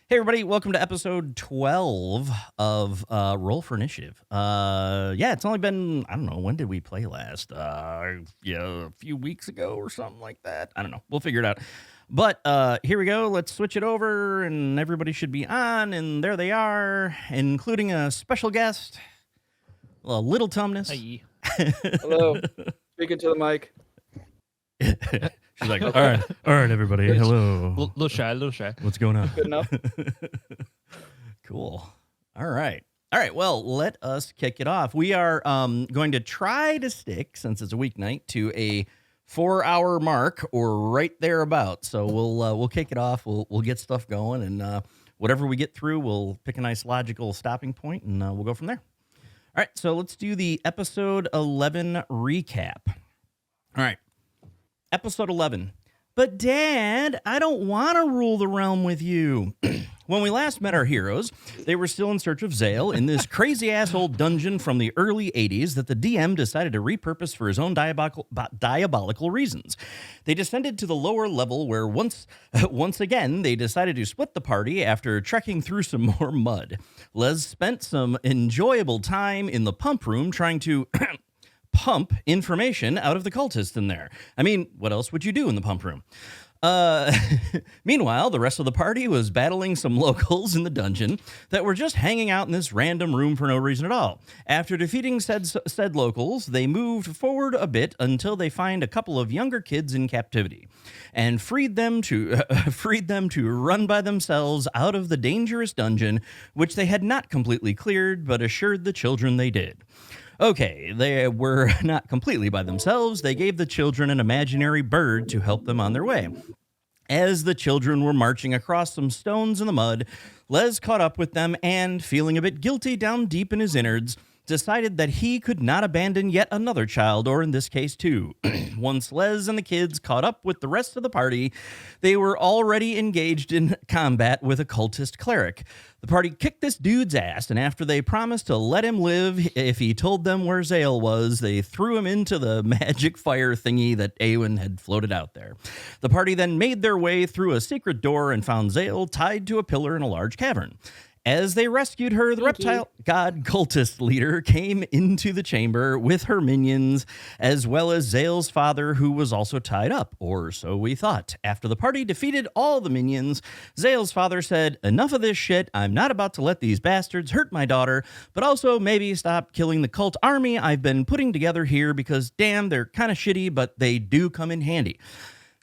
Hey, everybody, welcome to episode 12 of Roll for Initiative. Yeah, it's only been, I don't know, when did we play last? A few weeks ago or something like that. I don't know. We'll figure it out. But here we go. Let's switch it over, and everybody should be on, and there they are, including a special guest, a Little Tumnus. Hey. Hello. Speaking to the mic. She's like, all right, everybody, hello. Little shy. What's going on? Good enough. Cool. All right. Well, let us kick it off. We are going to try to stick, since it's a weeknight, to a 4-hour mark or right thereabout. So we'll kick it off. We'll get stuff going, and whatever we get through, we'll pick a nice logical stopping point, and we'll go from there. All right. So let's do the episode 11 recap. All right. Episode 11. But Dad, I don't want to rule the realm with you. When we last met our heroes, they were still in search of Zale in this crazy asshole dungeon from the early 80s that the DM decided to repurpose for his own diabolical reasons. They descended to the lower level where once again they decided to split the party after trekking through some more mud. Les spent some enjoyable time in the pump room trying to pump information out of the cultists in there. I mean, what else would you do in the pump room? Meanwhile, the rest of the party was battling some locals in the dungeon that were just hanging out in this random room for no reason at all. After defeating said locals, they moved forward a bit until they find a couple of younger kids in captivity and freed them to run by themselves out of the dangerous dungeon, which they had not completely cleared, but assured the children they did. Okay, they were not completely by themselves. They gave the children an imaginary bird to help them on their way. As the children were marching across some stones in the mud, Les caught up with them and, feeling a bit guilty down deep in his innards, decided that he could not abandon yet another child, or in this case, two. Once Les and the kids caught up with the rest of the party, they were already engaged in combat with a cultist cleric. The party kicked this dude's ass, and after they promised to let him live if he told them where Zale was, they threw him into the magic fire thingy that Awen had floated out there. The party then made their way through a secret door and found Zale tied to a pillar in a large cavern. As they rescued her, the reptile god cultist leader came into the chamber with her minions, as well as Zale's father, who was also tied up, or so we thought. After the party defeated all the minions, Zale's father said, "Enough of this shit. I'm not about to let these bastards hurt my daughter, but also maybe stop killing the cult army I've been putting together here because, damn, they're kind of shitty, but they do come in handy."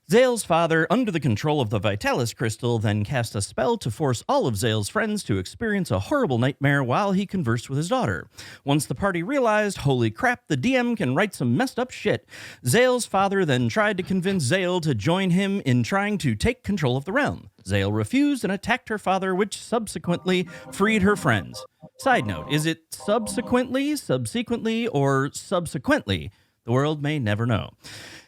Zale's father, under the control of the Vitalis crystal, then cast a spell to force all of Zale's friends to experience a horrible nightmare while he conversed with his daughter. Once the party realized, holy crap, the DM can write some messed up shit, Zale's father then tried to convince Zale to join him in trying to take control of the realm. Zale refused and attacked her father, which subsequently freed her friends. Side note, is it subsequently, or subsequently? The world may never know.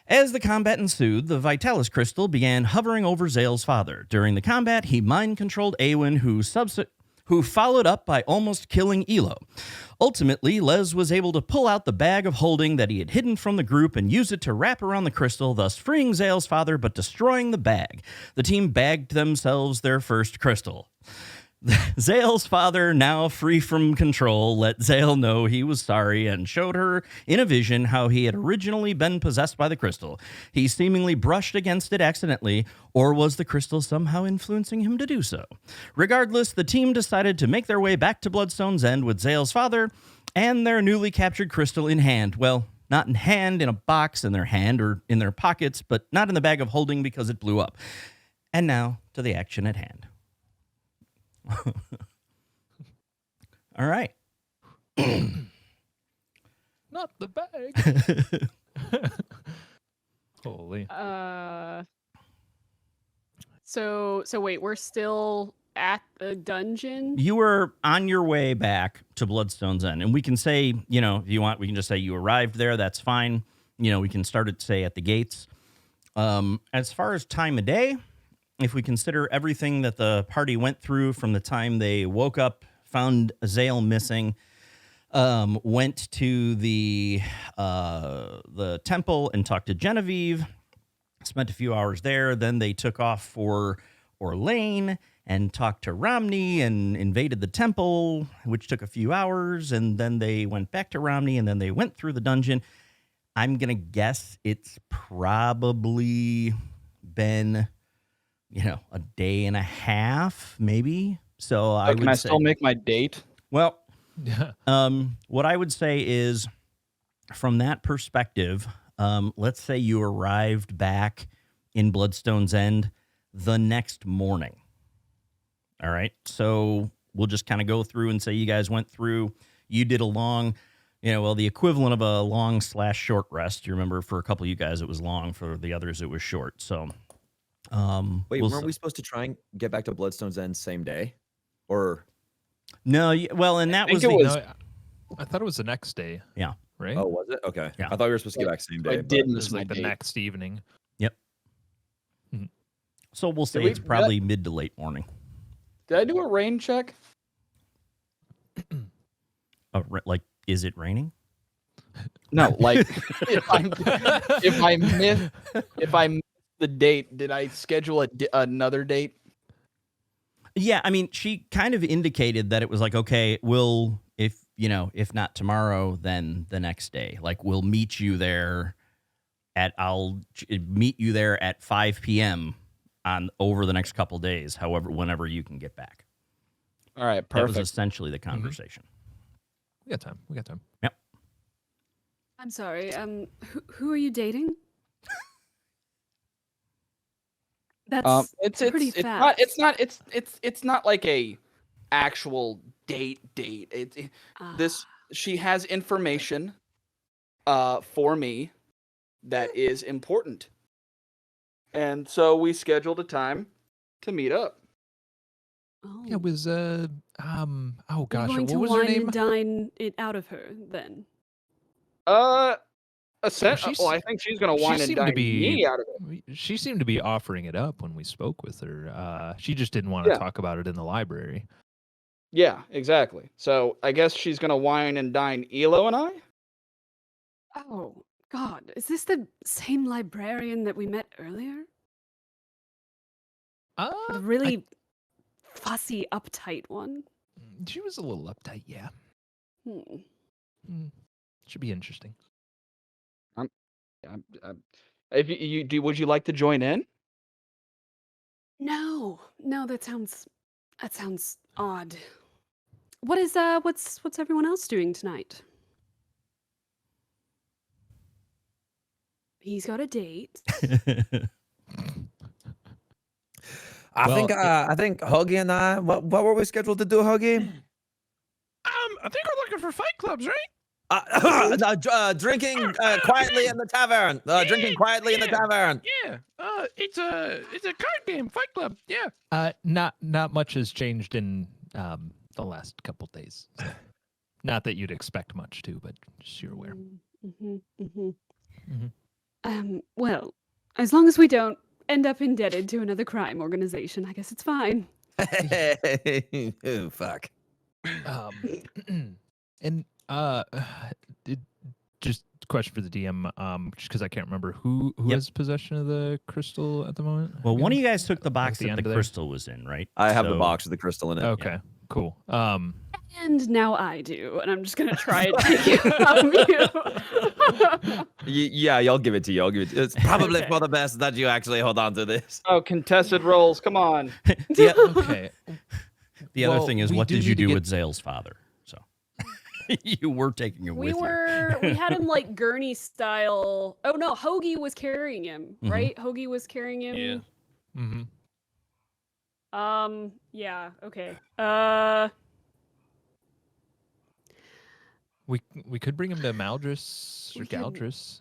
As the combat ensued, the Vitalis crystal began hovering over Zale's father. During the combat, he mind-controlled Awen, who followed up by almost killing Elo. Ultimately, Les was able to pull out the bag of holding that he had hidden from the group and use it to wrap around the crystal, thus freeing Zale's father but destroying the bag. The team bagged themselves their first crystal. Zale's father, now free from control, let Zale know he was sorry and showed her in a vision how he had originally been possessed by the crystal. He seemingly brushed against it accidentally, or was the crystal somehow influencing him to do so? Regardless, the team decided to make their way back to Bloodstone's End with Zale's father and their newly captured crystal in hand. Well, not in hand, in a box in their hand or in their pockets, but not in the bag of holding because it blew up. And now to the action at hand. All right. Not the bag. Holy. So wait, we're still at the dungeon? You were on your way back to Bloodstone's End, and we can say, if you want, we can just say you arrived there. That's fine. We can start it, say, at the gates. As far as time of day, if we consider everything that the party went through from the time they woke up, found Zale missing, went to the temple and talked to Genevieve, spent a few hours there. Then they took off for Orlane, and talked to Romney and invaded the temple, which took a few hours, and then they went back to Romney, and then they went through the dungeon. I'm going to guess it's probably been, a day and a half, maybe. So I would Can I say, still make my date? well, Yeah. what I would say is, from that perspective, let's say you arrived back in Bloodstone's End the next morning. All right. So we'll just kind of go through and say you guys went through, you did a long, the equivalent of a long/short rest. You remember for a couple of you guys, it was long. For the others, it was short. So, Wait, we'll weren't we supposed to try and get back to Bloodstone's End same day? Or No, well, and that think was it the, was- No, I thought it was the next day. Yeah. Right? oh, was it? Okay. Yeah. I thought we were supposed to get back same I day. did It miss was my like the date. next evening. so we'll say we- it's probably mid to late morning. Did I do a rain check? Like, is it raining? No, like if I missed the date, did I schedule another date? Yeah, I mean, she kind of indicated that it was like, okay, we'll, if not tomorrow, then the next day. Like, we'll meet you there I'll meet you there at 5 p.m. over the next couple days, whenever you can get back. All right, That was perfect. essentially the conversation. We got time. We got time. Yep. I'm sorry. Who are you dating? That's It's pretty it's fast. it's not like a actual date. This she has information for me that is important. And so we scheduled a time to meet up. Oh. Yeah, it was oh Are you gosh, going what to was her wine name? and dine it out of her then? She's- I think she's gonna she wine and seemed dine to be- me out of it. She seemed to be offering it up when we spoke with her. She just didn't want to Yeah. talk about it in the library. Yeah, exactly. So I guess she's gonna wine and dine Elo and I. Oh, God. Is this the same librarian that we met earlier? The really fussy, uptight one? She was a little uptight, yeah. Should be interesting. If you do, would you like to join in? No, that sounds odd. What's everyone else doing tonight? He's got a date. I think Huggy and I. What were we scheduled to do, Huggy? I think we're looking for fight clubs, right? Drinking quietly in the tavern. Drinking quietly in the tavern. Yeah. It's a card game, Fight Club. Yeah. Not much has changed in the last couple days. Not that you'd expect much to, but just so you're aware. Well, as long as we don't end up indebted to another crime organization, I guess it's fine. Oh, fuck. And just question for the DM, just because I can't remember who has possession of the crystal at the moment. Well, one of you guys took the box the that end the of there? crystal was in, right? I have the So- box with the crystal in it. Okay, cool. And now I do, and I'm just gonna try and take it from you. Yeah, y'all give it to you. I'll give it. It's probably Okay. for the best that you actually hold on to this. Oh, contested roles. Come on. Okay. The other Well, thing is, we what do did you need to do get- with Zale's father? So you were taking it we with had him like gurney style. Oh no, Hoagie was carrying him, Mhm. right? Hoagie was carrying him. Yeah. Mm-hmm. Yeah. Okay. We could bring him to Maldris or We could- Galdris.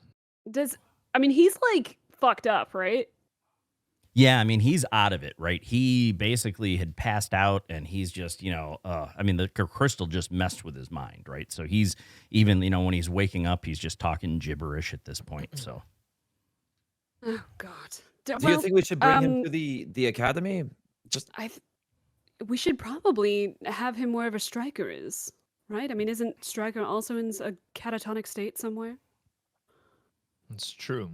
He's like fucked up, right? Yeah, I mean, he's out of it, right? He basically had passed out, and he's just, the crystal just messed with his mind, right? So he's even, when he's waking up, he's just talking gibberish at this point. So Oh God. Do you think we should bring him to the academy? Just we should probably have him wherever Stryker is, right? I mean, isn't Stryker also in a catatonic state somewhere? It's true.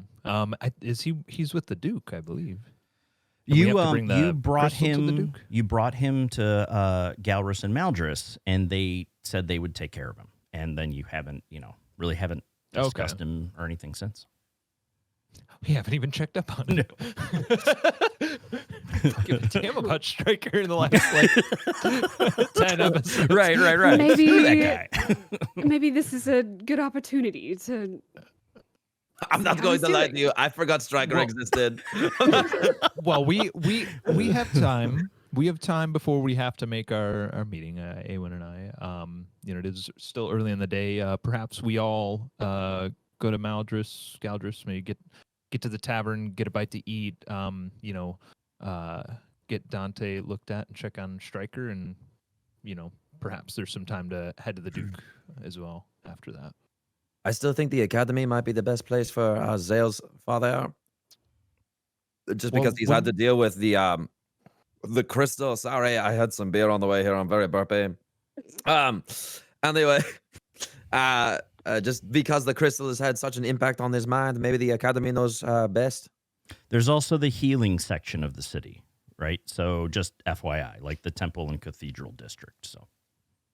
He's with the Duke, I believe. And we You have to bring the you brought crystal to the him Duke? you brought him to Galrus and Maldris, and they said they would take care of him. And then you haven't, really haven't discussed him or anything since. We haven't even checked up on it. Give a damn about Stryker in the last 10 episodes. Right. Maybe- Screw that guy. Maybe this is a good opportunity to. I'm See not how going he's to lie to doing. you. I forgot Stryker Well- existed. Well, we have time. We have time before we have to make our meeting, Awen and I. It is still early in the day. Perhaps we all go to Galdris, maybe get to the tavern, get a bite to eat. Get Dante looked at and check on Stryker, and perhaps there's some time to head to the Duke as well after that. I still think the academy might be the best place for Zale's father. Just because Well, he's had to deal with the crystal. Sorry, I had some beer on the way here. I'm very burpy. Anyway, just because the crystal has had such an impact on his mind, maybe the academy knows best. There's also the healing section of the city, right? So just FYI, like the temple and cathedral district. So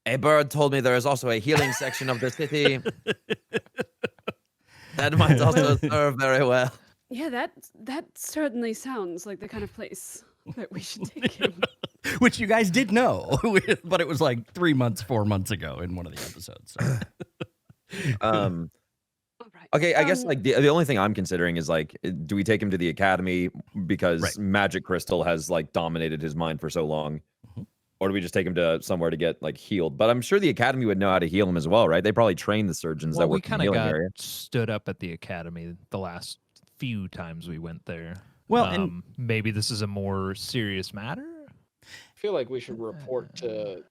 A bird told me there is also a healing section of the city. That might also serve very well. Yeah, that certainly sounds like the kind of place that we should take him. which you guys did know, but it was like 4 months ago in one of the episodes. So. All right. Okay, I guess like the only thing I'm considering is like, do we take him to the academy because Right. magic crystal has like dominated his mind for so long, or do we just take him to somewhere to get like healed? But I'm sure the academy would know how to heal him as well, right? They probably train the surgeons Well, that we work in the kind of healing got area. stood up at the academy the last few times we went there. Well, and maybe this is a more serious matter. I feel like we should report to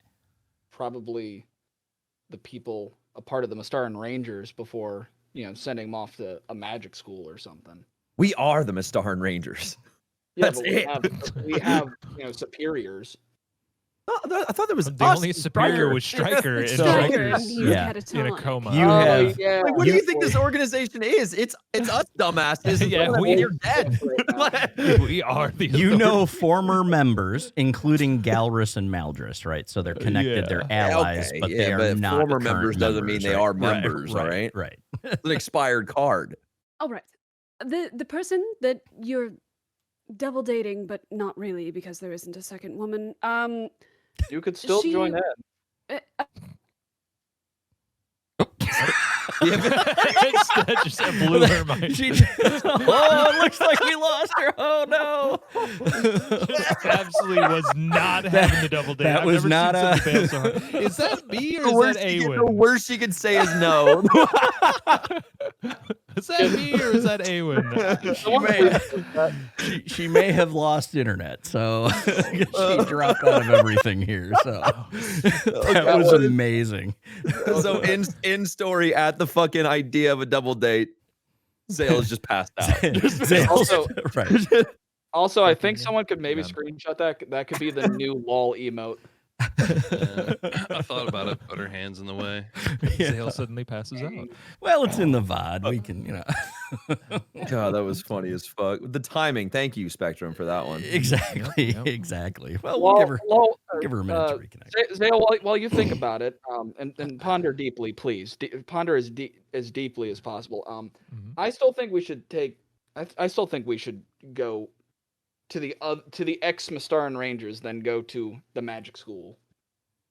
probably the people, a part of the Mystaran Rangers, before sending them off to a magic school or something. We are the Mystaran Rangers. Yeah, That's but we have superiors. Oh, I thought there was The us only and superior Stryker. was Stryker, and So- Stryker, Stryker's he's yeah. in a catatonic. coma. You have- yeah. Like, what do you think this organization is? It's us dumbasses. and Yeah, some of them we- you're dead. We are the former members, including Galrus and Maldris, right? So they're connected, they're allies, Okay, but they are but not former current members doesn't mean they right? are members, right? Right. It's an expired card. All right. The person that you're double dating, but not really because there isn't a second woman. You could still She- join in. That just blew her mind. Oh, it looks like we lost her. Oh no! Absolutely was not having the double date. that I've was never not seen a- somebody fail so hard. Is that me or The is worst, that the Awen? worst you can say is no. Is that me or is that Awen? She may have lost internet, so she dropped out of everything here. So that was amazing. So in story at the fucking idea of a double date, Zale is just passed out. Also- right. Also, I think Fucking someone could maybe yeah. screenshot that. That could be the new lol emote. I thought about it. Put her hands in the way. Zale suddenly passes out. Well, it's in the VOD. We can, God, that was funny as fuck. The timing. Thank you, Spectrum, for that one. Exactly. Yep. Exactly. Well, we'll give her a minute to reconnect. Zale, while you think about it, and ponder deeply, please. Ponder as deeply as possible. Mhm. I still think we should take. I still think we should go to the ex Mystaran Rangers, then go to the Magic School.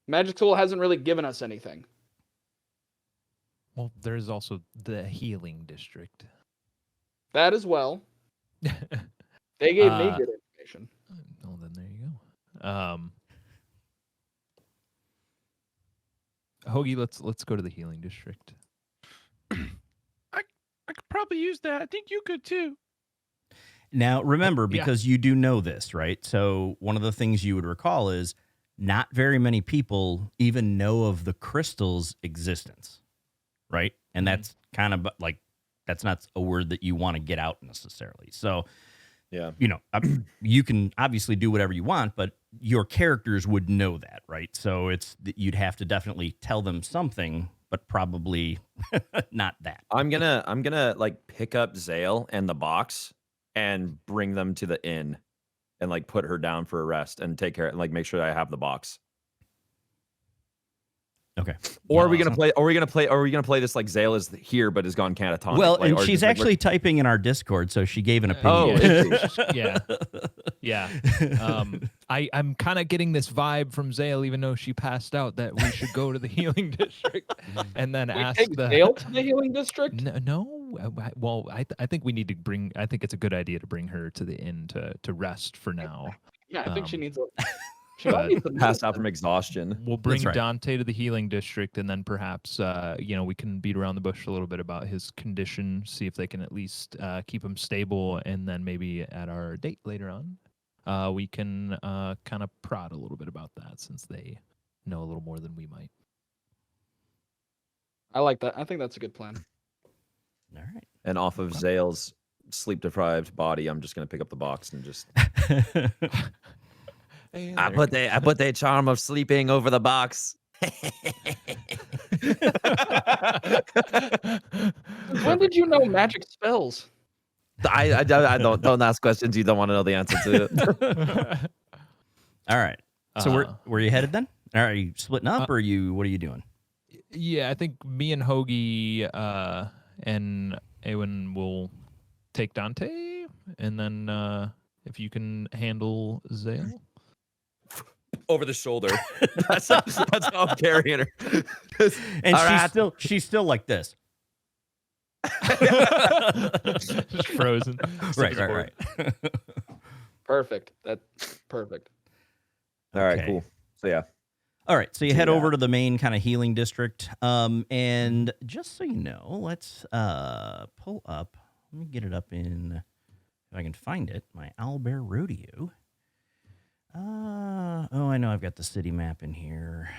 Magic School hasn't really given us anything. Well, there's also the healing district. That as well. They gave me Uh, good information. Well, then there you go. Hoagie, let's go to the healing district. I could probably use that. I think you could too. Now, remember, Yeah. because you do know this, right? So one of the things you would recall is not very many people even know of the crystal's existence, right? And that's kind of like, that's not a word that you want to get out necessarily. So, Yeah. you can obviously do whatever you want, but your characters would know that, right? So you'd have to definitely tell them something, but probably not that. I'm gonna like pick up Zale and the box and bring them to the inn. and like put her down for a rest and take care and like make sure that I have the box. Okay. Or are we gonna play? Are we gonna play this like Zale is here but has gone catatonic? Well, like, and or she's just, like, actually typing in our Discord, so she gave an Oh, opinion. is she? Yeah. I'm kind of getting this vibe from Zale, even though she passed out, that we should go to the healing district and then We ask take the Zale to the healing district. Well, I think we need to bring. I think it's a good idea to bring her to the inn to rest for now. Yeah, I think she needs a. She but- might need some Passed out medicine. from exhaustion. We'll bring right. Dante to the healing district, and then perhaps we can beat around the bush a little bit about his condition, see if they can at least keep him stable, and then maybe at our date later on, we can kind of prod a little bit about that since they know a little more than we might. I like that. I think that's a good plan. All And off of Zale's sleep deprived body, I'm just gonna pick up the box and just. right. I put the charm of sleeping over the box. When did you know magic spells? I don't ask questions you don't want to know the answer to. All right. So Uh, where you headed then? Are you splitting up, or what are you doing? Yeah, I think me and Hoagie and Eowyn will take Dante, and then if you can handle Zale. Over the shoulder. that's how I'm carrying her. And All right. she's still like this. Just frozen. Right. Perfect. That's perfect. All right, Okay. cool. So yeah. All right, so you So, head yeah. over to the main kind of healing district. And just so you know, let's pull up. Let me get it up in, if I can find it, my Owlbear Rodeo. Oh, I know I've got the city map in here.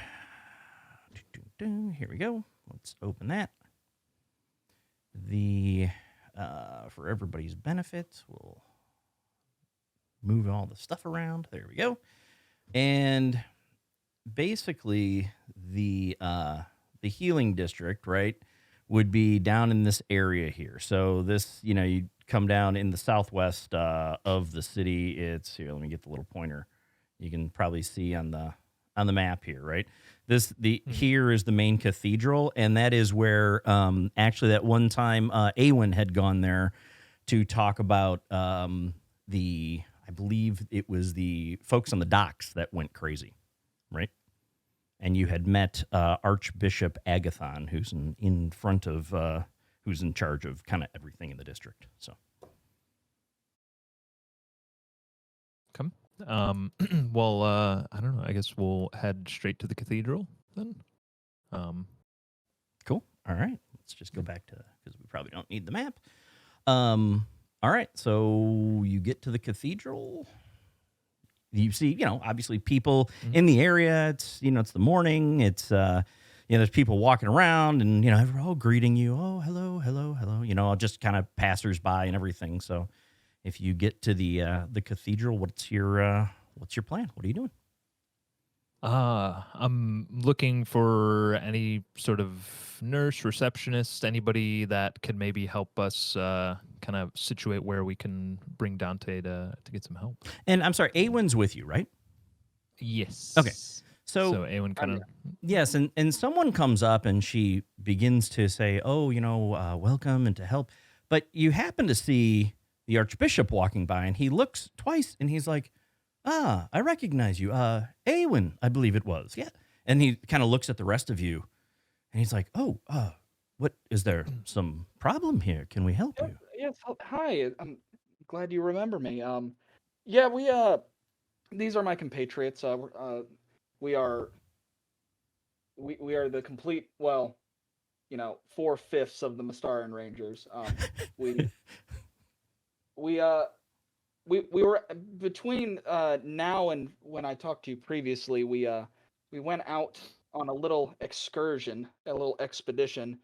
Here we go. Let's open that. For everybody's benefit, we'll move all the stuff around. There we go. And basically the healing district, right, would be down in this area here. So this, you come down in the southwest of the city. It's here. Let me get the little pointer. You can probably see on the map here, right? Here is the main cathedral, and that is where actually that one time Eowyn had gone there to talk about I believe it was the folks on the docks that went crazy, right? And you had met Archbishop Agathon, who's who's in charge of kind of everything in the district. So. Come. Well, I don't know. I guess we'll head straight to the cathedral then. Cool. All right. Let's just go back to, because we probably don't need the map. All right. So you get to the cathedral. You see, obviously people in the area. It's, it's the morning. It's, there's people walking around and, they're all greeting you. Oh, hello, hello, hello. Just kind of passersby and everything. So if you get to the cathedral, what's your plan? What are you doing? I'm looking for any sort of nurse, receptionist, anybody that can maybe help us kind of situate where we can bring Dante to get some help. And I'm sorry, Eowyn's with you, right? Yes. Okay. So So Eowyn kind of. yes, and someone comes up and she begins to say, "Oh, welcome and to help." But you happen to see the Archbishop walking by, and he looks twice, and he's like, "Ah, I recognize you, Eowyn, I believe it was." Yeah, and he kind of looks at the rest of you, and he's like, "Oh, what is there? Some problem here? Can we help you?" Yes. Hi. I'm glad you remember me. Yeah. These are my compatriots. We are the complete. Well, 4/5 of the Mystaran Rangers. We were between now and when I talked to you previously. We went out on a little excursion, a little expedition.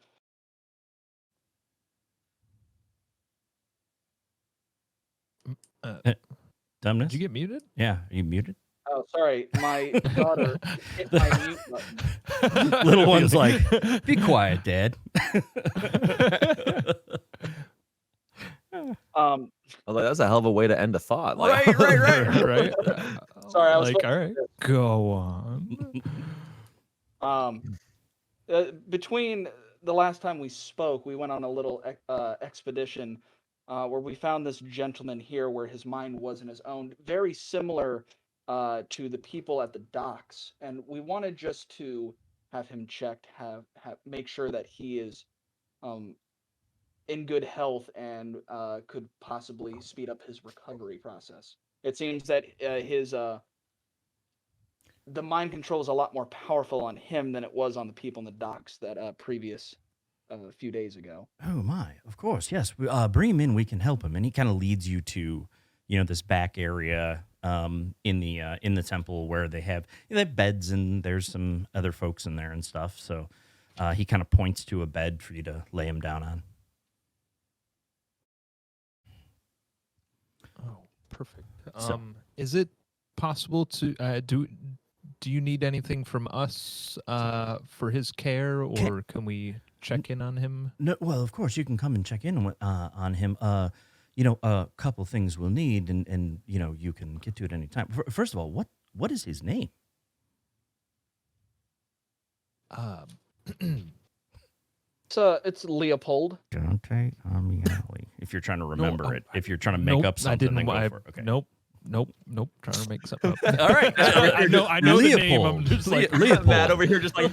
Dumbness? Did you get muted? Yeah, are you muted? Oh, sorry, my daughter hit my mute button. Little one's like, "Be quiet, Dad." was like, that's a hell of a way to end a thought. Like, right. Sorry, I was like, supposed all right, go on. Between the last time we spoke, we went on a little expedition where we found this gentleman here where his mind wasn't his own, very similar to the people at the docks. And we wanted just to have him checked, make sure that he is in good health and could possibly speed up his recovery process. It seems that the mind control is a lot more powerful on him than it was on the people in the docks that previous few days ago. Oh my, of course, yes. Bring him in. We can help him. And he kind of leads you to, this back area in the temple where they have beds and there's some other folks in there and stuff. So he kind of points to a bed for you to lay him down on. Oh, perfect. So- Is it possible to do you need anything from us for his care, or can we check in on him? No, well, of course you can come and check in on him. A couple things we'll need, and you can get to it any time. First of all, what is his name? It's Leopold. Dante Amiali. If you're trying to remember it, if you're trying to make Nope, up something, then go for it. Okay. Nope. Trying to make something up. All right. I know the name. I'm Leopold. just like Leopold. Matt over here just like,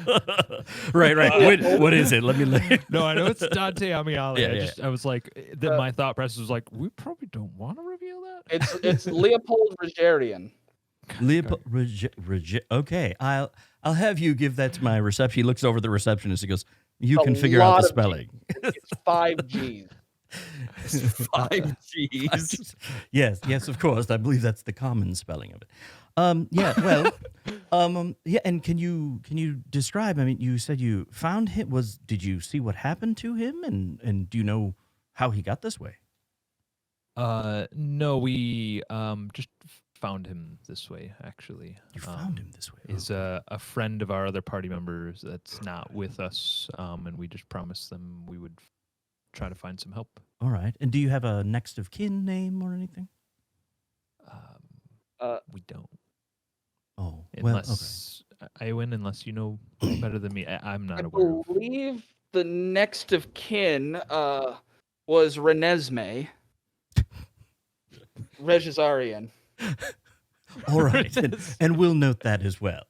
right. What is it? Let me. No, I know it's Dante Amiali. Yeah, I was like, my thought process was like, we probably don't want to reveal that. It's Leopold Rogerian. Leopold. Okay, I'll have you give that to my reception. He looks over the receptionist. He goes, "You can figure out the spelling." It's 5 G's. 5 G's. Yes, of course. I believe that's the common spelling of it. Yeah. And can you describe? I mean, you said you found him. Did you see what happened to him? And do you know how he got this way? No, we just found him this way. Actually, You found him this way. Is a friend of our other party members that's not with us, and we just promised them we would try to find some help. All right. And do you have a next of kin name or anything? We don't. Oh, Unless Eowyn, unless you know better than me, I'm not I aware of. believe the next of kin was Renesmee. Regizarian. All right. And we'll note that as well.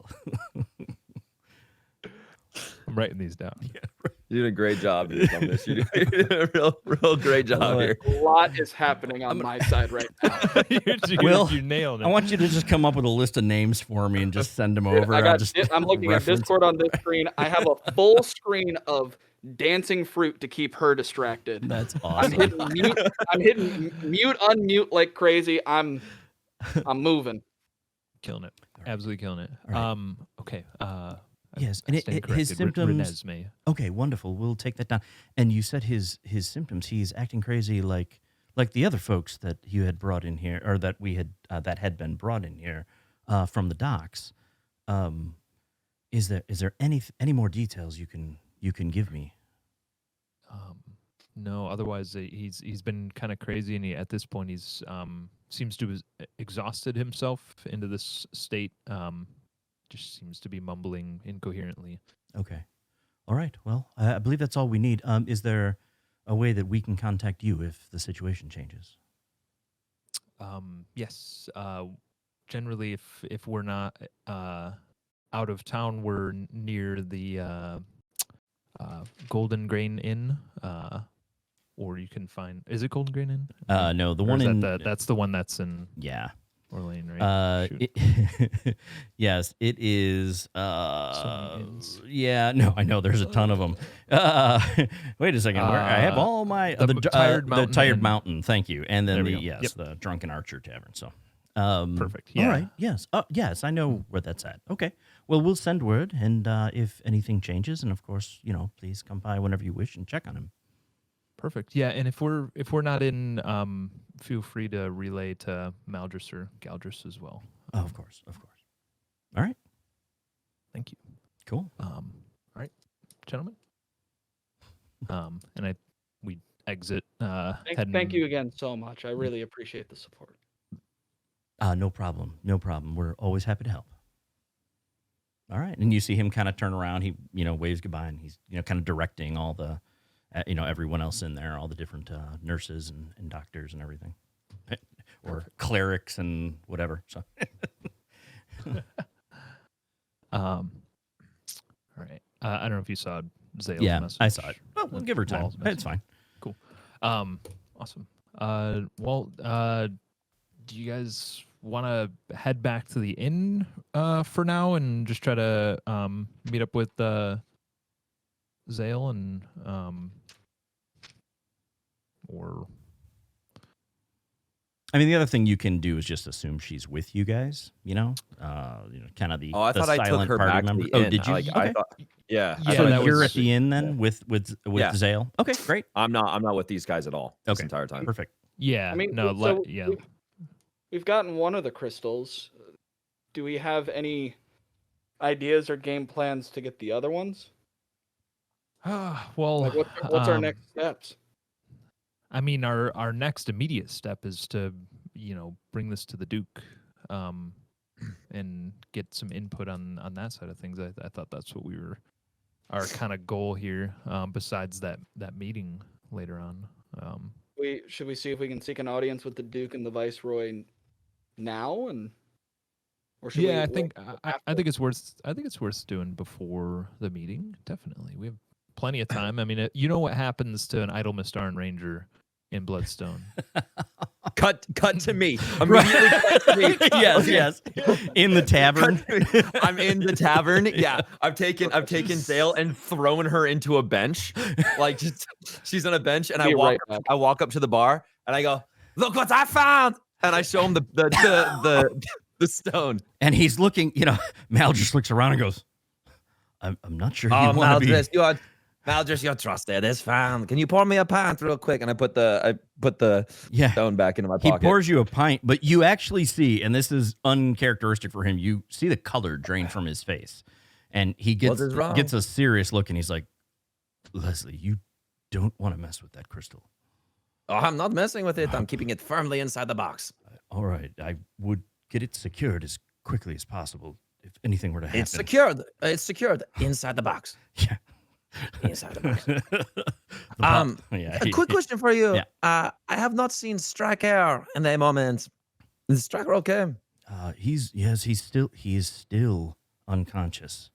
I'm writing these down. You did a great job dude, on this. You did a real great job here. A lot is happening on my side right now. You nailed it. I want you to just come up with a list of names for me and just send them over. I'm looking at Discord on this screen. I have a full screen of dancing fruit to keep her distracted. That's I'm awesome. hitting mute, unmute like crazy. I'm moving. Killing it. Absolutely killing it. All right. Okay. Yes, I and stand his corrected. symptoms. Renesmee. Okay, wonderful. We'll take that down. And you said his symptoms. He's acting crazy, like the other folks that you had brought in here, or that we had that had been brought in here from the docks. Is there any more details you can give me? No, otherwise he's been kind of crazy, and at this point he's seems to have exhausted himself into this state. Just seems to be mumbling incoherently. Okay, all right. Well, I believe that's all we need. Is there a way that we can contact you if the situation changes? Yes. Generally, if we're not out of town, we're near the Golden Grain Inn. Or you can find. Is it Golden Grain Inn? No, the Or one is in that's the one that's in yeah. Orlean, right? Shoot. Yes, it is. many inns. Yeah, no, I know there's a ton of them. Wait a second, where I have all my the Tired Mountain the Tired and- Mountain. Thank you, and then There the we go. Yep. the Drunken Archer Tavern. So, Perfect. All Yeah. right. Yes. Yes, I know where that's at. Okay. Well, we'll send word, and if anything changes, and of course, please come by whenever you wish and check on him. Perfect. Yeah, and if we're not in, feel free to relay to Maldris or Galdris as well. Oh, of course. All right. Thank you. Cool. All right, gentlemen. And we exit. Thank you again so much. I really appreciate the support. No problem. No problem. We're always happy to help. All right. And you see him kind of turn around. He, waves goodbye, and he's, kind of directing all the, everyone else in there, all the different nurses and doctors and everything, or clerics and whatever. So, all right. I don't know if you saw Zale's yeah, message. I saw it. Well, we'll give her time. Wall's It's message. fine. Cool. Awesome. Do you guys want to head back to the inn for now and just try to meet up with Zale and or I mean, the other thing you can do is just assume she's with you guys. Kind of the Oh, I the thought I took silent her party back member. to the Oh, inn. did you? Like, Okay. I thought, yeah. Yeah, So that you're was- at the inn then with Yeah. Zale. Okay, great, I'm not with these guys at all this Okay. entire time. perfect. yeah, I mean, no, so yeah. we've gotten one of the crystals. Do we have any ideas or game plans to get the other ones? Well, Like, what's our next steps? I mean, our next immediate step is to, bring this to the Duke, and get some input on that side of things. I thought that's what our kind of goal here. Besides that meeting later on. Should we see if we can seek an audience with the Duke and the Viceroy now, or should we Yeah, I wait think till I after? think it's worth doing before the meeting. Definitely, we have plenty of time. I mean, you know what happens to an idle Mystaran Ranger in Bloodstone. Cut to me. Immediately cut to me. yes. In the tavern. Cut to me. I'm in the tavern. Yeah. I've taken Zale and thrown her into a bench. Like, just she's on a bench, and Be right back. I walk up to the bar and I go, "Look what I found!" And I show him the stone. And he's looking, Mal just looks around and goes, I'm not sure you Oh, want to be. Maldris, you're trusted. It's found. Can you pour me a pint real quick? And I put the Yeah. stone back into my He pocket. pours you a pint, but you actually see, and this is uncharacteristic for him, you see the color drain from his face. And he What is wrong? gets a serious look, and he's like, Leslie, you don't want to mess with that crystal. Oh, I'm not messing with it. I'm keeping it firmly inside the box. All right, I would get it secured as quickly as possible if anything were to happen. It's secured. It's secured inside the box. Yeah. Inside the box. Yeah, A quick question for you. Yeah. I have not seen Stryker in the moment. Is Stryker okay? He is still unconscious.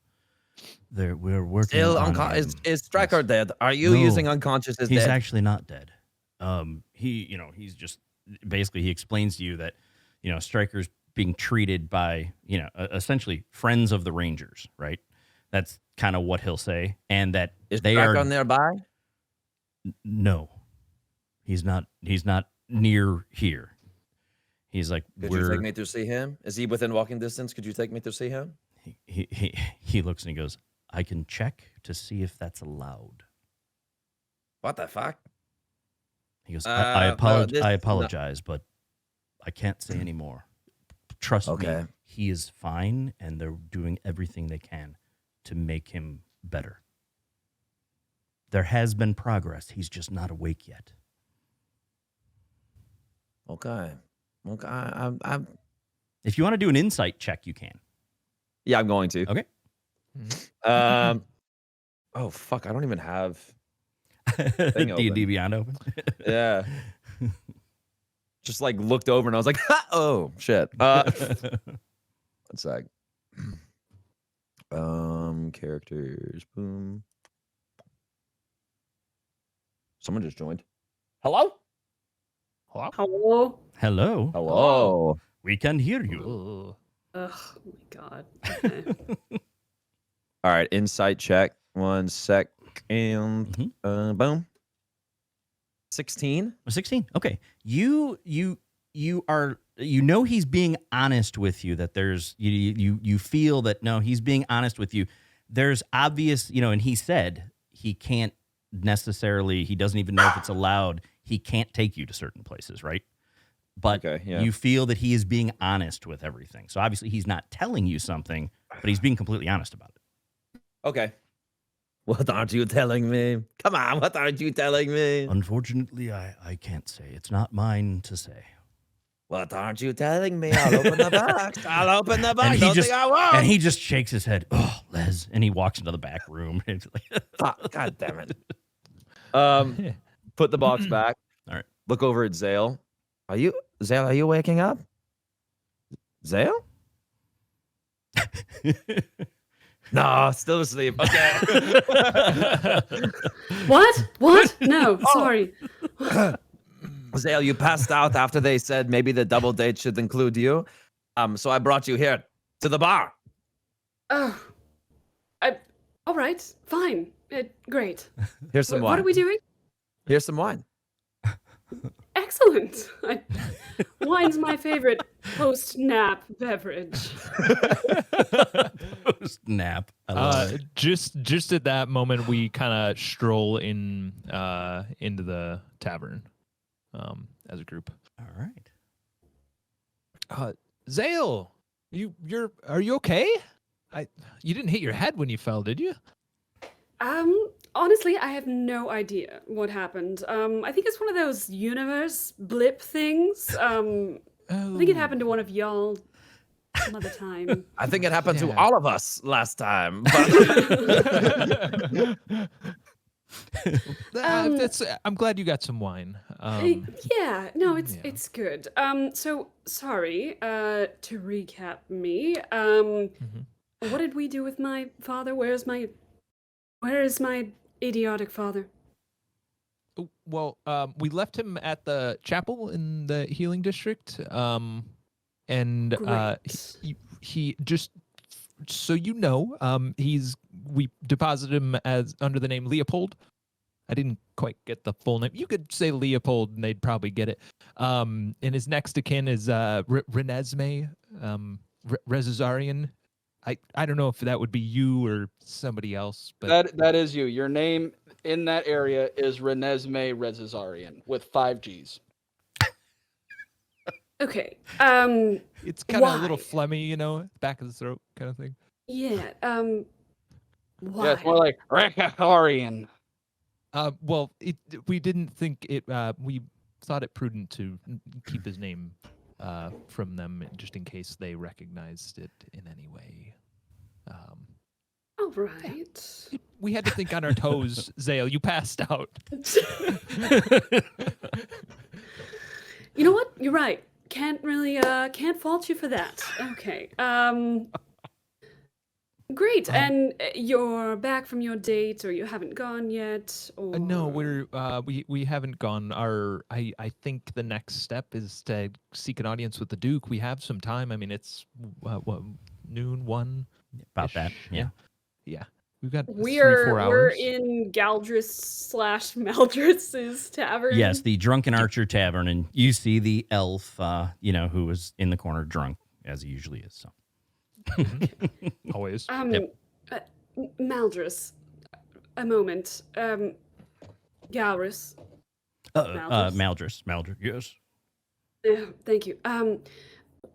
We're working Still on unconscious. him. Is Stryker Yes. dead? Are you No, using unconscious as He's dead? actually not dead. He's just basically he explains to you that Stryker's being treated by essentially friends of the Rangers, right? That's kind of what he'll say, and that Is they Stryker are nearby? no, he's not. He's not near here. He's like Could you take me to see him? Is he within walking distance? Could you take me to see him? he looks and he goes, I can check to see if that's allowed. What the fuck? He goes, No, I this I is not- apologize, but I can't say anymore. Trust me, Okay. he is fine, and they're doing everything they can to make him better. There has been progress. He's just not awake yet. Okay. I'm If you want to do an insight check, you can. yeah, I'm going to. Okay. Oh fuck! I don't even have. Thing D&D open. Beyond open. Yeah. Just like looked over and I was like, ha! Oh shit. One sec. Characters. Boom. Someone just joined. Hello? Hello? Hello? Hello. Hello. We can hear you. Ooh. Ugh, oh my god. Okay. All right, insight check. 1 second. Mhm. Boom. 16. 16. Okay. You are he's being honest with you, that there's you feel that no, he's being honest with you. There's obvious, and he said he can't necessarily, he doesn't even know if it's allowed. He can't take you to certain places, right? But Okay, yeah. you feel that he is being honest with everything. So obviously he's not telling you something, but he's being completely honest about it. Okay. What aren't you telling me? Come on, what aren't you telling me? Unfortunately, I can't say. It's not mine to say. What aren't you telling me? I'll open the box. I'll open the box. And he Don't just think I won't. and he just shakes his head. Oh, Les, and he walks into the back room. It's like, God damn it. Put the box back. All right. Look over at Zale. Zale, are you waking up? Zale? No, still asleep. Okay. What? What? No, sorry. Zale, you passed out after they said maybe the double date should include you. So I brought you here to the bar. Oh, all right, fine, great. Here's some wine. What are we doing? Here's some wine. Excellent. Wine's my favorite post-nap beverage. Post nap. I love it. Just at that moment, we kind of stroll in into the tavern as a group. All right. Zale, are you okay? You didn't hit your head when you fell, did you? Honestly, I have no idea what happened. I think it's one of those universe blip things. I think it happened to one of y'all some other time. I think it happened to Yeah. all of us last time. But I'm glad you got some wine. Yeah, no, yeah. it's good. So sorry. To recap me. What did we do with my father? Where is my idiotic father? Well, we left him at the chapel in the healing district. And Great. he just so you know, we deposited him as under the name Leopold. I didn't quite get the full name. You could say Leopold, and they'd probably get it. And his next of kin is Renesmee Rezazarian. I don't know if that would be you or somebody else, but That is you. Your name in that area is Renesmee Rezazarian with 5 Gs. Okay. it's kind of a little Why? phlegmy, you know, back of the throat kind of thing. Yeah. Why? Yeah, it's more like Rezazarian. Well, we didn't think it. We thought it prudent to keep his name from them, just in case they recognized it in any way. All right. We had to think on our toes. Zale, you passed out. You know what? You're right. Can't really can't fault you for that. Okay. Great. And you're back from your date, or you haven't gone yet? Or No, we haven't gone. I think the next step is to seek an audience with the Duke. We have some time. I mean, it's what, noon, 1? About that. Yeah. Yeah. We've got 3-4 we're hours. in Galdris/Maldris's tavern. Yes, the Drunken Archer Tavern, and you see the elf, who was in the corner drunk, as he usually is. So. Always. Maldris. A moment. Galrus. Maldris, yes. Thank you.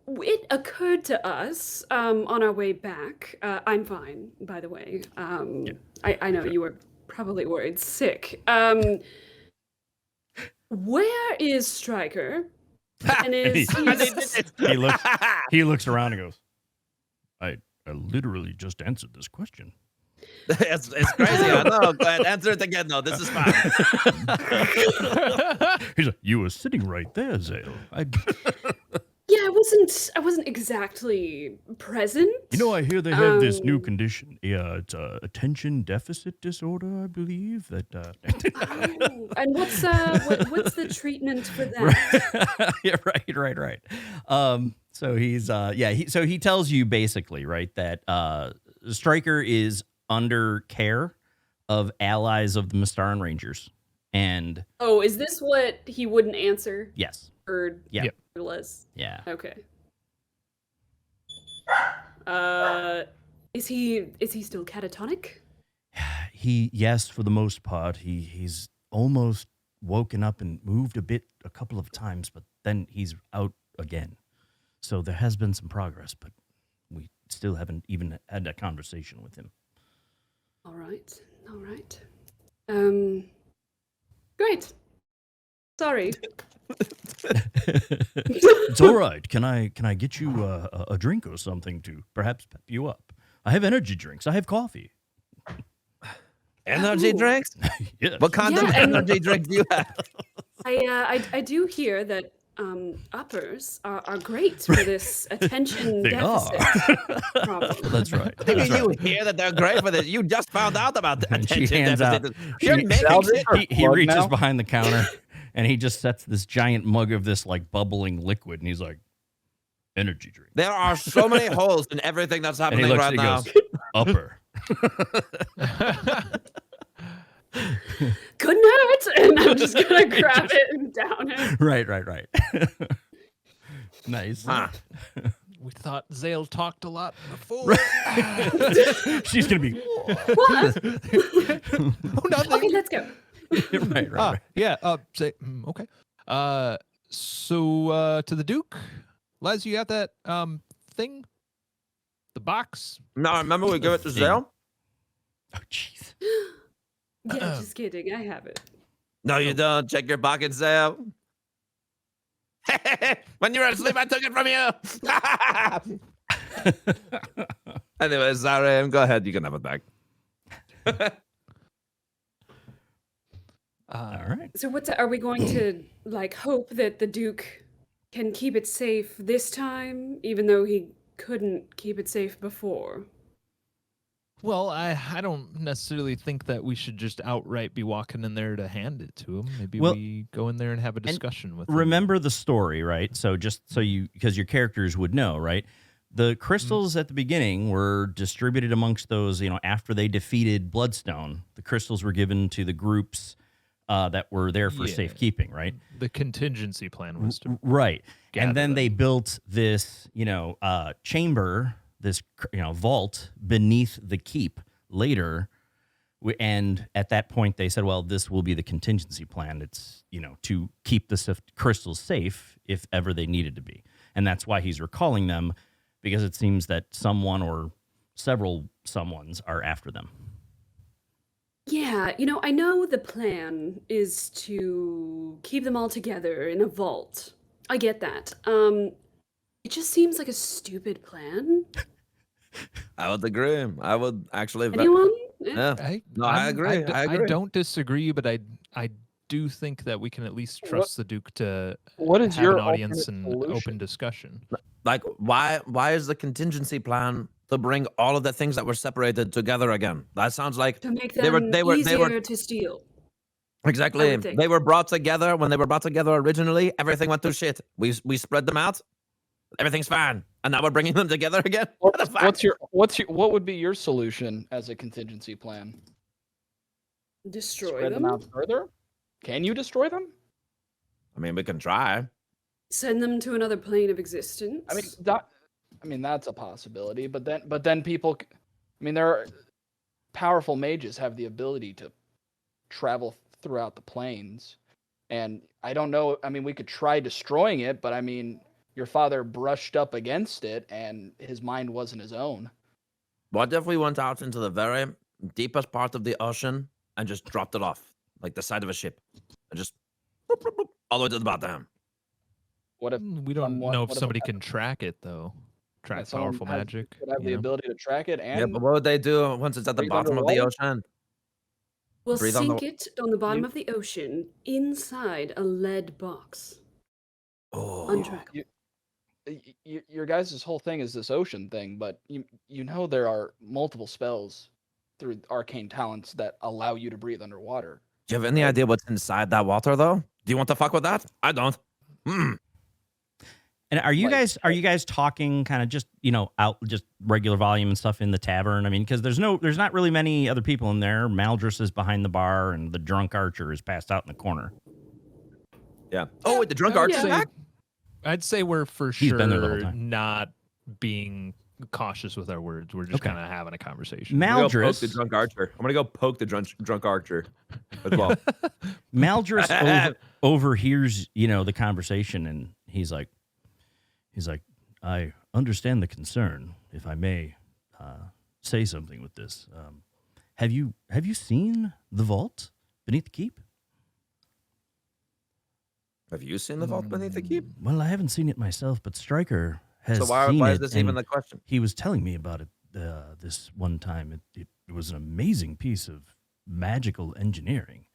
It occurred to us on our way back. I'm fine, by the way. I know you were probably worried sick. Where is Stryker? And is he looks around and goes, I literally just answered this question. it's crazy. I know. Go ahead, answer it again. No, this is fine. He's like, you were sitting right there, Zale. Yeah, I wasn't exactly present. I hear they have this new condition. Yeah, it's attention deficit disorder, I believe. That. Oh, and what's the treatment for that? Yeah, right. So he's so he tells you basically, right, that Stryker is under care of allies of the Mystaran Rangers, and Oh, is this what he wouldn't answer? yes, Or yeah, Yep. Les? yeah. Okay. Is he still catatonic? Yes, for the most part, he's almost woken up and moved a bit a couple of times, but then he's out again. So there has been some progress, but we still haven't even had a conversation with him. All right. All right. Great. Sorry. It's all right. Can I get you a drink or something to perhaps pep you up? I have energy drinks. I have coffee. Energy Ooh. drinks? Yes. What kind of Yeah, and- energy drink do you have? I do hear that uppers are great for this attention They deficit are. problem. That's right. I think That's you right. hear that they're great for this. You just found out about the And she attention hands out. deficit. she- You're making Salvage shit. or he plug reaches now? behind the counter and he just sets this giant mug of this like bubbling liquid and he's like, energy drink. There are so many holes in everything that's And he happening looks right and he now. goes, upper. Couldn't hurt, and I'm just gonna grab it and down it. Right. Nice. Huh. We thought Zale talked a lot before. She's gonna be What? Oh, nothing. Okay, let's go. right. Yeah. Say okay. So to the Duke, Les, you got that thing, the box. No, remember we give it to Zale? Oh, jeez. Yeah, just kidding. I have it. No, you don't. Check your pocket, Zale. When you were asleep, I took it from you. Anyway, sorry. Go ahead. You can have it back. All right. So are we going to like hope that the Duke can keep it safe this time, even though he couldn't keep it safe before? Well, I don't necessarily think that we should just outright be walking in there to hand it to him. Maybe Well, we go in there and have a discussion with him. Remember the story, right? So just so you, because your characters would know, right? The crystals at the beginning were distributed amongst those, after they defeated Bloodstone. The crystals were given to the groups that were there for Yeah. safekeeping, right? The contingency plan was to Right. gather And then them. they built this, chamber, this, vault beneath the keep later. And at that point, they said, well, this will be the contingency plan. It's, to keep the crystals safe if ever they needed to be. And that's why he's recalling them, because it seems that someone or several someones are after them. Yeah, I know the plan is to keep them all together in a vault. I get that. It just seems like a stupid plan. I would agree. I would actually. Anyone? Yeah. I, No, I agree. I agree. don't disagree, but I do think that we can at least trust the Duke to What is have your an audience and alternate solution? open discussion. Like, why is the contingency plan to bring all of the things that were separated together again? That sounds like To make They were- them they were- easier to steal. exactly. think. They were brought together when they were brought together originally. Everything went to shit. We spread them out. Everything's fine, and now we're bringing them together again. What the fuck? What would be your solution as a contingency plan? Destroy Spread them. them out further? Can you destroy them? I mean, we can try. Send them to another plane of existence. I mean that's a possibility, but then people there are powerful mages have the ability to travel throughout the planes. And I don't know, we could try destroying it, but your father brushed up against it and his mind wasn't his own. What if we went out into the very deepest part of the ocean and just dropped it off, like the side of a ship, and just boop, boop, boop, all the way to the bottom? What if We don't someone- know if what if somebody can track it though. Track someone powerful has- magic. could have the you know? ability to track it Yeah, and but what would they do once it's at the breathe bottom of the underwater? ocean? we'll breathe on the- sink it on the bottom of the ocean inside a lead box. Oh, Untrackable. your guys' whole thing is this ocean thing, but there are multiple spells through arcane talents that allow you to breathe underwater. do you have any idea what's inside that water, though? Do you want to fuck with that? I don't. And are you Like- guys talking kind of just, out just regular volume and stuff in the tavern? Because there's not really many other people in there. Maldris is behind the bar and the drunk archer is passed out in the corner. Yeah. Oh, wait, the drunk I would archer's say- back? I'd say we're for He's sure been there the whole time. not being cautious with our words. We're just Okay. kind of having a conversation. I'm gonna go poke Maldris, the drunk archer. I'm gonna go poke the drunk archer as well. Maldris overhears, the conversation, and he's like, I understand the concern, if I may say something with this. Have you seen the vault beneath the keep? Have you seen the vault beneath the keep? Well, I haven't seen it myself, but Stryker has So seen why it. is this even and the question? He was telling me about it this one time. It was an amazing piece of magical engineering.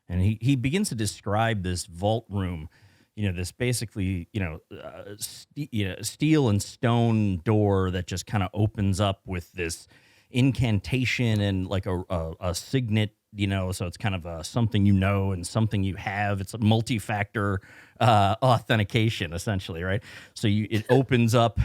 And he begins to describe this vault room, this basically, steel and stone door that just kind of opens up with this incantation and like a signet, so it's kind of something and something you have. It's a multi-factor authentication, essentially, right? So it opens up,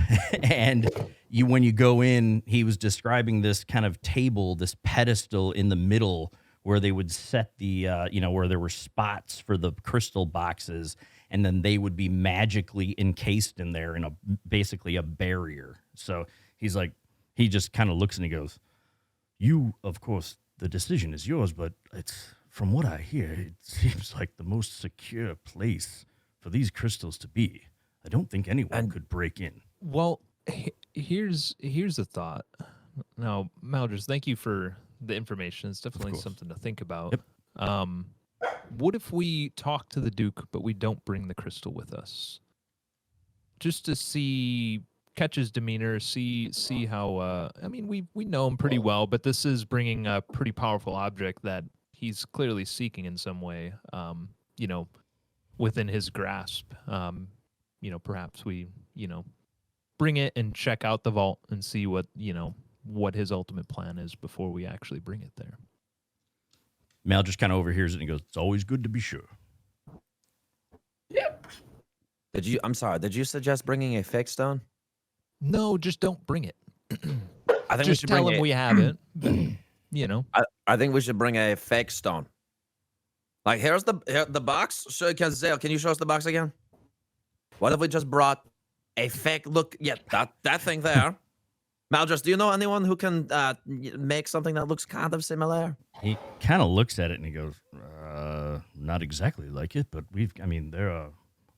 and when you go in, he was describing this kind of table, this pedestal in the middle where they would set the, where there were spots for the crystal boxes, and then they would be magically encased in there in basically a barrier. So he's like, he just kind of looks and he goes, "You, of course, the decision is yours, but from what I hear, it seems like the most secure place for these crystals to be. I don't think anyone could break in." Well, here's a thought. Now, Malders, thank you for the information. It's definitely something to think about. Yep. What if we talk to the Duke, but we don't bring the crystal with us? Just to catch his demeanor, see how. I mean, we know him pretty well, but this is bringing a pretty powerful object that he's clearly seeking in some way. Within his grasp. Perhaps we bring it and check out the vault and see what his ultimate plan is before we actually bring it there. Mal just kind of overhears it and he goes, "It's always good to be sure." Yep. I'm sorry, did you suggest bringing a fake stone? No, just don't bring it. I think Just we should tell bring him we have it. But, I think we should bring a fake stone. Like, here's the box. Zale, can you show us the box again? What if we just brought a fake look? Yeah, that thing there. Maldrus, do you know anyone who can make something that looks kind of similar? He kind of looks at it and he goes, "Not exactly like it, but there are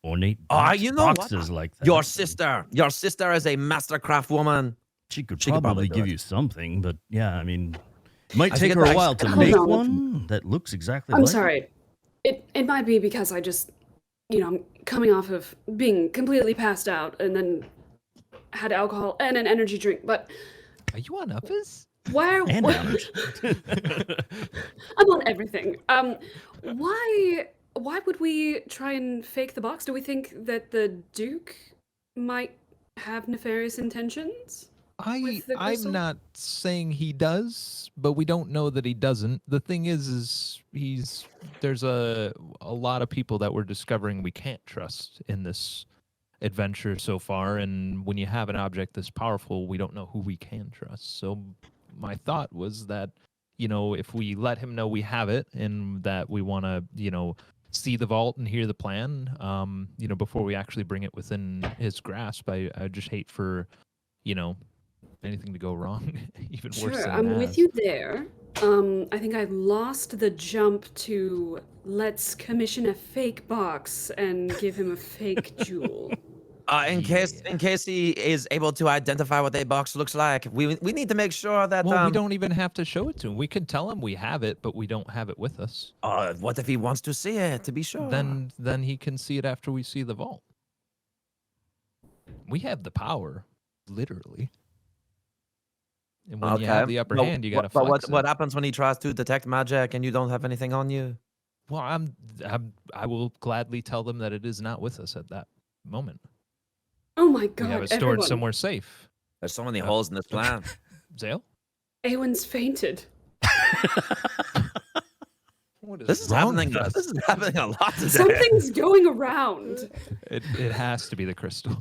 ornate boxes like that." Your sister is a mastercraft woman. She could She could probably do give it. you something, but yeah, it might I take think her a it's- while to Hold make on. one that looks exactly I'm like sorry. It might be because I just, I'm coming off of being completely passed out and then had alcohol and an energy drink. But are you on uppers? why? And downers. I'm on everything. Why would we try and fake the box? Do we think that the Duke might have nefarious intentions? With the crystal? I'm not saying he does, but we don't know that he doesn't. The thing is there's a lot of people that we're discovering we can't trust in this adventure so far, and when you have an object this powerful, we don't know who we can trust. So my thought was that, if we let him know we have it and that we want to, see the vault and hear the plan, before we actually bring it within his grasp, I just hate for, anything to go wrong, even worse Sure, than I'm it with has. you there. I think I lost the jump to let's commission a fake box and give him a fake jewel. In case he is able to identify what a box looks like, we need to make sure that. Well, we don't even have to show it to him. We can tell him we have it, but we don't have it with us. What if he wants to see it? To be sure. Then he can see it after we see the vault. We have the power, literally. And when you have the upper hand, you got to flex But it. what happens when he tries to detect magic and you don't have anything on you? Well, I will gladly tell them that it is not with us at that moment. Oh my We god, have it stored everyone. somewhere safe. There's so many holes in this plan. Zale? Awen's fainted. What is This is wrong happening. with us? This is happening a lot today. Something's going around. It has to be the crystal.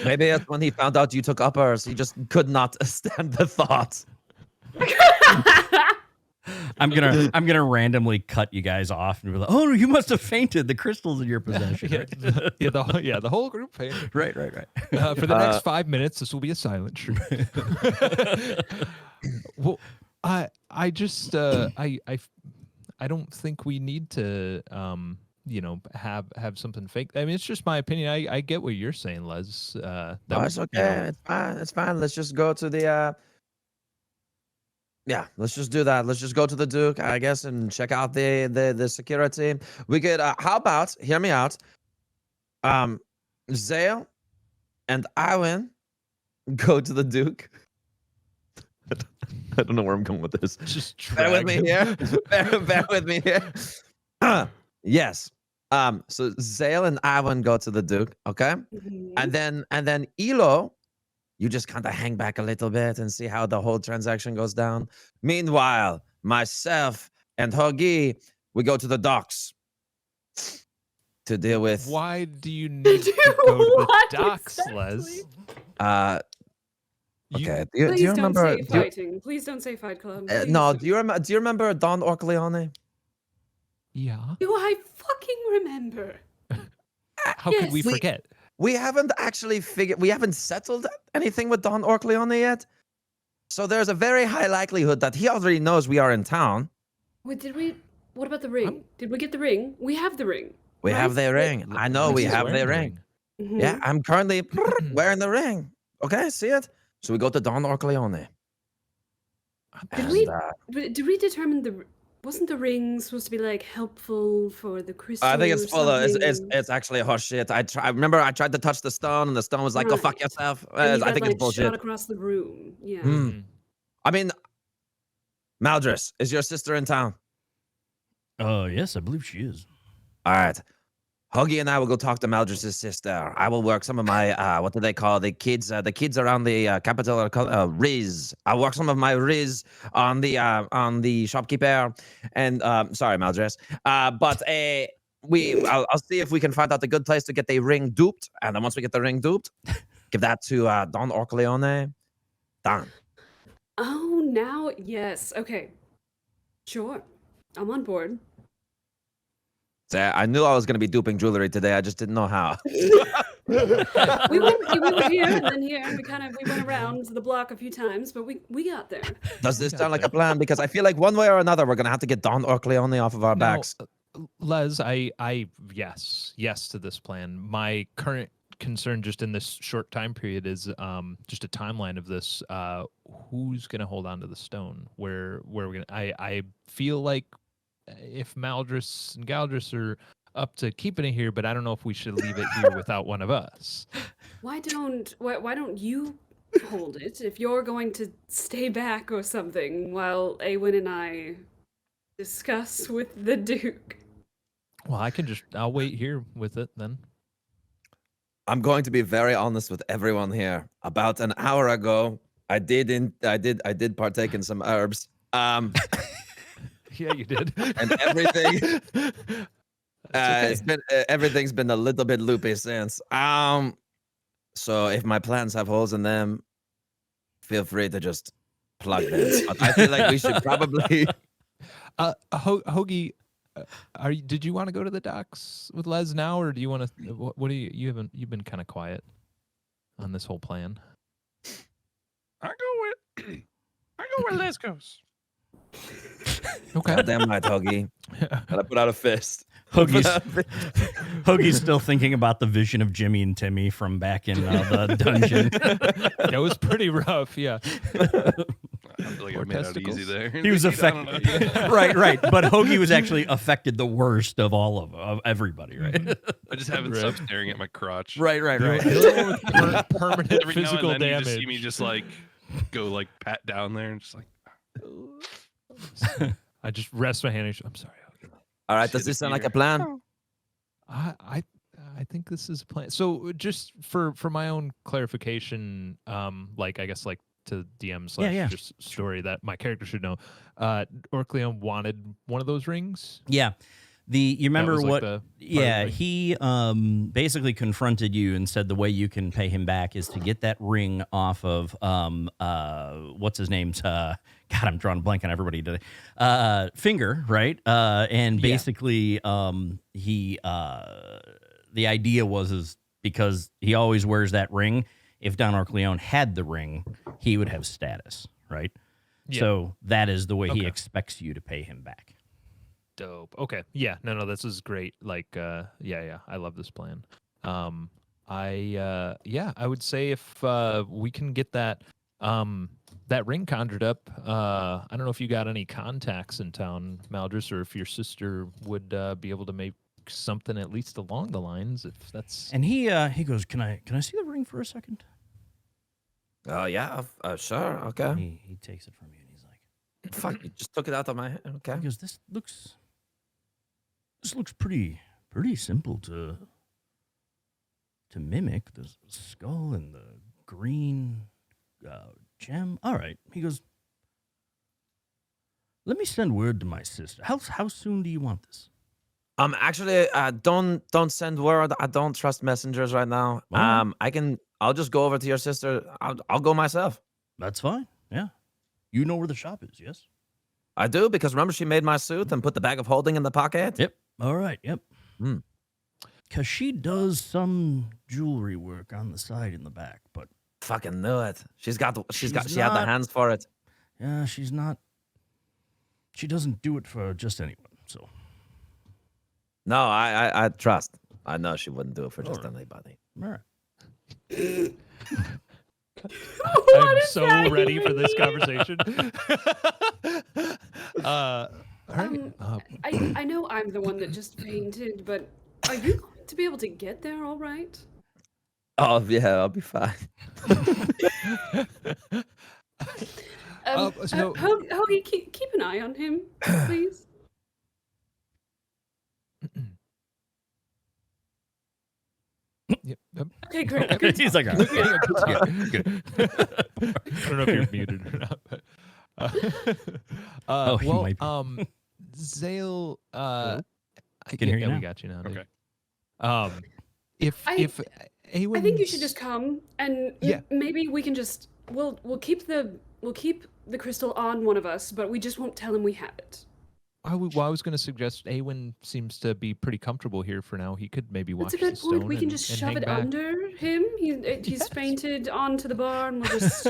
Maybe it's when he found out you took uppers. He just could not stand the thought. I'm gonna randomly cut you guys off and be like, "Oh, you must have fainted. The crystal's in your possession." Right? the whole group fainted. right. For the next 5 minutes, this will be a silent stream. Well, I just I don't think we need to have something fake. I mean, it's just my opinion. I get what you're saying, Les. It's okay. It's fine. It's fine. Let's just go to the Yeah, let's just do that. Let's just go to the Duke, I guess, and check out the security. We could. How about? Hear me out. Zale and Iwan go to the Duke. I don't know where I'm going with this. Just Bear with drag me him. here. Bear with me here. Yes. So Zale and Iwan go to the Duke, okay? Mhm. And then Elo, you just kind of hang back a little bit and see how the whole transaction goes down. Meanwhile, myself and Hoagie, we go to the docks to deal with Why do you need to go to the What docks, exactly? Les? okay. Do you Please don't remember say fighting. Please don't say Fight Club. Please no, don't. do you remember Don Orcleone? Yeah. Do I fucking remember? How could we Yes. forget? We haven't actually we haven't settled anything with Don Orcleone yet. So there's a very high likelihood that he already knows we are in town. Wait, what about the ring? Did we get the ring? We have the ring. We have right? the ring. I know Les we is have wearing the ring. Mhm. Yeah, I'm currently wearing the ring. Okay, see it? So we go to Don Orcleone. Did we determine wasn't the ring supposed to be like helpful for the crystal? I think it's or full of something? it's actually horse shit. I remember I tried to touch the stone and the stone was like, "Go fuck Right. yourself." And you I got, think it's like, bullshit. shot across the room. Yeah. Hmm. I mean, Maldris, is your sister in town? Oh, yes, I believe she is. All right. Huggy and I will go talk to Maldris's sister. I will work some of my what do they call the kids? The kids around the capital are called Riz. I'll work some of my Riz on the shopkeeper. And sorry, Maldris. But I'll see if we can find out a good place to get the ring duped. And then once we get the ring duped, give that to Don Orcleone. Don. Oh, now yes. Okay. Sure. I'm on board. So I knew I was going to be duping jewelry today. I just didn't know how. we were here and then here. We went around the block a few times, but we got there. Does this got sound like there. a plan? Because I feel like one way or another, we're going to have to get Don Orcleone off of our Now, backs. Les, I yes to this plan. My current concern just in this short time period is just a timeline of this. Who's gonna hold on to the stone? Where we're gonna I feel like if Maldris and Galdris are up to keeping it here, but I don't know if we should leave it here without one of us. Why don't you hold it if you're going to stay back or something while Awen and I discuss with the Duke? Well, I'll wait here with it then. I'm going to be very honest with everyone here. About an hour ago, I did partake in some herbs. Yeah, you did. And everything okay. it's been everything's been a little bit loopy since. So if my plans have holes in them, feel free to just plug them. But I feel like we should probably Hoagie, did you want to go to the docks with Les now, or do you want to? What do you've been kind of quiet on this whole plan? I go where Les goes. Okay. Goddamn right, Huggy. Gotta put out a fist. Hoagie's still thinking about the vision of Jimmy and Timmy from back in the dungeon. That was pretty rough. Yeah. I feel like I Poor made out testicles. easy there. He was I don't know. affected, right. But Hoagie was actually affected the worst of all of everybody, right? I just haven't Right. stopped staring at my crotch. right. Permanent Every now physical and then damage. you just see me just like go like pat down there and just like. I just rest my hand. I'm sorry. Hoagie. All right, does Shit, this sound like Peter. a plan? I think this is a plan. So just for my own clarification, like I guess like to DM slash yeah. just story that my character should know. Orcleon wanted one of those rings. Yeah. You remember was, like, what? the part of Yeah, the- he basically confronted you and said the way you can pay him back is to get that ring off of what's his name's God, I'm drawing a blank on everybody today. Finger, right? And Yeah. basically, he the idea is because he always wears that ring. If Don Orcleone had the ring, he would have status, right? Yeah. So that is the way he Okay. expects you to pay him back. Dope. Okay. Yeah. No, this is great. Like, yeah. I love this plan. I would say if we can get that that ring conjured up. I don't know if you got any contacts in town, Maldris, or if your sister would be able to make something at least along the lines. If that's And he goes, "Can I see the ring for a second?" Oh yeah, sure, okay. And he takes it from you, and he's like, Fuck, you just took it out of my hand. Okay. he goes, "This looks pretty simple to mimic. The skull and the green gem. All right." He goes, "Let me send word to my sister. How soon do you want this?" Actually, don't send word. I don't trust messengers right now. Alright. I'll just go over to your sister. I'll go myself. That's fine. Yeah. You know where the shop is, yes? I do, because remember she made my suit and put the bag of holding in the pocket? Yep. All right. Yep. Hmm. Because she does some jewelry work on the side in the back, but Fucking knew it. She had the not- hands for it. yeah, she's not. She doesn't do it for just anyone. So No, I trust. I know she wouldn't do it for just Alright. anybody. all right. I'm so ready for this conversation. All right. I know I'm the one that just fainted, but are you going to be able to get there all right? Oh yeah, I'll be fine. So- Hoagie, keep an eye on him, please. Yep. Okay, great. Good. He's like, all right. Good. I don't know if you're muted or not. But, Oh, he well, might be. Zale, Can hear you we now. got you now. dude. Okay. If I think you should Awen's- just come and Yeah. maybe we can just we'll keep the crystal on one of us, but we just won't tell him we have it. I was going to suggest Awen seems to be pretty comfortable here for now. He could maybe watch That's a good the point. stone We can and- just and shove hang it back. under him. He's Yes. fainted onto the bar, and we'll just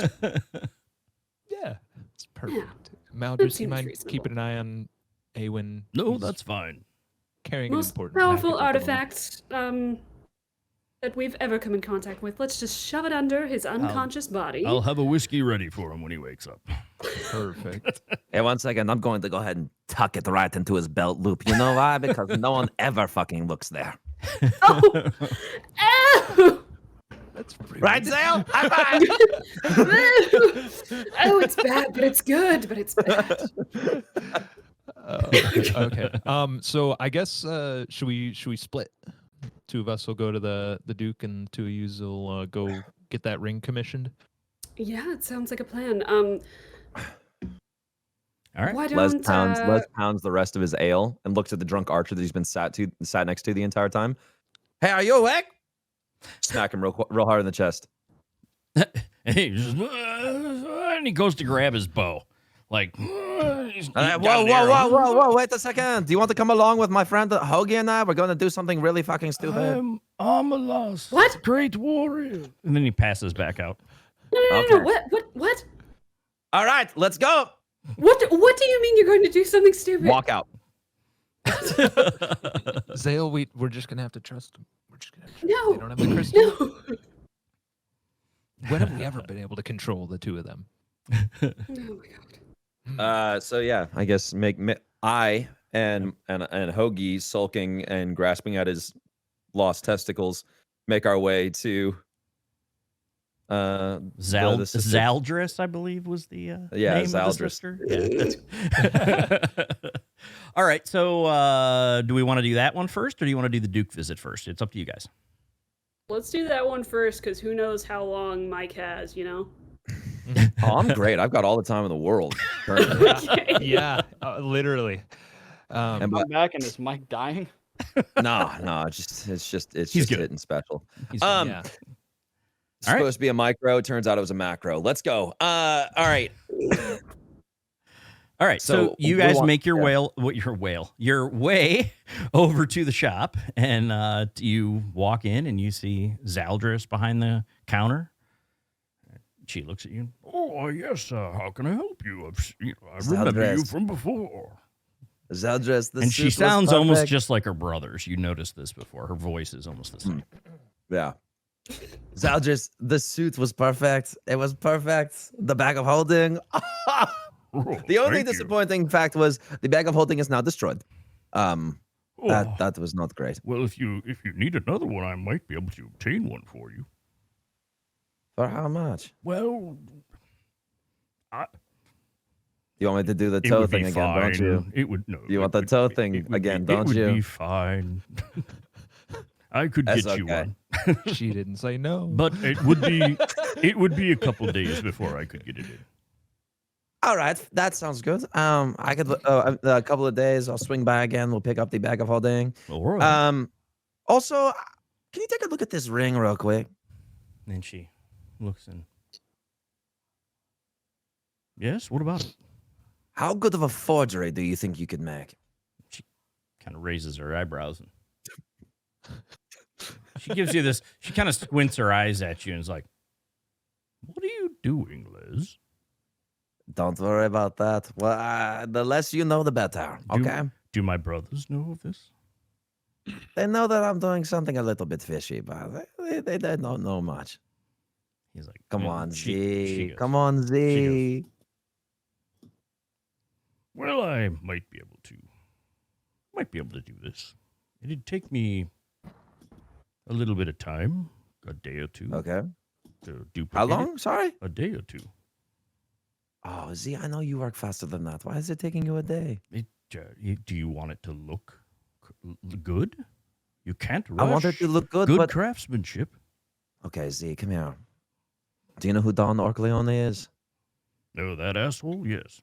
Yeah, it's perfect. That Maldris, you seems mind reasonable. keeping an eye on Awen? No, He's that's fine. carrying an most important powerful package at the moment. artifact that we've ever come in contact with. Let's just shove it under his unconscious body. I'll have a whiskey ready for him when he wakes up. Perfect. Hey, 1 second. I'm going to go ahead and tuck it right into his belt loop. You know why? Because no one ever fucking looks there. Oh! Ow! That's pretty Right, Zale? High five! Oh, it's bad, but it's good. But it's bad. Okay. So I guess should we split? Two of us will go to the Duke, and two of you will go get that ring commissioned. Yeah, it sounds like a plan. All right. Why Les don't pounds the rest of his ale and looks at the drunk archer that he's been sat next to the entire time. Hey, are you awake? Smack him real hard in the chest. And he just, and he goes to grab his bow. Like, he's Whoa, wait a second. Do you want to come along with my friend Hoagie and I? We're going to do something really fucking stupid. I'm a lost What? great warrior. And then he passes back out. no. Okay. What? All right, let's go. What do you mean you're going to do something stupid? Walk out. Zale, we're just gonna have to trust them. We're just gonna have to No. They don't have the crystal. No. When have we ever been able to control the two of them? Oh my god. So yeah, I guess I and Hoagie sulking and grasping at his lost testicles make our way to Zaldris, I believe, was the Yeah, name of the Zaldris. sister. Yeah. All right. So, do we want to do that one first, or do you want to do the Duke visit first? It's up to you guys. Let's do that one first, because who knows how long Mike has, you know? Oh, I'm great. I've got all the time in the world. currently. Okay. Yeah, literally. And I'm but, back, and is Mike dying? no, it's just He's just good. hitting special. He's- Yeah. Yeah. All right. Supposed to be a micro. It turns out it was a macro. Let's go. All right. All right, so So you we guys want- make your yeah. your way over to the shop, and you walk in and you see Zaldris behind the counter. She looks at you. Oh yes, how can I help you? I remember you Zaldris. from before. Zeldris, the And she soup was sounds almost perfect. just like her brothers. You noticed this before. Her voice is almost the same. Yeah. Zaldris, the suit was perfect. It was perfect. The bag of holding. Oh, The only thank you. disappointing fact was the bag of holding is now destroyed. Oh, That was not great. well, if you need another one, I might be able to obtain one for you. For how much? Well, You want me to do the it toe would thing be again, fine. don't you? It would no. You it want the would- toe it- thing it would again, be, don't It would you? be fine. I could That's get you okay. one, She didn't say no. but it would be a couple days before I could get it in. All right, that sounds good. I could a couple of days. I'll swing by again. We'll pick up the bag of holding. All right. Also, can you take a look at this ring real quick? And she looks in. Yes, what about it? How good of a forgery do you think you could make? Kind of raises her eyebrows and she gives you this. She kind of squints her eyes at you and is like, "What are you doing, Liz?" Don't worry about that. Well, the less you know, the better. Okay. Do my brothers know of this? They know that I'm doing something a little bit fishy, but they don't know much. He's like, Come and on, she Z. goes, Come on, Z. "Well, I might be able to do this. It'd take me a little bit of time, a day or two, Okay. to duplicate How it. long? Sorry. A day or two. Oh, Z, I know you work faster than that. Why is it taking you a day? Do you want it to look good? You can't rush I want it to look good, good but craftsmanship. okay, Z, come here. Do you know who Don Orcleone is? No, that asshole. Yes.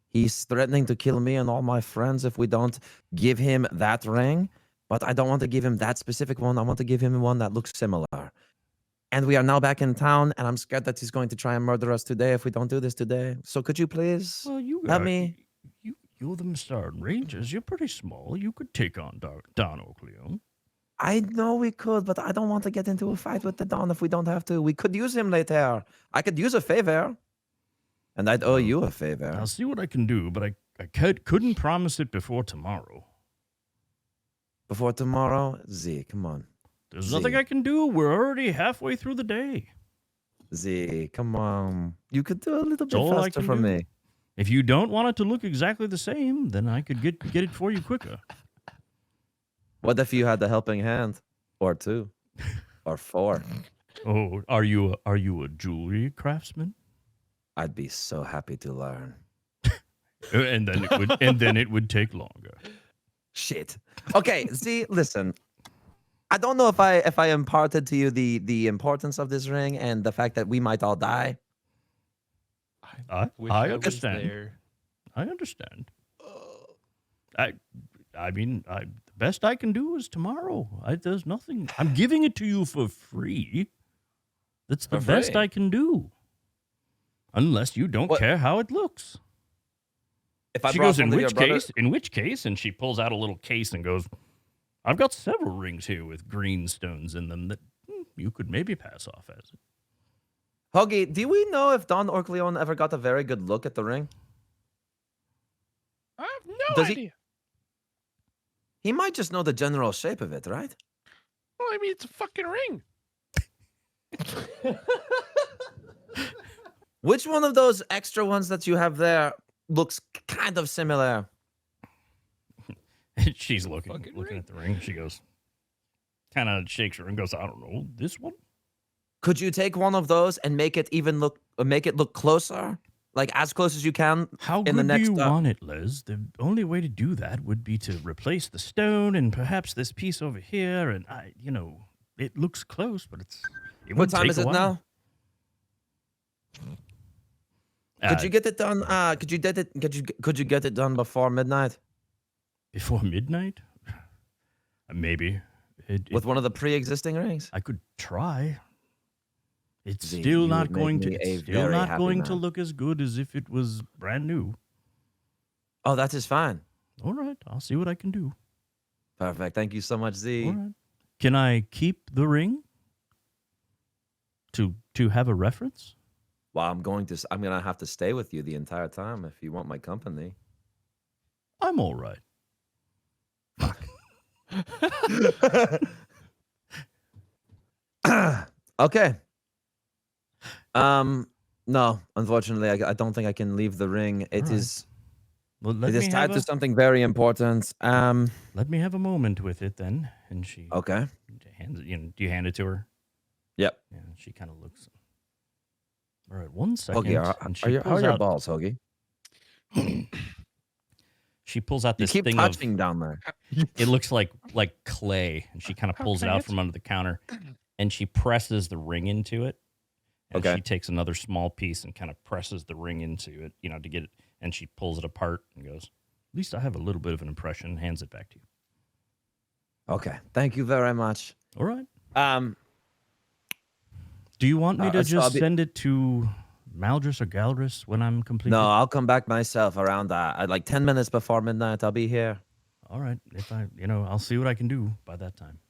He's threatening to kill me and all my friends if we don't give him that ring. But I don't want to give him that specific one. I want to give him one that looks similar. And we are now back in town, and I'm scared that he's going to try and murder us today if we don't do this today. So could you please Well, help me? You're the Mystaran Rangers. You're pretty small. You could take on Don Orcleone. I know we could, but I don't want to get into a fight with the Don if we don't have to. We could use him later. I could use a favor. And I'd owe you a favor. I'll see what I can do, but I couldn't promise it before tomorrow. Before tomorrow? Z, come on. There's Z. nothing I can do. We're already halfway through the day. Z, come on. You could do a little bit all I faster can for do. me. If you don't want it to look exactly the same, then I could get it for you quicker. What if you had a helping hand? Or two? Or four? Oh, are you a jewelry craftsman? I'd be so happy to learn. And then it would take longer. Shit. Okay, Z, listen. I don't know if I imparted to you the importance of this ring and the fact that we might all die. I Wish was understand. there. I understand. I mean, the best I can do is tomorrow. There's nothing. I'm giving it to you for free. That's the For best free? I can do. Unless you don't What- care how it looks. If I She brought goes, one to your brother- in which case, and she pulls out a little case and goes, I've got several rings here with green stones in them that you could maybe pass off as it. Huggy, do we know if Don Orcleone ever got a very good look at the ring? I have no Does he- idea. He might just know the general shape of it, right? Well, I mean, it's a fucking ring. Which one of those extra ones that you have there looks kind of similar? She's looking fucking at the ring. She goes, kind of shakes her and goes, I don't know, this one? Could you take one of those and make it look closer? Like as close as you can How in good the next do you want it, Liz? The only way to do that would be to replace the stone and perhaps this piece over here. And it looks close, but it What would time take is a it while. now? Could you get it done? Could you get it done before midnight Before midnight? Maybe. with one of the pre-existing rings? I could try. It's Z, still you not would make going me to. a It's still very not happy going to man. look as good as if it was brand new. Oh, that is fine. All right, I'll see what I can do. Perfect. Thank you so much, Z. All right. Can I keep the ring? To have a reference? Well, I'm gonna have to stay with you the entire time if you want my company. I'm all right. Okay. No, unfortunately, I don't think I can leave the ring. It right. is Well, let it is me tied have to a something very important. let me have a moment with it then. And she Okay. hands it. Do you hand it to her? Yep. Yeah. She kind of looks. All right, 1 second. Hoagie, And are she your how are pulls your out. balls, Hoagie? She pulls out You this keep thing of. touching down there. It looks like clay, and she kind of How pulls it can I out answer? from under the counter, and she presses the ring into it. And Okay. she takes another small piece and kind of presses the ring into it, to get it. And she pulls it apart and goes, "At least I have a little bit of an impression." And hands it back to you. Okay. Thank you very much. All right. Um, Do you want me to so I'll just send it to Maldris or Galdris when I'm completed? no, I'll come back myself around like 10 minutes before midnight. I'll be here. All right. If I'll see what I can do by that time.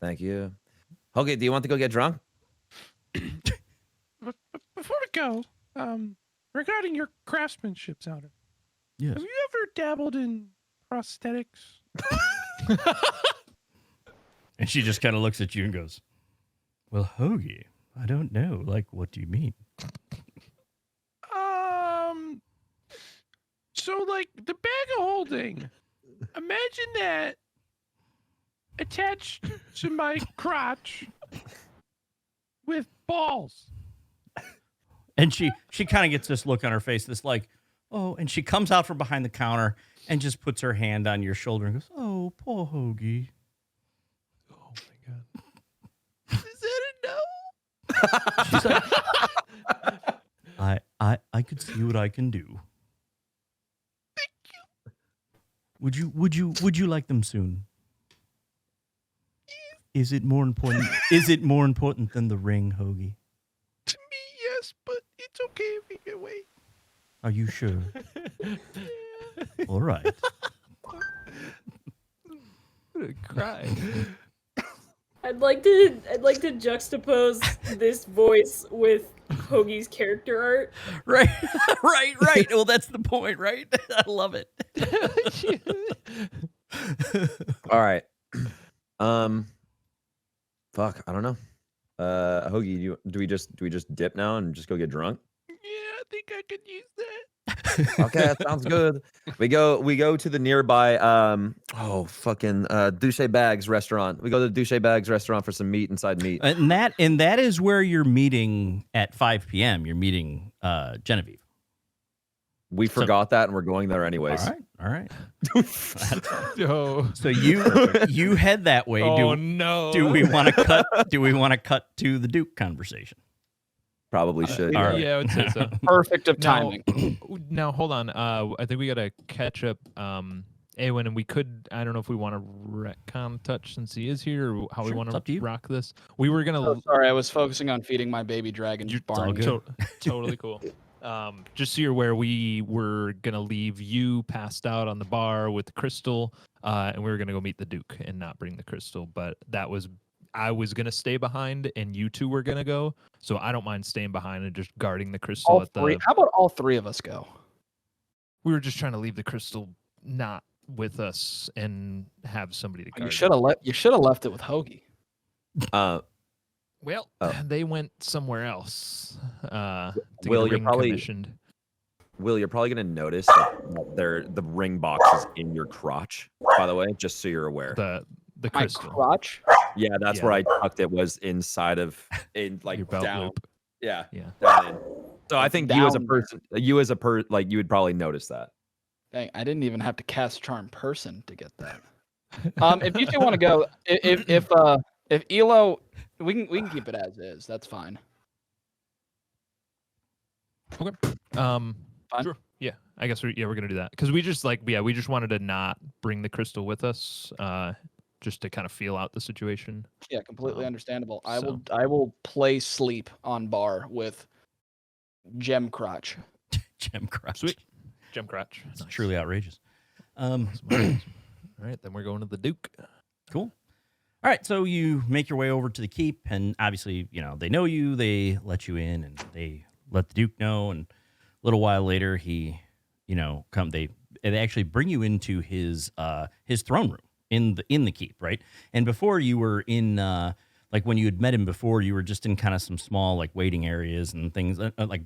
Thank you. Hoagie, do you want to go get drunk? Before we go, regarding your craftsmanship, Sounder, Yes. have you ever dabbled in prosthetics? And she just kind of looks at you and goes, "Well, Hoagie, I don't know. Like, what do you mean?" So like the bag of holding, imagine that attached to my crotch with balls. And she kind of gets this look on her face, this like, oh, and she comes out from behind the counter and just puts her hand on your shoulder and goes, "Oh, poor Hoagie." Oh my god. Is that a no? She's like, I could see what I can do. Thank you. Would you like them soon? Is it more important? Is it more important than the ring, Hoagie? To me, yes, but it's okay if you can wait. Are you sure? All right. I'm gonna cry. I'd like to juxtapose this voice with Hoagie's character art. Right. Right. Well, that's the point, right? I love it. All right. Fuck, I don't know. Hoagie, do we just dip now and just go get drunk? Yeah, I think I could use that. Okay, that sounds good. We go to the nearby Douche Bags restaurant. We go to the Douche Bags restaurant for some meat inside meat. And that is where you're meeting at 5 p.m. You're meeting Genevieve. We forgot that and we're going there anyways. All right. Oh. So you head that way. Oh no. Do we want to cut to the Duke conversation? Probably should. all yeah. right. Yeah, I would say so. Perfect of Now- timing. Now hold on. I think we gotta catch up. Awen, and we could. I don't know if we want to retcon touch since he is here, or how we Sure, want it's up to you. to rock this. We were gonna. Oh, sorry, I was focusing on feeding my baby dragon. all Barney. good. Totally cool. Just so you're aware, we were gonna leave you passed out on the bar with Crystal, and we were gonna go meet the Duke and not bring the Crystal. But I was gonna stay behind, and you two were gonna go. So I don't mind staying behind and just guarding the Crystal All at the. three. How about all three of us go? We were just trying to leave the Crystal not with us and have somebody to guard. You it. should have You should have left it with Hoagie. Well, Oh. they went somewhere else. To get Will, a you're ring probably- commissioned. Will, you're probably gonna notice that the ring box is in your crotch. By the way, just so you're aware. The My crystal, crotch. Yeah, that's Yeah. where I tucked it. Was inside of like your belt down. loop. Yeah. Yeah. Down in. So I think you as a Down. person, like you would probably notice that. Dang, I didn't even have to cast charm person to get that. If you two want to go, if Elo, we can keep it as is. That's fine. Okay. Fine. Sure. Yeah, I guess we're gonna do that because we just we just wanted to not bring the crystal with us, just to kind of feel out the situation. Yeah, completely understandable. I so- will play sleep on bar with Gem Crotch. Gem Crotch. Sweet. Gem crotch. It's Nice. truly outrageous. Awesome. All right, then we're going to the Duke. Cool. All right, so you make your way over to the keep, and obviously, they know you. They let you in, and they let the Duke know. And a little while later, he, come. They actually bring you into his throne room in the keep, right? And before you were in like when you had met him before, you were just in kind of some small like waiting areas and things like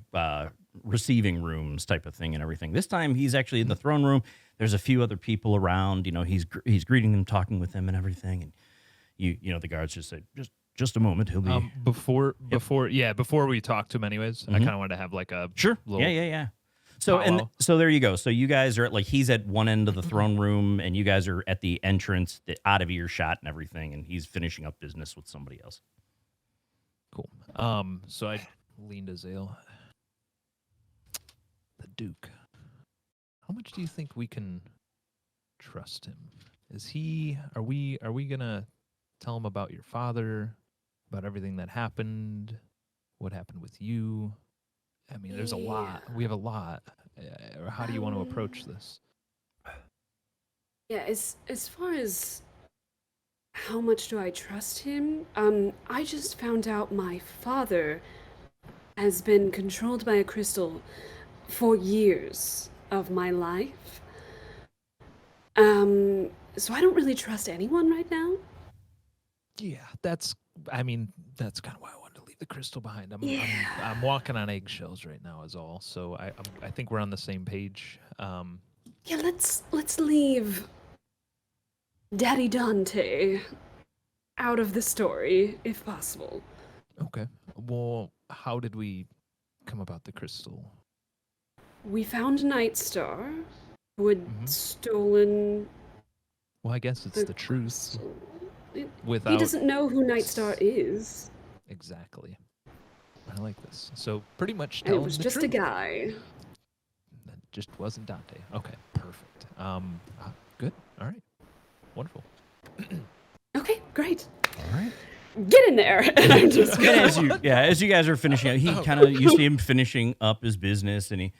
receiving rooms type of thing and everything. This time he's actually in the throne room. There's a few other people around. You know, he's greeting them, talking with them, and everything. And you know, the guards just say, just a moment, he'll be before we talk to him anyways. I kind of want to have like a sure. little Yeah. So so there you go. So you guys are like he's at one end of the throne room, and you guys are at the entrance, out of earshot and everything, and he's finishing up business with somebody else. Cool. So I leaned to Zale. The Duke. How much do you think we can trust him? Are we gonna tell him about your father, about everything that happened, what happened with you? I mean, there's a lot. We have a lot. How do you want to approach this? Yeah, as far as how much do I trust him? I just found out my father has been controlled by a crystal for years of my life. So I don't really trust anyone right now. Yeah, that's kind of why I wanted to leave the crystal behind. I'm walking on eggshells right now is all. So I think we're on the same page. Yeah, let's leave Daddy Dante out of the story, if possible. Okay. Well, how did we come about the crystal? We found Night Star, who had stolen. Well, I guess it's the truth. crystal. He Without doesn't know who Night Star is. exactly. I like this. So pretty much And tell it him was the just a truth. guy. That just wasn't Dante. Okay, perfect. Good. All right. Wonderful. Okay, great. All right. Get in there. And I'm just And as you guys are finishing up, he kind of you see him finishing up his business, and he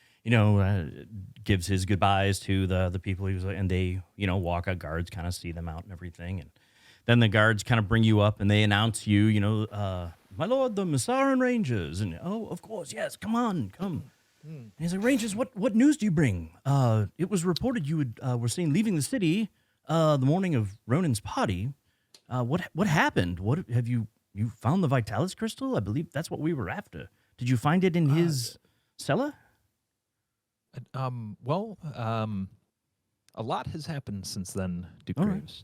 gives his goodbyes to the people he was, and they walk out. Guards kind of see them out and everything, and then the guards kind of bring you up and they announce you, my lord, the Mystaran Rangers, and oh, of course, yes, come. And he's like, Rangers, what news do you bring? It was reported you were seen leaving the city the morning of Ronan's party. What happened? What have you found the Vitalis crystal? I believe that's what we were after. Did you find it in his cellar? Well, a lot has happened since then, Duke All right. Graves.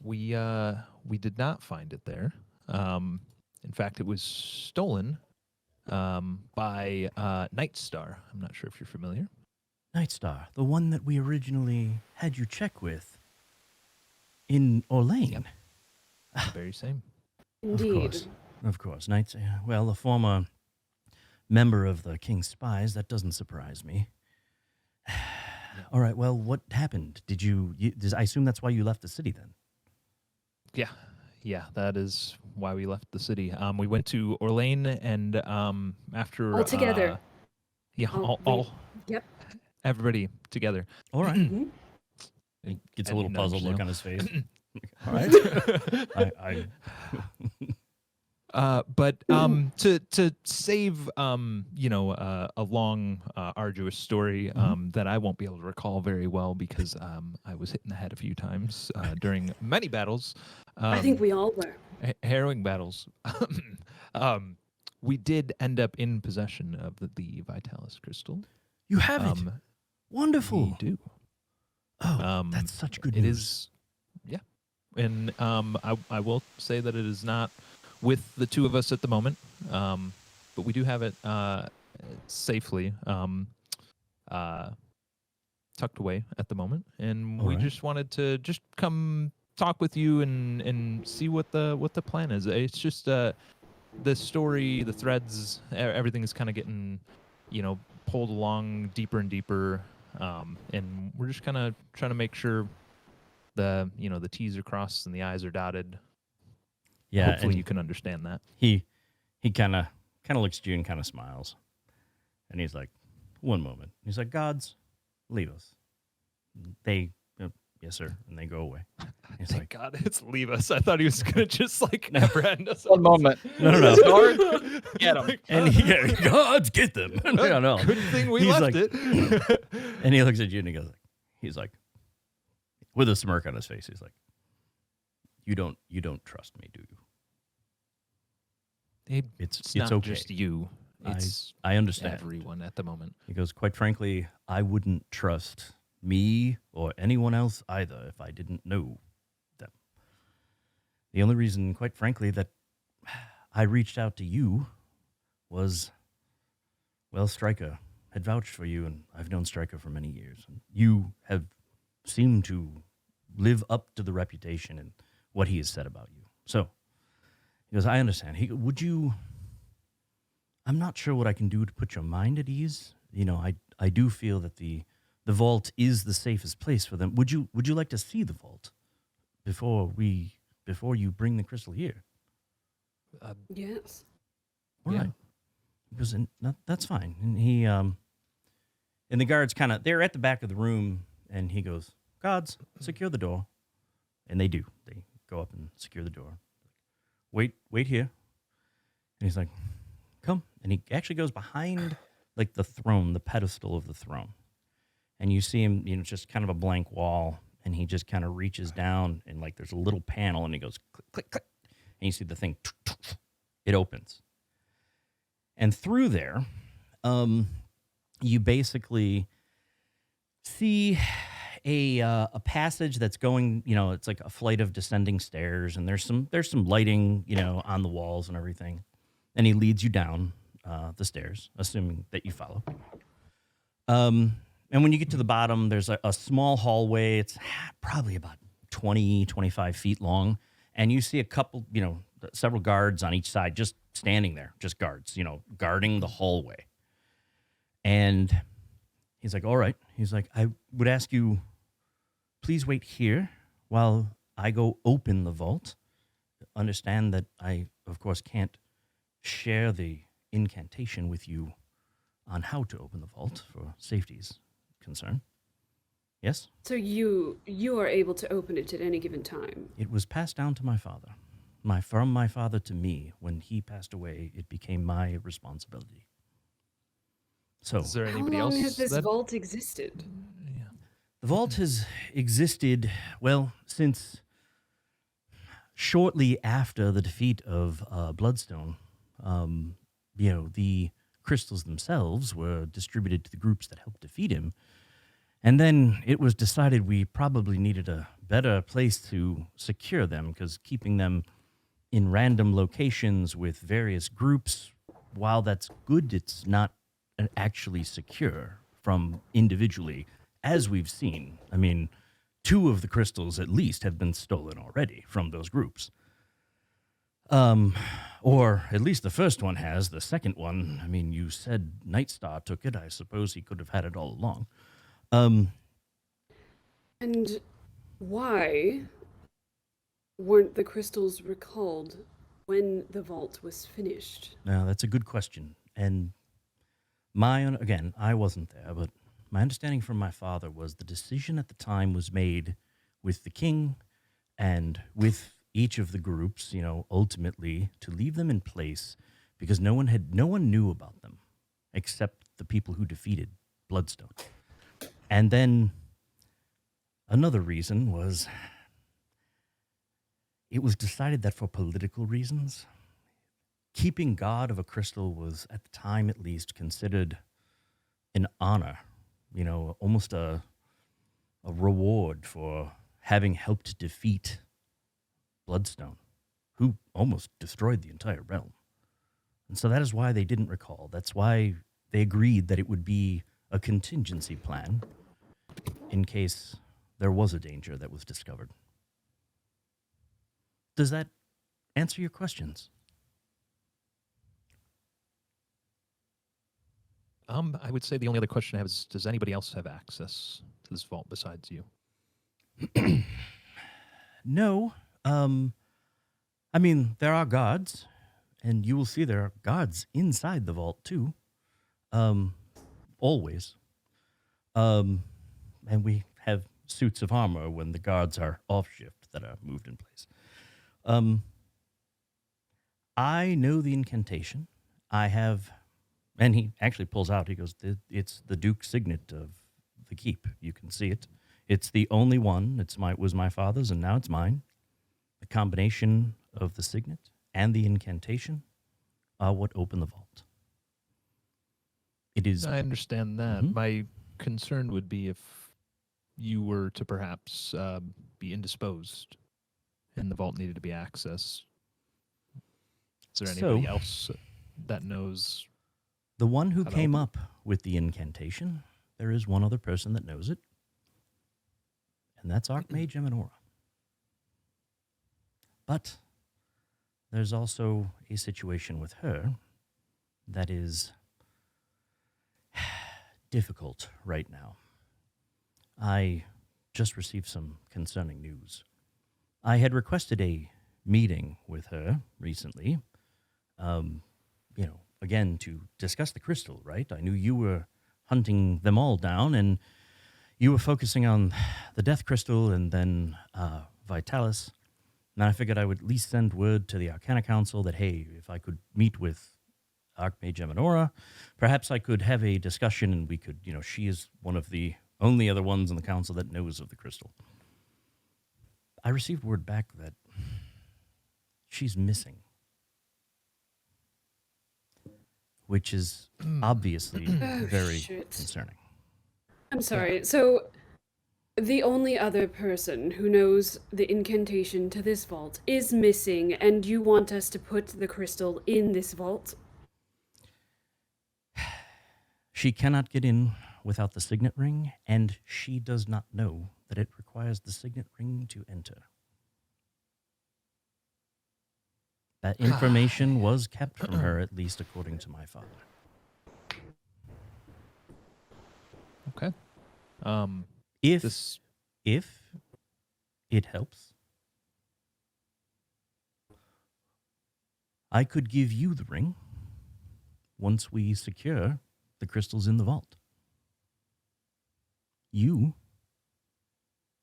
We did not find it there. In fact, it was stolen by Night Star. I'm not sure if you're familiar. Night Star, the one that we originally had you check with in Orlane. Yep. The very same. Indeed. Of course. Night. Well, a former member of the King's Spies. That doesn't surprise me. All right. Well, what happened? I assume that's why you left the city then. Yeah, that is why we left the city. We went to Orlane, and after All together. all Yep. everybody together. All right. Mhm. He gets a And little he puzzled nudged look on his face. All right. But to save a long arduous story that I won't be able to recall very well because I was hit in the head a few times during many battles. I think we all were. Harrowing battles. We did end up in possession of the Vitalis crystal. You have it. Wonderful. We do. Oh, that's such good It news. is, yeah. And I will say that it is not with the two of us at the moment, but we do have it safely tucked away at the moment, and All we right. just wanted to just come talk with you and see what the plan is. It's just the story, the threads, everything is kind of getting pulled along deeper and deeper, and we're just kind of trying to make sure the T's are crossed and the I's are dotted. Yeah. Hopefully and you can understand that. He kind of looks at you and kind of smiles, and he's like, "One moment." He's like, "Gods, leave us." They, yes, sir, and they go away. He's Thank like, God it's leave us. I thought he was gonna just like No. apprehend us. One moment. No. Guard, get him. And gods, get them. No. Good thing we He's left like- it. And he looks at you and he's like, with a smirk on his face, he's like, You don't trust me, do you? It's it's not okay. just you. It's I understand. everyone at the moment. He goes, quite frankly, I wouldn't trust me or anyone else either if I didn't know them. The only reason, quite frankly, that I reached out to you was, well, Stryker had vouched for you, and I've known Stryker for many years. And you have seemed to live up to the reputation and what he has said about you. So he goes, I understand. Would you... I'm not sure what I can do to put your mind at ease. You know, I do feel that the vault is the safest place for them. Would you like to see the vault before you bring the crystal here? Yes. All Yeah. right. He goes, that's fine. And he and the guards they're at the back of the room, and he goes, guards, secure the door. And they do. They go up and secure the door. Wait here. And he's like, come. And he actually goes behind like the throne, the pedestal of the throne. And you see him, you know, just kind of a blank wall, and he just kind of reaches down, and like there's a little panel, and he goes click, click, click. And you see the thing, it opens. And through there, you basically see a passage that's going, you know, it's like a flight of descending stairs, and there's some lighting, you know, on the walls and everything. And he leads you down the stairs, assuming that you follow. And when you get to the bottom, there's a small hallway. It's probably about 20, 25 feet long. And you see a couple, you know, several guards on each side just standing there, just guards, you know, guarding the hallway. And he's like, all right. He's like, I would ask you, please wait here while I go open the vault. Understand that I, of course, can't share the incantation with you on how to open the vault for safety's concern. Yes? So you are able to open it at any given time. It was passed down to my father. From my father to me. When he passed away, it became my responsibility. So Is there How anybody long else has this that? vault existed? Yeah. the vault has existed, well, since shortly after the defeat of Bloodstone. You know, the crystals themselves were distributed to the groups that helped defeat him. And then it was decided we probably needed a better place to secure them, because keeping them in random locations with various groups, while that's good, it's not actually secure from individually, as we've seen. I mean, 2 of the crystals at least have been stolen already from those groups. Or at least the first one has. The second one, I mean, you said Nightstar took it. I suppose he could have had it all along. And why weren't the crystals recalled when the vault was finished? Now, that's a good question. And again, I wasn't there, but my understanding from my father was the decision at the time was made with the king and with each of the groups, you know, ultimately to leave them in place, because no one knew about them except the people who defeated Bloodstone. And then another reason was it was decided that for political reasons, keeping guard of a crystal was, at the time at least, considered an honor, you know, almost a reward for having helped defeat Bloodstone, who almost destroyed the entire realm. And so that is why they didn't recall. That's why they agreed that it would be a contingency plan in case there was a danger that was discovered. Does that answer your questions? I would say the only other question I have is, does anybody else have access to this vault besides you? No. I mean, there are guards, and you will see there are guards inside the vault too. Always. And we have suits of armor when the guards are off shift that are moved in place. I know the incantation. I have, and he actually pulls out, he goes, it's the Duke's signet of the keep. You can see it. It's the only one. It was my father's, and now it's mine. The combination of the signet and the incantation are what open the vault. It is. I understand that. Mhm. My concern would be if you were to perhaps be indisposed and the vault needed to be accessed. Is there anybody So- else that knows? The one who How to came open up with the incantation, there is one other person that knows it, and that's Archmage Eminora. But there's also a situation with her that is difficult right now. I just received some concerning news. I had requested a meeting with her recently, again, to discuss the crystal, right? I knew you were hunting them all down, and you were focusing on the Death Crystal and then Vitalis. And I figured I would at least send word to the Arcana Council that, hey, if I could meet with Archmage Eminora, perhaps I could have a discussion and we could, she is one of the only other ones in the council that knows of the crystal. I received word back that she's missing, which is obviously very shit. concerning. I'm sorry. So, the only other person who knows the incantation to this vault is missing, and you want us to put the crystal in this vault? She cannot get in without the signet ring, and she does not know that it requires the signet ring to enter. That information was kept from her, at least according to my father. Okay. If This it helps, I could give you the ring once we secure the crystals in the vault. You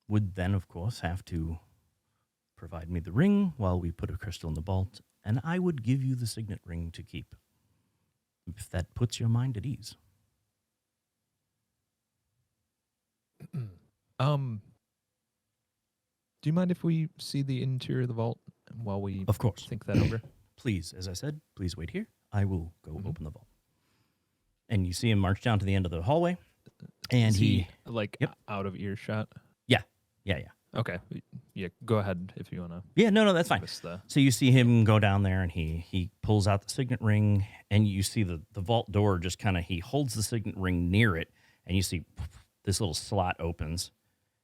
would then, of course, have to provide me the ring while we put a crystal in the vault, and I would give you the signet ring to keep, if that puts your mind at ease. Do you mind if we see the interior of the vault while we Of course. think that over? Please, as I said, please wait here. I will go Mhm. open the vault. And you see him march down to the end of the hallway, and Is he like Yep. out of earshot. yeah. Okay. Yeah. Go ahead if you want to. Yeah, no, that's fine. The... So you see him go down there, and he pulls out the signet ring, and you see the vault door just kind of, he holds the signet ring near it, and you see this little slot opens,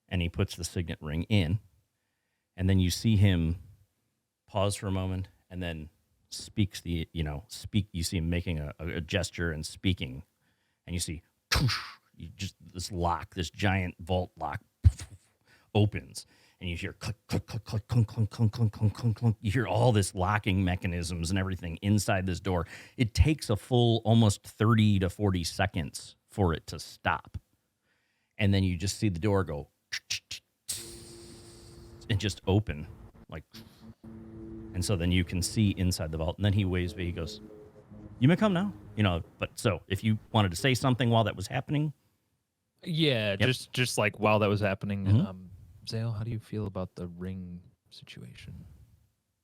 and he puts the signet ring in, and then you see him pause for a moment, and then speaks you see him making a gesture and speaking, and you see this giant vault lock opens, and you hear click, click, click, click, clunk, clunk, clunk, clunk, clunk, clunk, clunk. You hear all this locking mechanisms and everything inside this door. It takes a full almost 30 to 40 seconds for it to stop. And then you just see the door go and just open, like, and so then you can see inside the vault. And then he waves me, he goes, "You may come now." But so if you wanted to say something while that was happening. Yeah. Yep. Just like while that was happening. Mhm. Zale, how do you feel about the ring situation?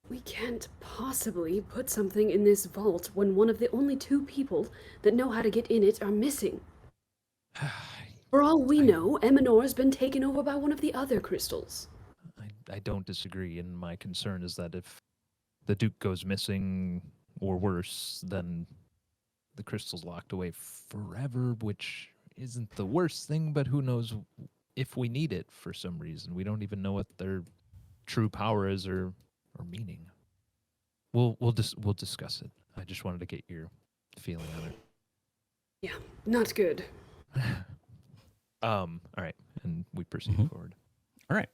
We can't possibly put something in this vault when one of the only two people that know how to get in it are missing. For all we know, Eminore's been taken over by one of the other crystals. I don't disagree, and my concern is that if the Duke goes missing or worse, then the crystal's locked away forever, which isn't the worst thing, but who knows if we need it for some reason. We don't even know what their true power is or meaning. We'll discuss it. I just wanted to get your feeling on it. Yeah, not good. All right, and we proceed Mhm. forward. All right.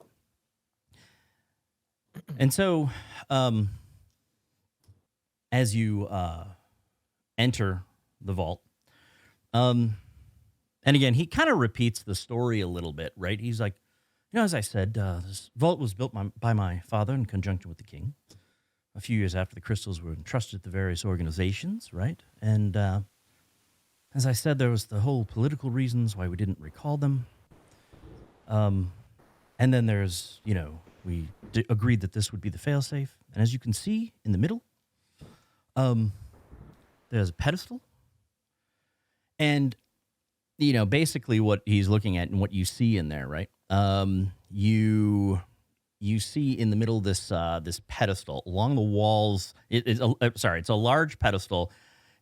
And so, as you enter the vault, and again, he kind of repeats the story a little bit, right? He's like, as I said, this vault was built by my father in conjunction with the king a few years after the crystals were entrusted to various organizations, right? And as I said, there was the whole political reasons why we didn't recall them. And then there's, we agreed that this would be the failsafe. And as you can see in the middle, there's a pedestal. And, basically what he's looking at and what you see in there, right? You see in the middle this pedestal along the walls. It's a large pedestal,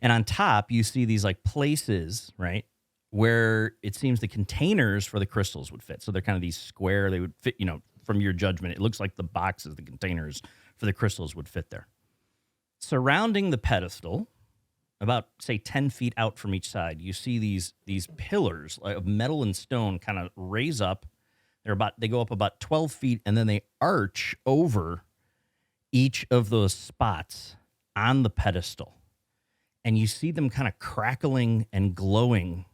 and on top you see these like places, right, where it seems the containers for the crystals would fit. So they're kind of these square. They would fit, from your judgment, it looks like the boxes, the containers for the crystals would fit there. Surrounding the pedestal, about say 10 feet out from each side, you see these pillars of metal and stone kind of raise up. They go up about 12 feet, and then they arch over each of those spots on the pedestal. And you see them kind of crackling and glowing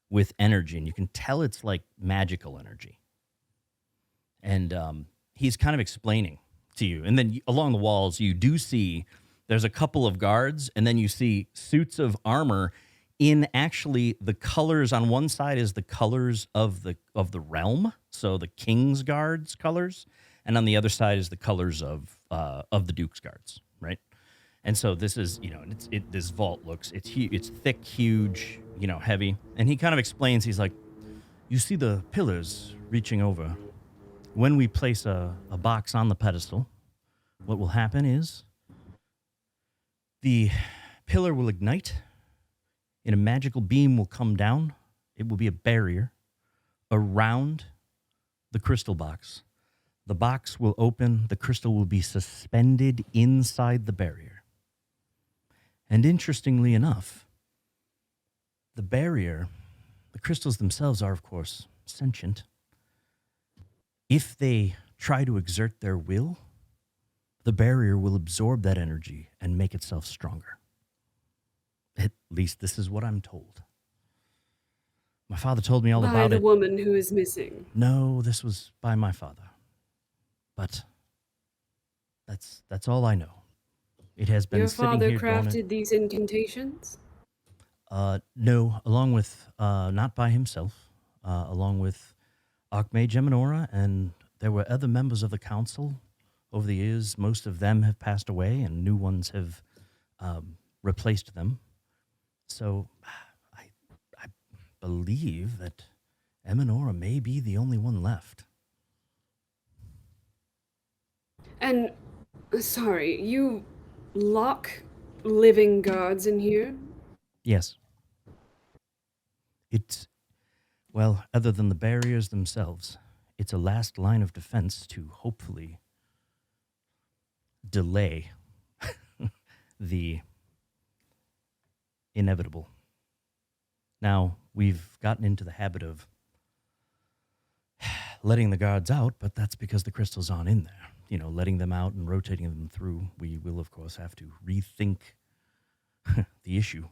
with energy, and you can tell it's like magical energy. And he's kind of explaining to you. And then along the walls, you do see there's a couple of guards, and then you see suits of armor in actually the colors. On one side is the colors of the realm, so the king's guards colors, and on the other side is the colors of the duke's guards, right? And so this is, this vault looks, it's thick, huge, heavy. And he kind of explains, he's like, you see the pillars reaching over. When we place a box on the pedestal, what will happen is the pillar will ignite, and a magical beam will come down. It will be a barrier around the crystal box. The box will open, the crystal will be suspended inside the barrier. And interestingly enough, the barrier, the crystals themselves are, of course, sentient. If they try to exert their will, the barrier will absorb that energy and make itself stronger. At least this is what I'm told. My father told me all By about the it. woman who is missing. No, this was by my father. But that's all I know. It has been Your sitting father here dormant. crafted these incantations? No, along with, not by himself, along with Archmage Eminora, and there were other members of the council over the years. Most of them have passed away, and new ones have replaced them. So I believe that Eminora may be the only one left. And, sorry, you lock living guards in here? Yes. It's, well, other than the barriers themselves, it's a last line of defense to hopefully delay the inevitable. Now, we've gotten into the habit of letting the guards out, but that's because the crystals aren't in there. Letting them out and rotating them through, we will, of course, have to rethink the issue.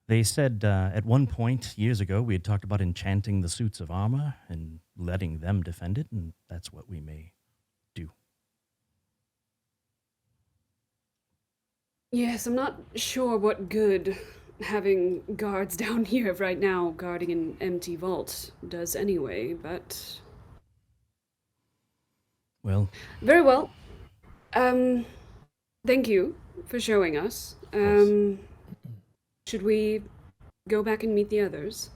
They said at one point years ago we had talked about enchanting the suits of armor and letting them defend it, and that's what we may do. Yes, I'm not sure what good having guards down here right now guarding an empty vault does anyway, but... Well, Very well. Thank you for showing us. Should we go back and meet the others?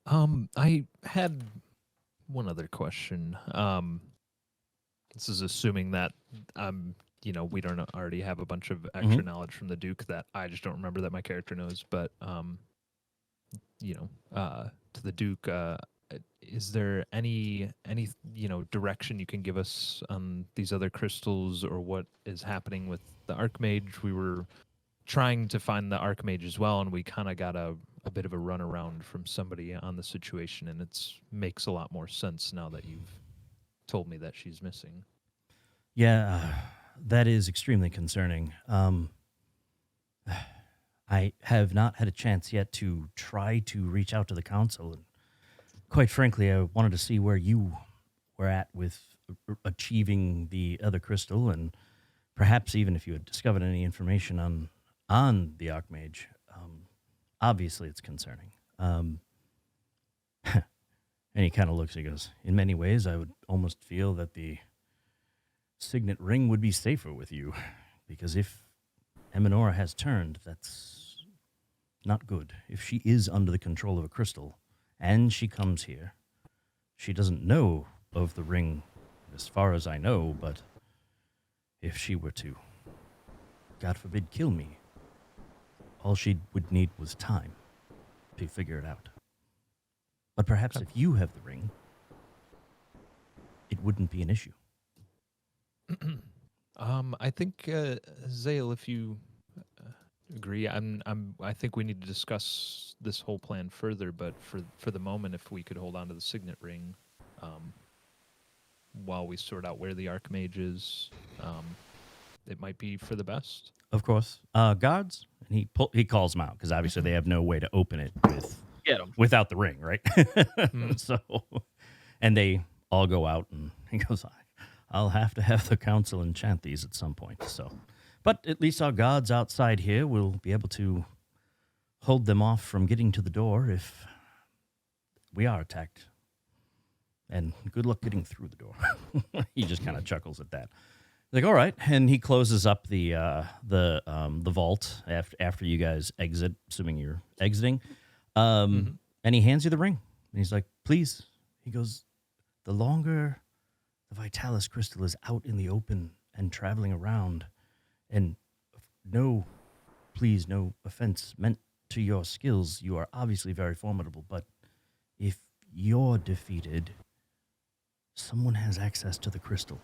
I had one other question. This is assuming that we don't already have a bunch of extra knowledge from the Duke that I just don't remember that my character knows. But to the Duke, is there any direction you can give us on these other crystals or what is happening with the Archmage? We were trying to find the Archmage as well, and we kind of got a bit of a runaround from somebody on the situation, and it makes a lot more sense now that you've told me that she's missing. Yeah, that is extremely concerning. I have not had a chance yet to try to reach out to the council, and quite frankly, I wanted to see where you were at with achieving the other crystal, and perhaps even if you had discovered any information on the Archmage. Obviously, it's concerning. And he kind of looks, he goes, in many ways, I would almost feel that the signet ring would be safer with you. Because if Eminora has turned, that's not good. If she is under the control of a crystal, and she comes here, she doesn't know of the ring as far as I know, but if she were to, God forbid, kill me, all she would need was time to figure it out. But perhaps if you have the ring, it wouldn't be an issue. I think Zale, if you agree, I think we need to discuss this whole plan further. But for the moment, if we could hold on to the signet ring, while we sort out where the Archmage is, it might be for the best. Of course. Guards, and he calls them out because obviously they have no way to open it Get him. without the ring, right? So, and they all go out, and he goes, I'll have to have the council enchant these at some point. So, but at least our guards outside here will be able to hold them off from getting to the door if we are attacked. And good luck getting through the door. He just kind of chuckles at that. Like, all right, and he closes up the vault after you guys exit, assuming you're exiting. And he hands you the ring, and he's like, "Please." He goes, "The longer the Vitalis crystal is out in the open and traveling around, and no offense meant to your skills, you are obviously very formidable. But if you're defeated, someone has access to the crystal."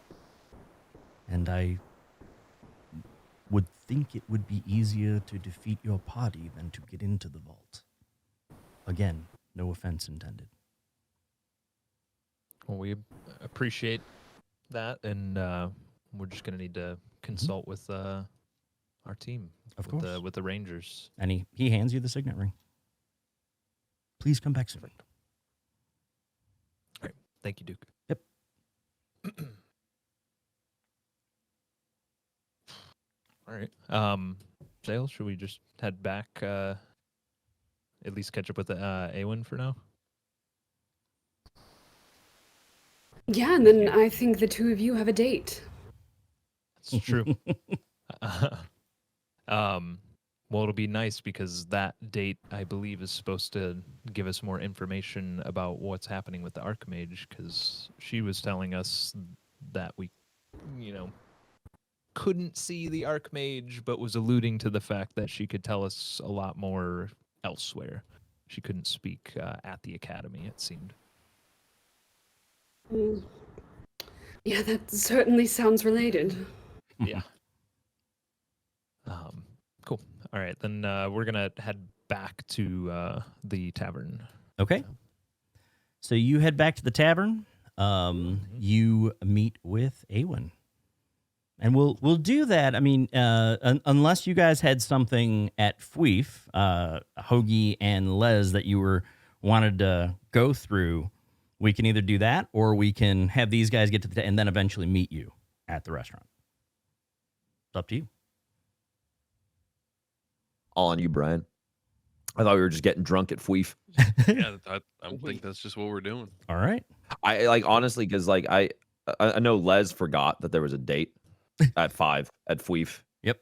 And I would think it would be easier to defeat your party than to get into the vault. Again, no offense intended. Well, we appreciate that, and we're just going to need to consult with our team, Of course. with the Rangers. And he hands you the signet ring. Please come back soon. All right. Thank you, Duke. Yep. All right. Zale, should we just head back, at least catch up with Awen for now? Yeah, and then I think the two of you have a date. That's true. Well, it'll be nice because that date, I believe, is supposed to give us more information about what's happening with the Archmage, because she was telling us that we, couldn't see the Archmage, but was alluding to the fact that she could tell us a lot more elsewhere. She couldn't speak at the Academy, it seemed. Mm. Yeah, that certainly sounds related. Yeah. Cool. All right, then we're gonna head back to the tavern. Okay. So you head back to the tavern. You meet with Awen. And we'll do that. I mean, unless you guys had something at Fweef, Hoagie and Les, that you wanted to go through, we can either do that or we can have these guys get to and then eventually meet you at the restaurant. It's up to you. All on you, Brian. I thought we were just getting drunk at Fweef. Yeah, I think that's just what we're doing. All right. I honestly, because I know Les forgot that there was a date at 5 at Fweef. Yep.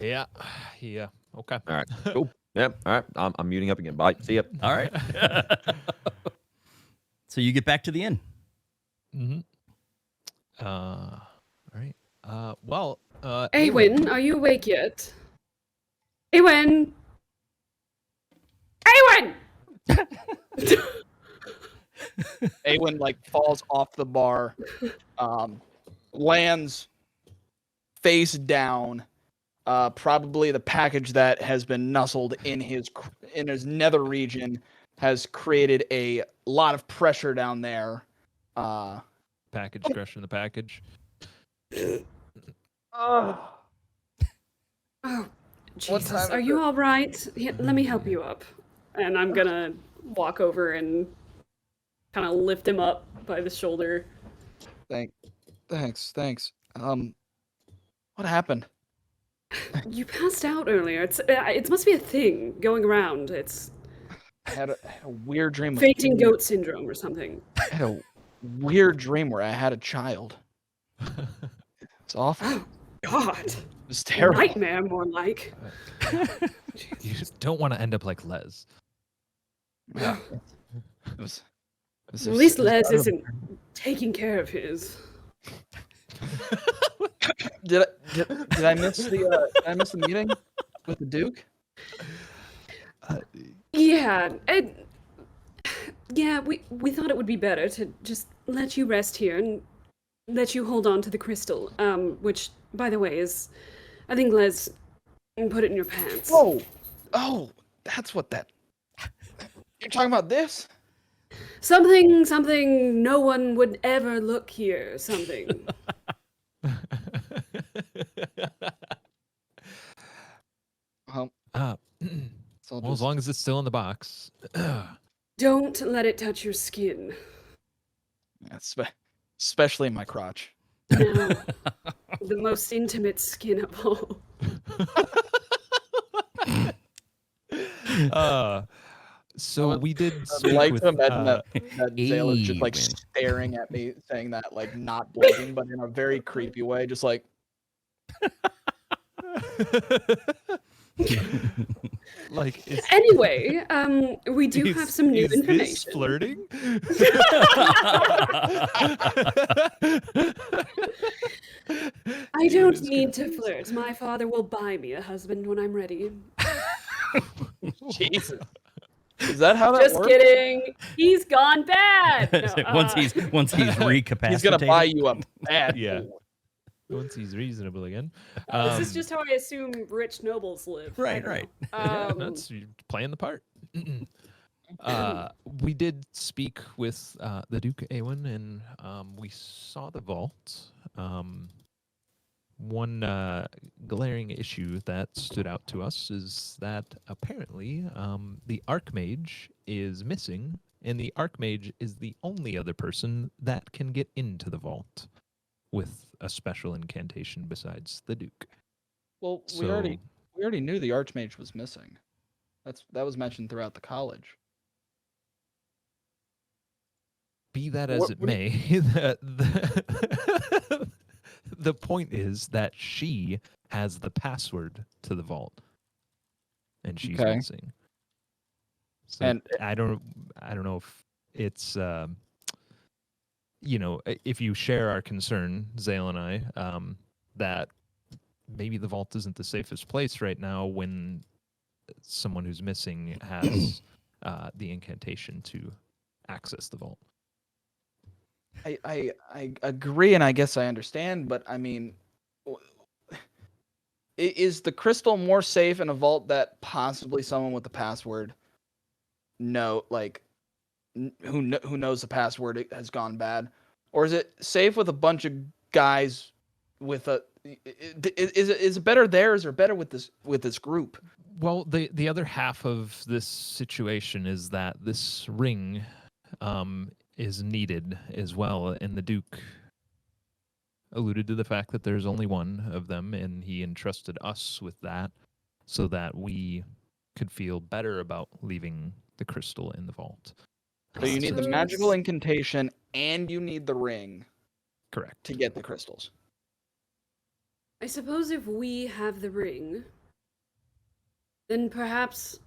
Yeah. Okay. All right. Cool. Yep. All right. I'm muting up again. Bye. See ya. All right. So you get back to the inn. All right. Well, Awen, are you awake yet? Awen! Awen! Awen falls off the bar, lands face down. Probably the package that has been nuzzled in his nether region has created a lot of pressure down there. package crushing the package. Oh, Jesus, time are is you it? all right? Here, let me help you up. And I'm gonna walk over and kind of lift him up by the shoulder. Thanks. What happened? You passed out earlier. It must be a thing going around. I had a weird dream. Fainting goat syndrome or something. I had a weird dream where I had a child. It's awful. Oh, God. It was terrible. Nightmare, more like. You just don't want to end up like Les. Yeah. It was At least Les isn't taking care of his. Did I miss the meeting with the Duke? Yeah, we thought it would be better to just let you rest here and let you hold on to the crystal, which, by the way, is, I think Les put it in your pants. Oh, that's what that. You're talking about this? Something no one would ever look here, something. Well, Well, as long as it's still in the box. Don't let it touch your skin. especially my crotch. No, the most intimate skin of all. So we did I'd speak like with, to imagine that Zale is just like Ewan. staring at me, saying that, like not blinking, but in a very creepy way, just like. like is, Anyway, we do have some new is this information. flirting? I don't need to flirt. My father will buy me a husband when I'm ready. Jesus. Is that how that Just works? kidding. He's gone bad. No, once he's recapacitated. He's gonna buy you a bad. Yeah. fool. Once he's reasonable again. this is just how I assume rich nobles live. Right, right. Yeah, that's you playing the part. We did speak with the Duke Awen, and we saw the vault. One glaring issue that stood out to us is that apparently the Archmage is missing, and the Archmage is the only other person that can get into the vault with a special incantation besides the Duke. Well, So, we already knew the Archmage was missing. That was mentioned throughout the college. be that as What- it what do may, the point is that she has the password to the vault, and she's Okay. missing. So And- I don't know if it's if you share our concern, Zale and I, that maybe the vault isn't the safest place right now when someone who's missing has the incantation to access the vault. I agree, and I guess I understand, but I mean, is the crystal more safe in a vault that possibly someone with the password who knows the password has gone bad, or is it safe with a bunch of guys with a? Is it better there? Is it better with this group? Well, the other half of this situation is that this ring is needed as well, and the Duke alluded to the fact that there's only one of them, and he entrusted us with that so that we could feel better about leaving the crystal in the vault. So you need the magical incantation, and you need the ring Correct. to get the crystals. I suppose if we have the ring, then perhaps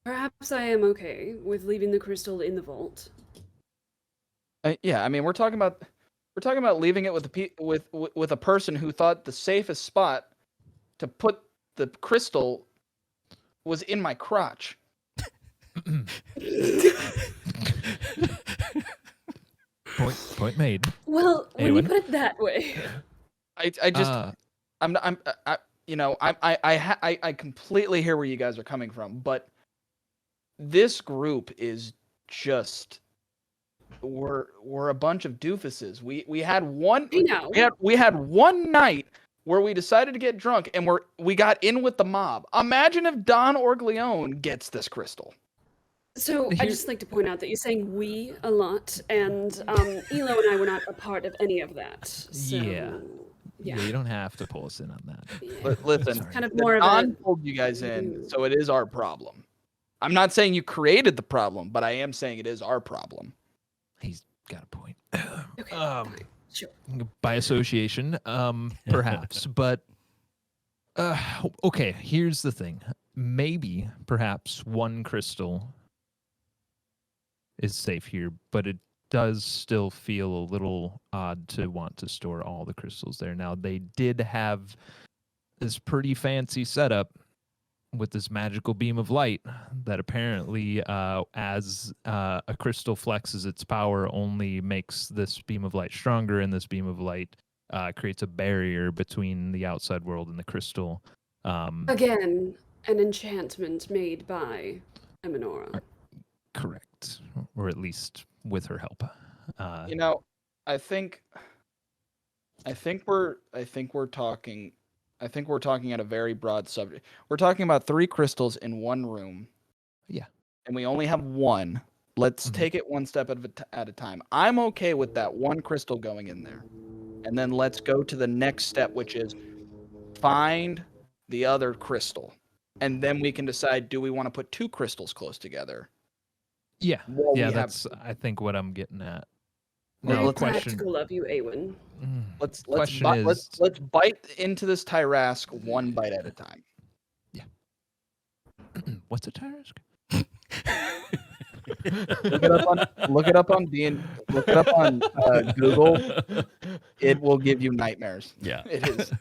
I am okay with leaving the crystal in the vault. Yeah, I mean, we're talking about leaving it with a person who thought the safest spot to put the crystal was in my crotch. Point made. Well, when you Eowyn? put it that way. I completely hear where you guys are coming from, but this group is just we're a bunch of doofuses. We had one I know. we had one night where we decided to get drunk and we got in with the mob. Imagine if Don Orgleone gets this crystal. So I just like to point out that you're saying we a lot, and Elo and I were not a part of any of that. So, Yeah. yeah. You don't have to pull us in on that. Listen, Kind of more of Don a pulled you guys in, so it is our problem. I'm not saying you created the problem, but I am saying it is our problem. He's got a point. Okay, Um, fine. Sure. By association, perhaps. But okay, here's the thing. Maybe, perhaps, one crystal is safe here, but it does still feel a little odd to want to store all the crystals there. Now, they did have this pretty fancy setup with this magical beam of light that apparently, as a crystal flexes its power, only makes this beam of light stronger, and this beam of light creates a barrier between the outside world and the crystal. Again, an enchantment made by Eminora. Correct, or at least with her help. You know, I think we're talking at a very broad subject. We're talking about 3 crystals in one room. Yeah. And we only have one. Let's Mhm. take it one step at a time. I'm okay with that one crystal going in there. And then let's go to the next step, which is find the other crystal. And then we can decide, do we want to put 2 crystals close together? Yeah, Well, yeah, we have- that's I think what I'm getting at. Well, Now, Very let's- practical of you, Awen. Let's Question let's bite into this Tyrask one bite at a time. What's a Tyrask? Look it up on Google. It will give you nightmares. Yeah. It is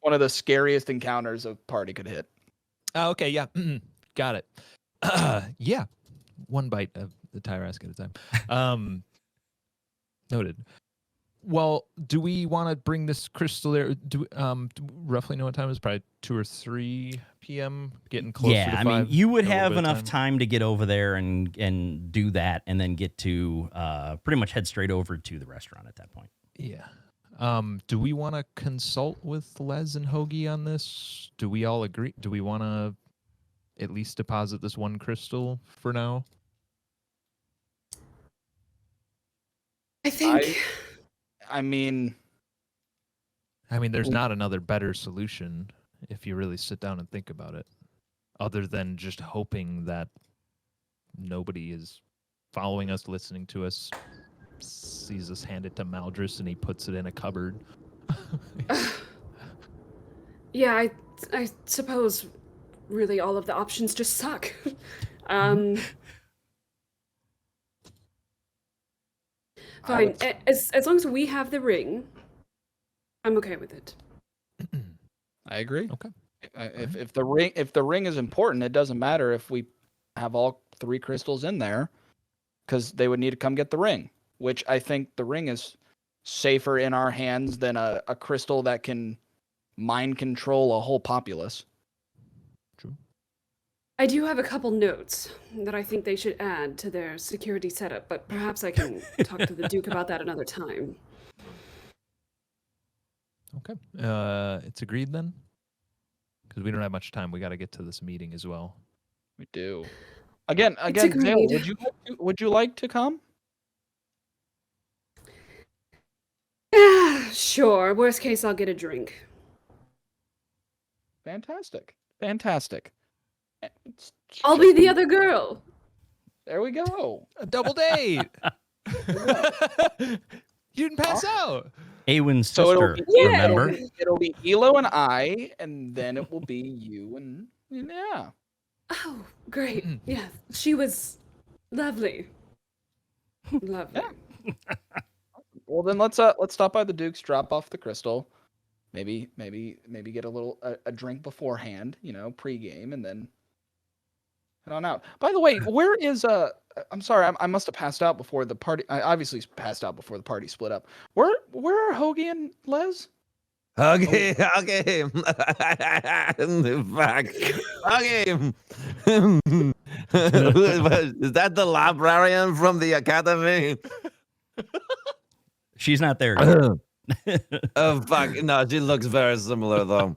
one of the scariest encounters a party could hit. Oh, okay, yeah, got it. Yeah, one bite of the Tyrask at a time. Noted. Well, do we want to bring this crystal there? Do we roughly know what time it is? Probably 2 or 3 p.m. Getting closer Yeah, to I 5. mean, you would a little have bit of enough time to get over there and do that, and then get to pretty much head straight over to the restaurant at that point. Yeah. Do we want to consult with Les and Hoagie on this? Do we all agree? Do we want to at least deposit this one crystal for now? I think I mean, There's not another better solution if you really sit down and think about it, other than just hoping that nobody is following us, listening to us, sees us hand it to Maldris, and he puts it in a cupboard. yeah, I suppose really all of the options just suck. Fine. As long as we have the ring, I'm okay with it. I agree. Okay. If the ring is important, it doesn't matter if we have all 3 crystals in there, because they would need to come get the ring. Which I think the ring is safer in our hands than a crystal that can mind control a whole populace. True. I do have a couple notes that I think they should add to their security setup, but perhaps I can talk to the Duke about that another time. Okay. It's agreed then? Because we don't have much time. We got to get to this meeting as well. We do. Again, It's Zale, agreed. would you like to come? Yeah, sure. Worst case, I'll get a drink. Fantastic. I'll be the other girl. There we go. A double date! You didn't pass out! Awen's So it'll sister, be, Yeah. remember? it'll be Elo and I, and then it will be you and yeah. Oh, great. Yeah, she was lovely. Lovely. Yeah. Well, then let's stop by the Duke's, drop off the crystal, maybe get a little a drink beforehand, pregame, and then head on out. By the way, where is I'm sorry, I must have passed out before the party. I obviously passed out before the party split up. Where are Hoagie and Les? Okay. Fuck. Okay. Is that the librarian from the academy? She's not there yet. Oh fuck! No, she looks very similar though.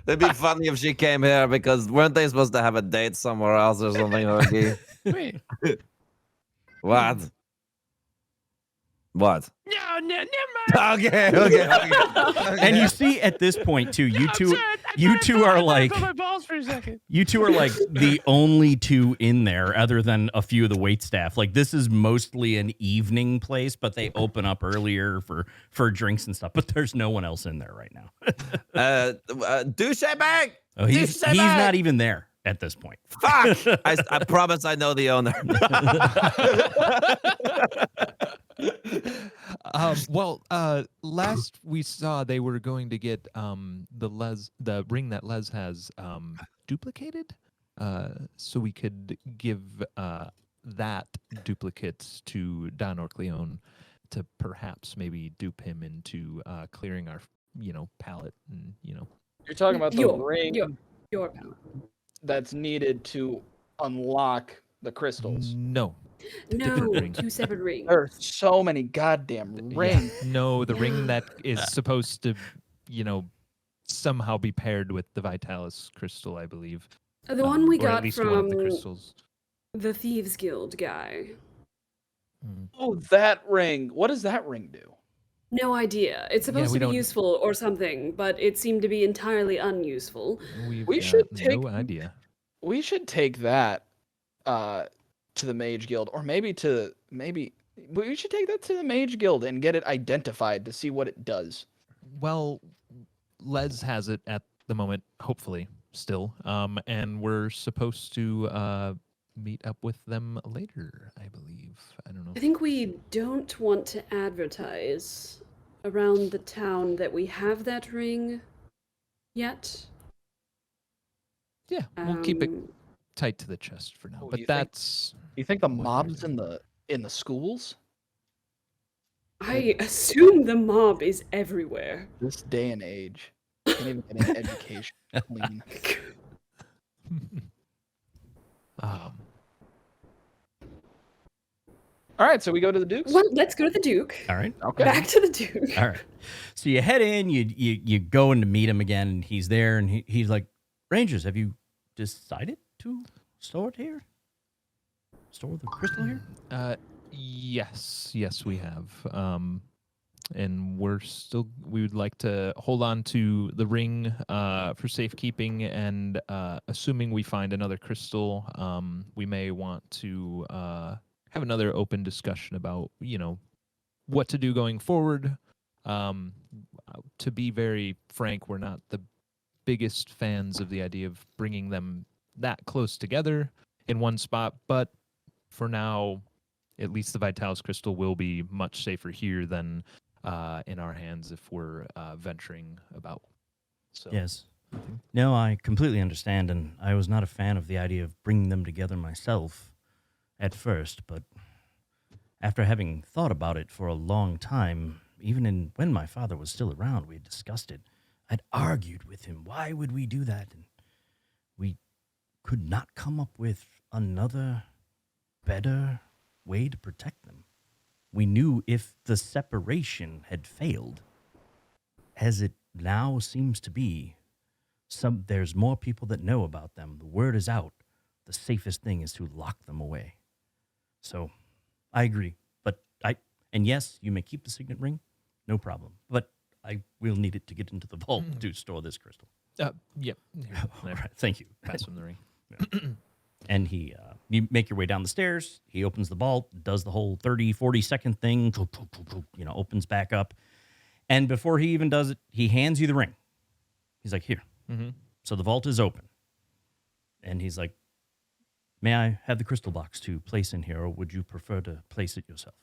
It'd be funny if she came here, because weren't they supposed to have a date somewhere else or something? Hoagie? Wait. What? What? No, never mind. Okay. And you see at this point too, you I'm two sorry, You two are like my balls for a second. you two are like the only two in there other than a few of the wait staff. Like this is mostly an evening place, but they open up earlier for drinks and stuff. But there's no one else in there right now. Douchebag! Oh, he's Douchebag! not even there at this point. Fuck! I promise I know the owner. Last we saw, they were going to get the ring that Les has duplicated, so we could give that duplicate to Don Orcleone to perhaps maybe dupe him into clearing our palette and You're talking about the Your- ring Your power. that's needed to unlock the crystals. No. No, ring. 2 separate rings. There are so many goddamn rings. No, the ring that is supposed to, somehow be paired with the Vitalis crystal, I believe. The one we or at got least one of from the crystals. the Thieves Guild guy. Oh, that ring. What does that ring do? No idea. It's supposed we to be don't- useful or something, but it seemed to be entirely unuseful. We've We got should no take- idea. We should take that to the Mage Guild, or maybe we should take that to the Mage Guild and get it identified to see what it does. Well, Les has it at the moment, hopefully, still. And we're supposed to meet up with them later, I believe. I don't know. I think we don't want to advertise around the town that we have that ring yet. Yeah, we'll keep it Um, tight to the chest for now. Oh, But you think- that's You think the What mob's ring? in the schools? I assume the mob is everywhere. This day and age, can't even get an education clean. um, All right, so we go to the Dukes. Well, let's go to the Duke. All right. Okay. Back to the Duke. All right. So you head in, you go in to meet him again, and he's there, and he's like, Rangers, have you decided to store it here? Store the crystal here? yes, we have. And we would like to hold on to the ring for safekeeping, and assuming we find another crystal, we may want to have another open discussion about, what to do going forward. To be very frank, we're not the biggest fans of the idea of bringing them that close together in one spot, but for now, at least the Vitalis crystal will be much safer here than in our hands if we're venturing about. So Yes. No, I completely understand, and I was not a fan of the idea of bringing them together myself at first, but after having thought about it for a long time, even when my father was still around, we had discussed it. I'd argued with him, why would we do that? And we could not come up with another better way to protect them. We knew if the separation had failed, as it now seems to be, there's more people that know about them. The word is out. The safest thing is to lock them away. So, I agree. And yes, you may keep the signet ring, no problem. But I will need it to get into the vault to store this crystal. Yep. Here, All there. right, thank you. Pass him the ring. And you make your way down the stairs. He opens the vault, does the whole 30, 40-second thing, opens back up. And before he even does it, he hands you the ring. He's like, here. Mm-hmm. So the vault is open. And he's like, may I have the crystal box to place in here, or would you prefer to place it yourself?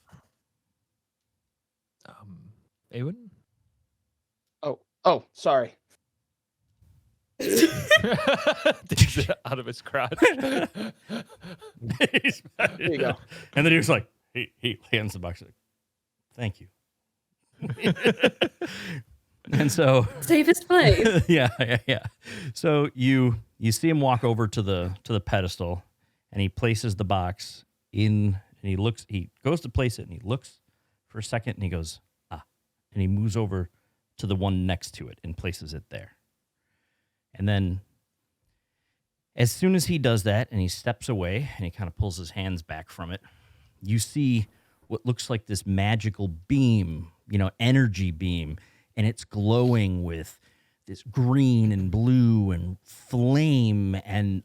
Eowyn? Oh, sorry. Digs it out of his crotch. There you go. And then he was like, he hands the box. Like, thank you. And so, Safest place. yeah. So you see him walk over to the pedestal, and he places the box in, and he goes to place it, and he looks for a second, and he goes, and he moves over to the one next to it and places it there. And then as soon as he does that and he steps away and he kind of pulls his hands back from it, you see what looks like this magical beam, energy beam, and it's glowing with this green and blue and flame and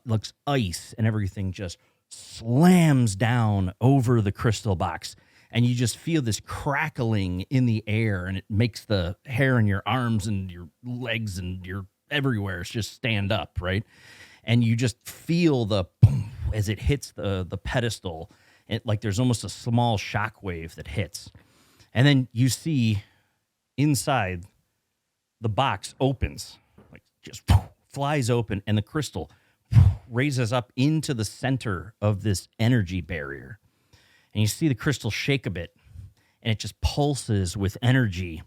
looks ice, and everything just slams down over the crystal box. And you just feel this crackling in the air, and it makes the hair in your arms and your legs and your everywhere just stand up, right? And you just feel the boom as it hits the pedestal. Like there's almost a small shock wave that hits. And then you see inside the box opens, like just flies open, and the crystal raises up into the center of this energy barrier. And you see the crystal shake a bit, and it just pulses with energy.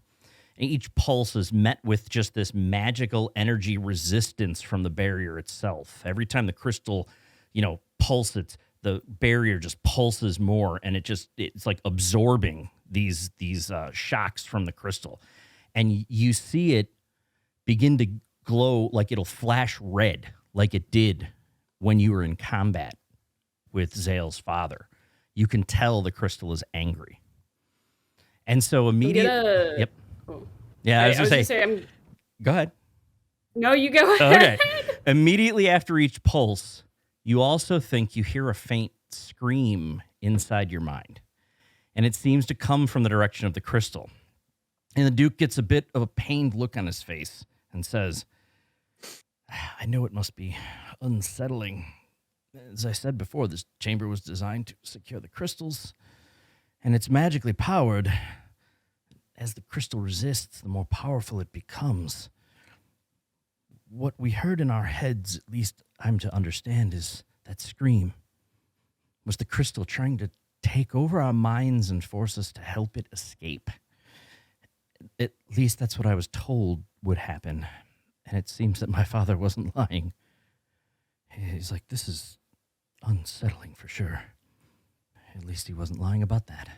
And each pulse is met with just this magical energy resistance from the barrier itself. Every time the crystal, pulses, the barrier just pulses more, and it's like absorbing these shocks from the crystal. And you see it begin to glow, like it'll flash red, like it did when you were in combat with Zale's father. You can tell the crystal is angry. And so immediately... Yep. Oh. Yeah, I was going to say... Go ahead. No, you go ahead. Okay. Immediately after each pulse, you also think you hear a faint scream inside your mind. And it seems to come from the direction of the crystal. And the Duke gets a bit of a pained look on his face and says, I know it must be unsettling. As I said before, this chamber was designed to secure the crystals, and it's magically powered. As the crystal resists, the more powerful it becomes. What we heard in our heads, at least I'm to understand, is that scream. Was the crystal trying to take over our minds and force us to help it escape? At least that's what I was told would happen, and it seems that my father wasn't lying. He's like, this is unsettling for sure. At least he wasn't lying about that.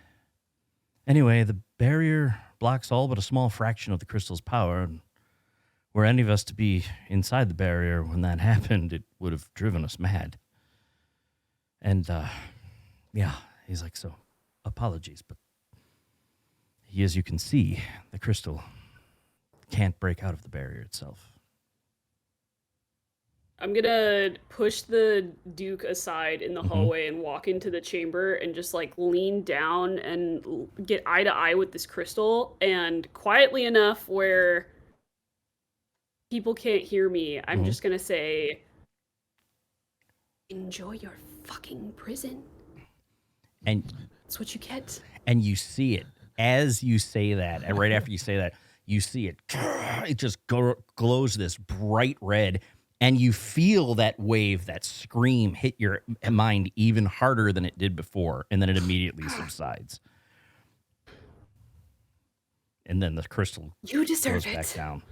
Anyway, the barrier blocks all but a small fraction of the crystal's power. And were any of us to be inside the barrier when that happened, it would have driven us mad. And, he's like, so apologies, but as you can see, the crystal can't break out of the barrier itself. I'm gonna push the Duke aside in the hallway and walk into the chamber and just like lean down and get eye to eye with this crystal, and quietly enough where people can't hear me, I'm just gonna say, enjoy your fucking prison. And that's what you get. And you see it as you say that, and right after you say that, you see it. It just glows this bright red. And you feel that wave, that scream hit your mind even harder than it did before. And then it immediately subsides. And then the crystal goes back down.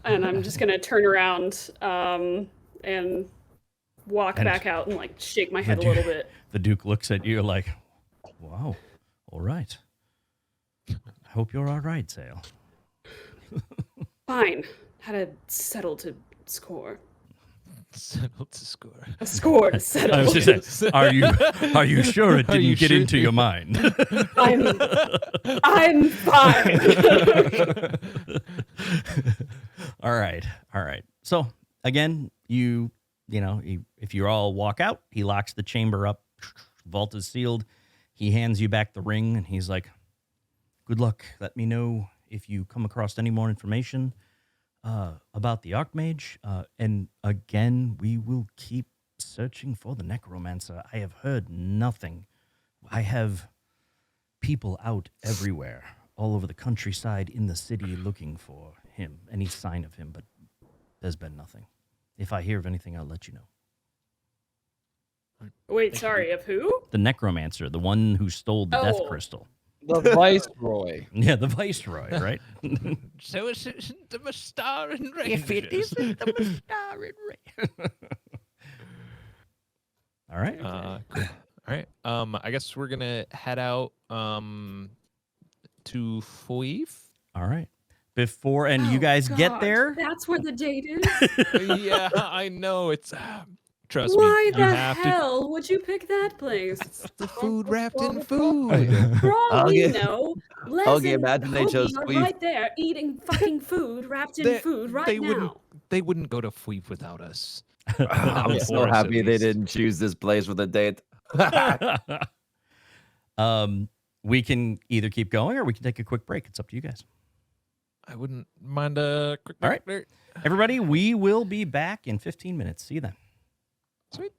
And I'm just going to turn around and walk back out and like shake my head a little bit. The Duke looks at you like, wow, all right. I hope you're all right, Zale. Fine. Had to settle to score. Settle to score. A score to settle. I was just saying, are you sure it didn't get into your mind? I'm fine. All right. So again, if you all walk out, he locks the chamber up. Vault is sealed. He hands you back the ring, and he's like, "Good luck. Let me know if you come across any more information about the Archmage. And again, we will keep searching for the Necromancer. I have heard nothing. I have people out everywhere, all over the countryside, in the city, looking for him, any sign of him, but there's been nothing. If I hear of anything, I'll let you know." Wait, sorry, of who? The Necromancer, the one who stole the Death Crystal. The Viceroy. Yeah, the Viceroy, right? So it isn't the Mystaran Rangers. If it isn't the Mystaran Rangers. All right. Cool. All right. I guess we're gonna head out to Foive. All right. Before you guys get there. That's where the date is? Yeah, I know. It's trust Why me. Why the hell would you pick that place? the food wrapped in food. For all we know, Les Okay, and imagine they chose Hoagie are Queef. right there eating fucking food wrapped in food right they now. wouldn't go to Fweep without us. I'm Not so for us, at happy they least. didn't choose this place for the date. We can either keep going or we can take a quick break. It's up to you guys. I wouldn't mind a quick All right. break. Everybody, we will be back in 15 minutes. See you then. Sweet.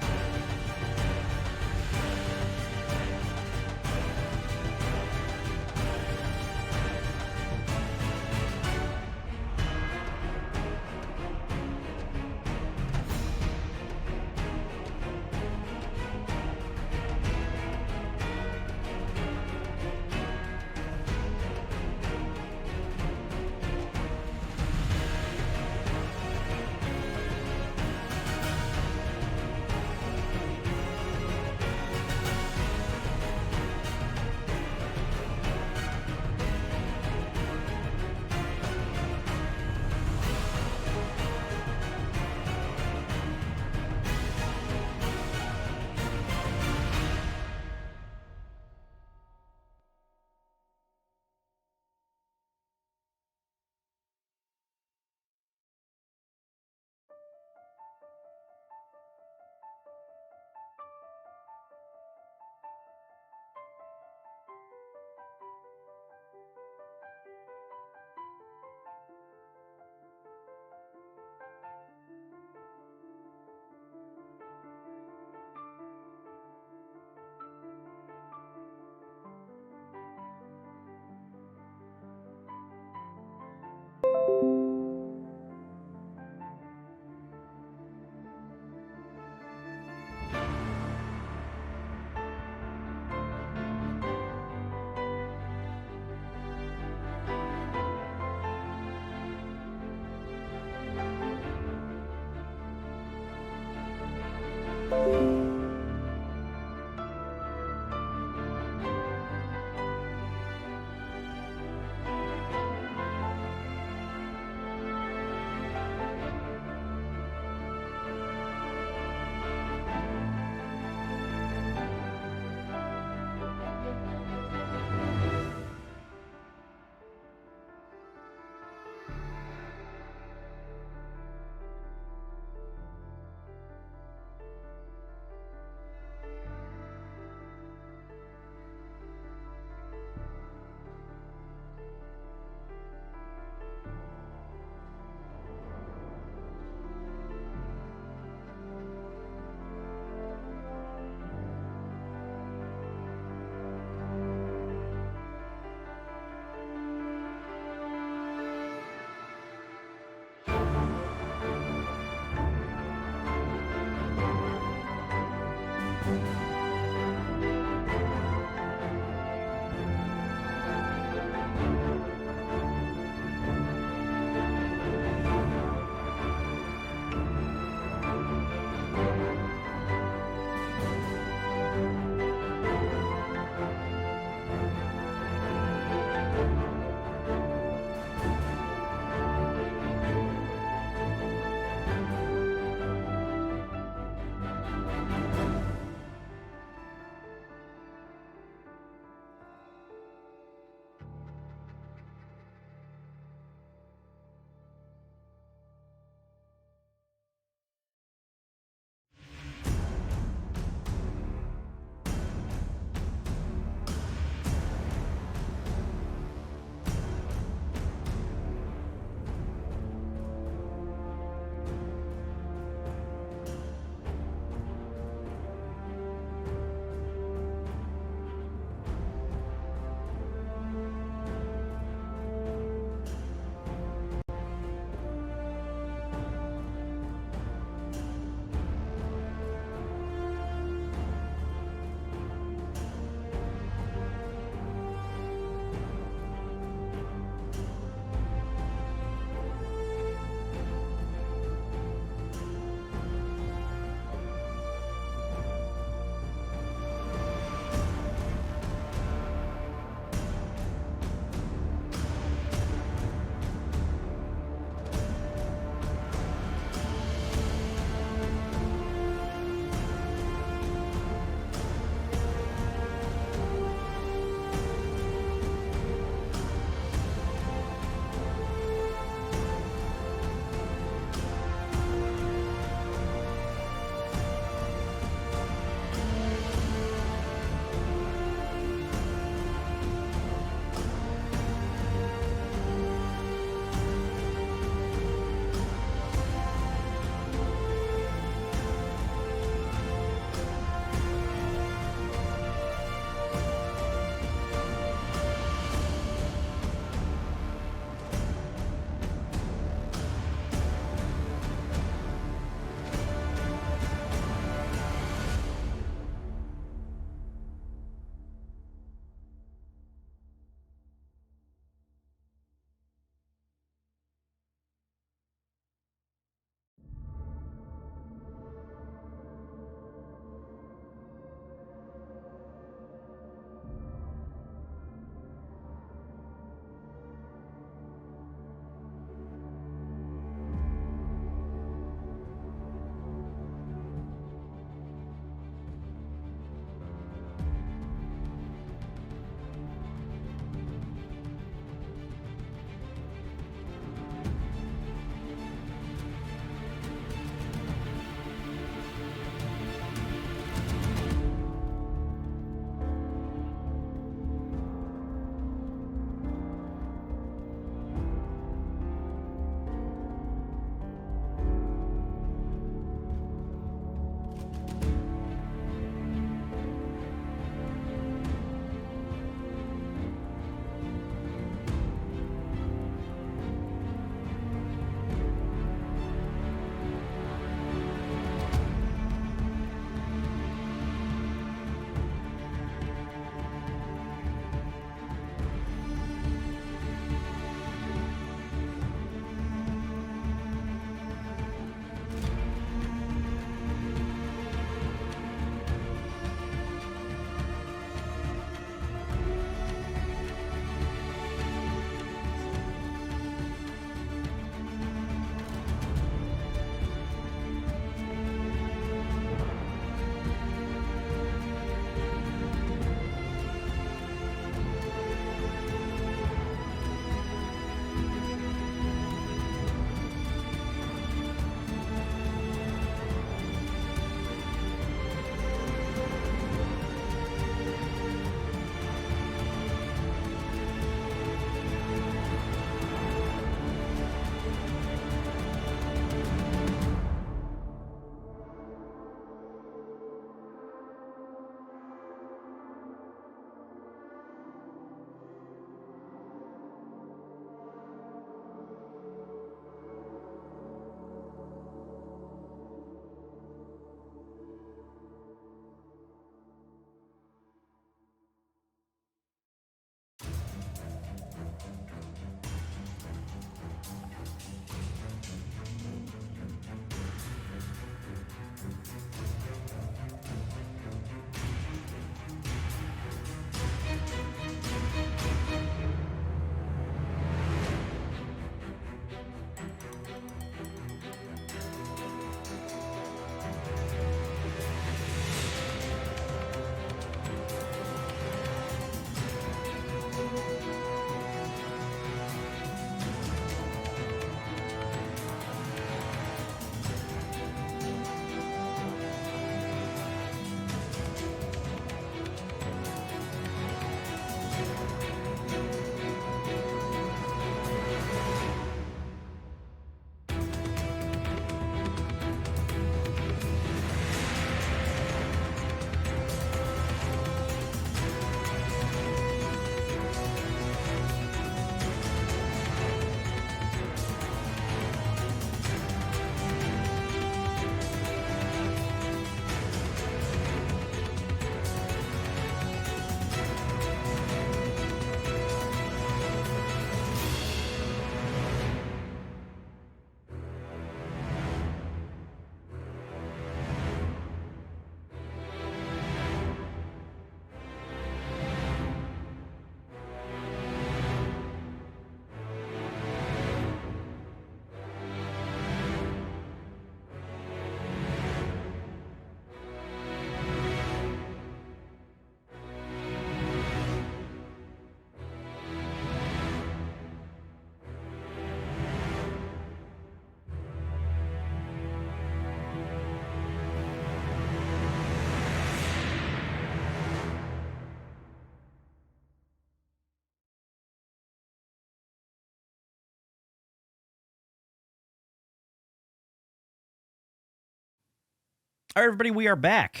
All right, everybody, we are back.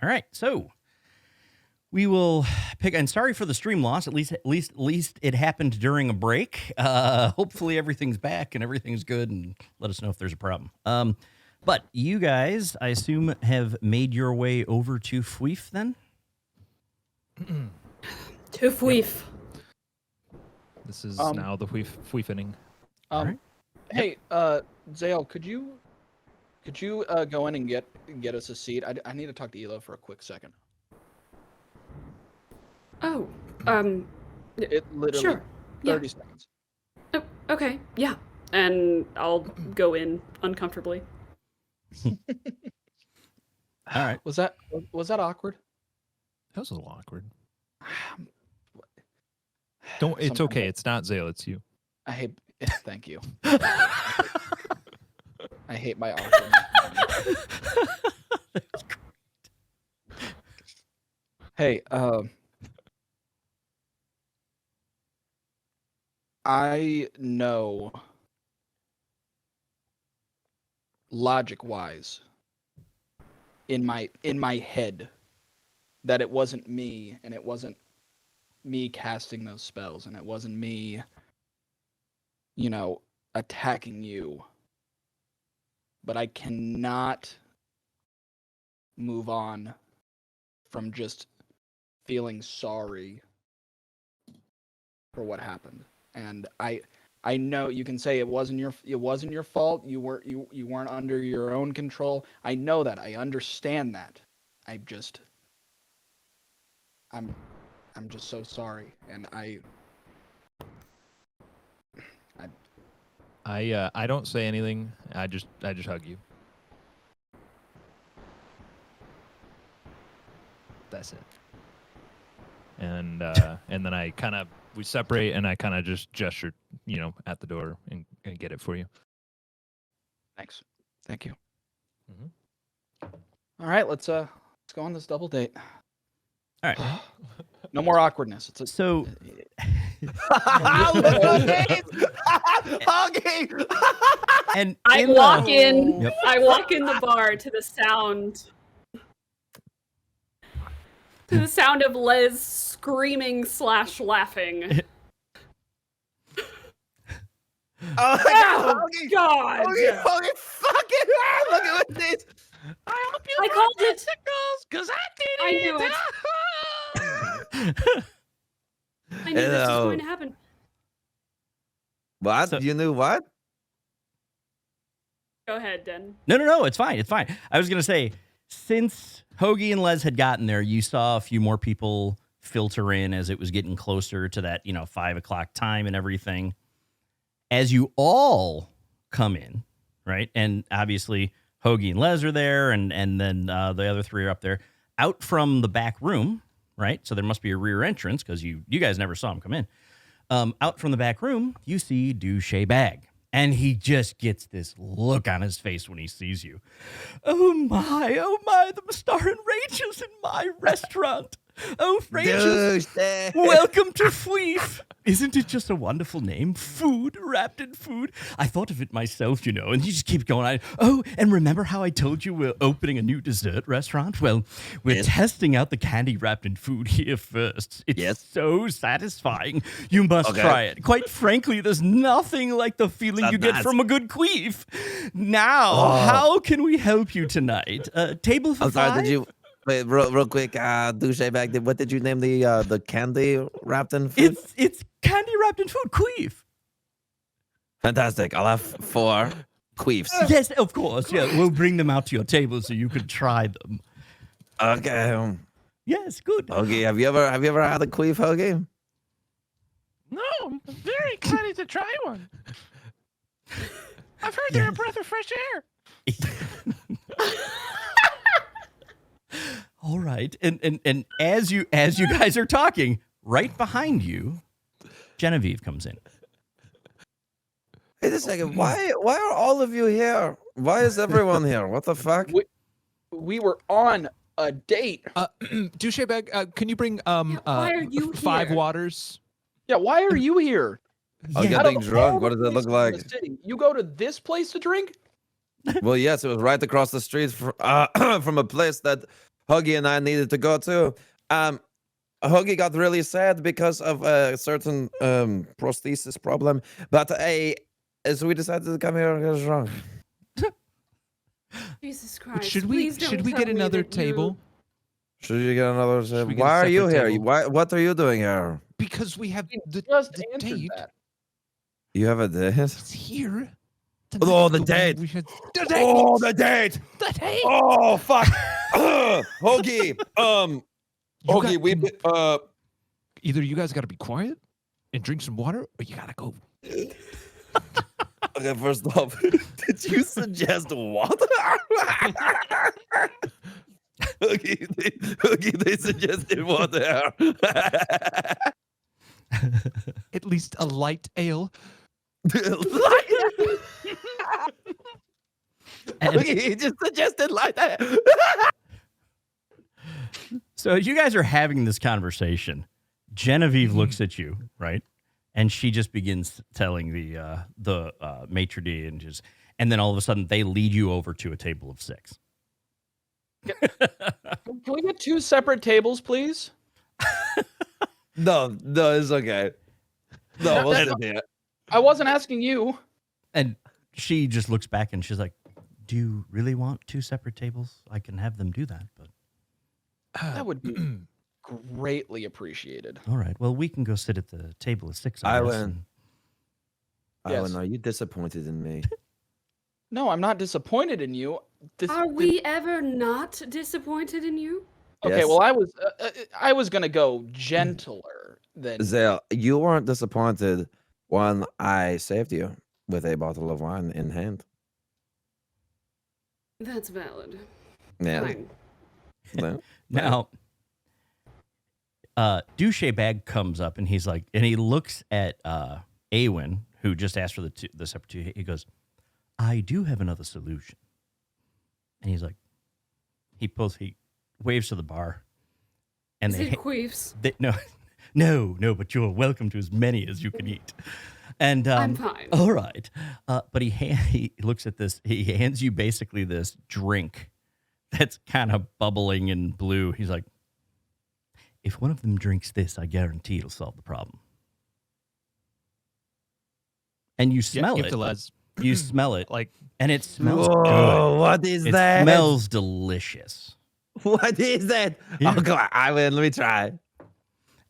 All right, so we will pick. And sorry for the stream loss. At least it happened during a break. Hopefully everything's back and everything's good. And let us know if there's a problem. But you guys, I assume, have made your way over to Fweef then. To Fweef. This is now the Fweefening. Alright. Hey, Zale, could you go in and get us a seat? I need to talk to Elo for a quick second. Oh, It literally sure. 30 seconds. Oh, okay, yeah. And I'll go in uncomfortably. All right. Was that awkward? That was a little awkward. Don't. It's okay. It's not Zale. It's you. I hate. Thank you. I hate my awkwardness. Hey, I know logic-wise in my head that it wasn't me, and it wasn't me casting those spells, and it wasn't me, attacking you. But I cannot move on from just feeling sorry for what happened. And I know you can say it wasn't your fault. You weren't under your own control. I know that. I understand that. I'm just so sorry, and I don't say anything. I just hug you. That's it. And then we separate, and I kind of just gesture, at the door and get it for you. Thanks. Thank you. Mhm. All right, let's go on this double date. All right. No more awkwardness. So and I walk in. Yep. I walk in the bar to the sound of Les screaming / laughing. Oh God! Holy fucking hell! Look at this. I hope you I got called it. testicles, because I did I it. knew it. I knew this was going to happen. What? So- You knew what? Go ahead, Den. No, it's fine. It's fine. I was going to say, since Hoagie and Les had gotten there, you saw a few more people filter in as it was getting closer to that, 5 o'clock time and everything. As you all come in, right? And obviously Hoagie and Les are there, and then the other three are up there. Out from the back room, right? So there must be a rear entrance because you guys never saw him come in. Out from the back room, you see Douche Bag. And he just gets this look on his face when he sees you. Oh my, the Mystaran Rangers in my restaurant. Oh, Rangers, welcome to Fweef. Isn't it just a wonderful name? Food, wrapped in food. I thought of it myself, and you just keep going. And remember how I told you we're opening a new dessert restaurant? Well, we're testing out the candy wrapped in food here first. It's so satisfying. You must try it. Quite frankly, there's nothing like the feeling you get from a good queef. Now, how can we help you tonight? Table for I'm sorry, five? did you wait real quick, Douche Bag, what did you name the candy wrapped in food? It's candy wrapped in food, queef. Fantastic. I'll have 4 queefs. Yes, of course. Yeah, we'll bring them out to your table so you can try them. Okay. Yes, good. Hoagie, have you ever had a queef, Hoagie? No, I'm very excited to try one. I've heard they're a breath of fresh air. All right, and as you guys are talking, right behind you, Genevieve comes in. Wait a second. Why are all of you here? Why is everyone here? What the fuck? We were on a date. Douche Bag, can you bring why are you 5 here? waters? Yeah, why are you here? I'm Out getting of drunk. all What does the it look places in like? the city, you go to this place to drink? Well, yes, it was right across the street from a place that Huggy and I needed to go to. Huggy got really sad because of a certain prosthesis problem, but so we decided to come here and get drunk. Jesus Christ! Should please don't we tell get me another that you- table? Should you get another table? we get a Why are you separate here? table? What are you doing here? Because we have He the just the answered date. that. You have a date? It's here. Oh, the date. We should... The date. Oh, the date! The date. Oh, fuck! Huggy, You Huggy, got- Either you guys got to be quiet and drink some water, or you gotta go. Okay, first off, did you suggest water? Huggy, they suggested water. At least a light ale. Huggy, he just suggested like that. So you guys are having this conversation. Genevieve looks at you, right? And she just begins telling the maitre d' and then all of a sudden they lead you over to a table of 6. Can we get 2 separate tables, please? No, it's okay. No, we'll sit here. I wasn't asking you. And she just looks back and she's like, "Do you really want 2 separate tables? I can have them do that, but That would be greatly appreciated. all right. Well, we can go sit at the table of 6. I guess, win. and- Yes. Alan, are you disappointed in me? No, I'm not disappointed in you. Are we ever not disappointed in you? Okay, Yes. well, I was gonna go gentler than. Zale, you weren't disappointed when I saved you with a bottle of wine in hand. That's valid. Yeah. Fine. No? Now, Douche Bag comes up and he's like, and he looks at Awen, who just asked for the separate 2. He goes, "I do have another solution." And he's like, he waves to the bar, and Is they, it queefs? no, but you're welcome to as many as you can eat. And I'm fine. all right, but he looks at this. He hands you basically this drink that's kind of bubbling in blue. He's like, "If one of them drinks this, I guarantee it'll solve the problem." And you smell give it. to Les. You smell it, Like and it smells Whoa, good. what is It that? smells delicious. What is that? Yeah. Oh, come on. I win. Let me try.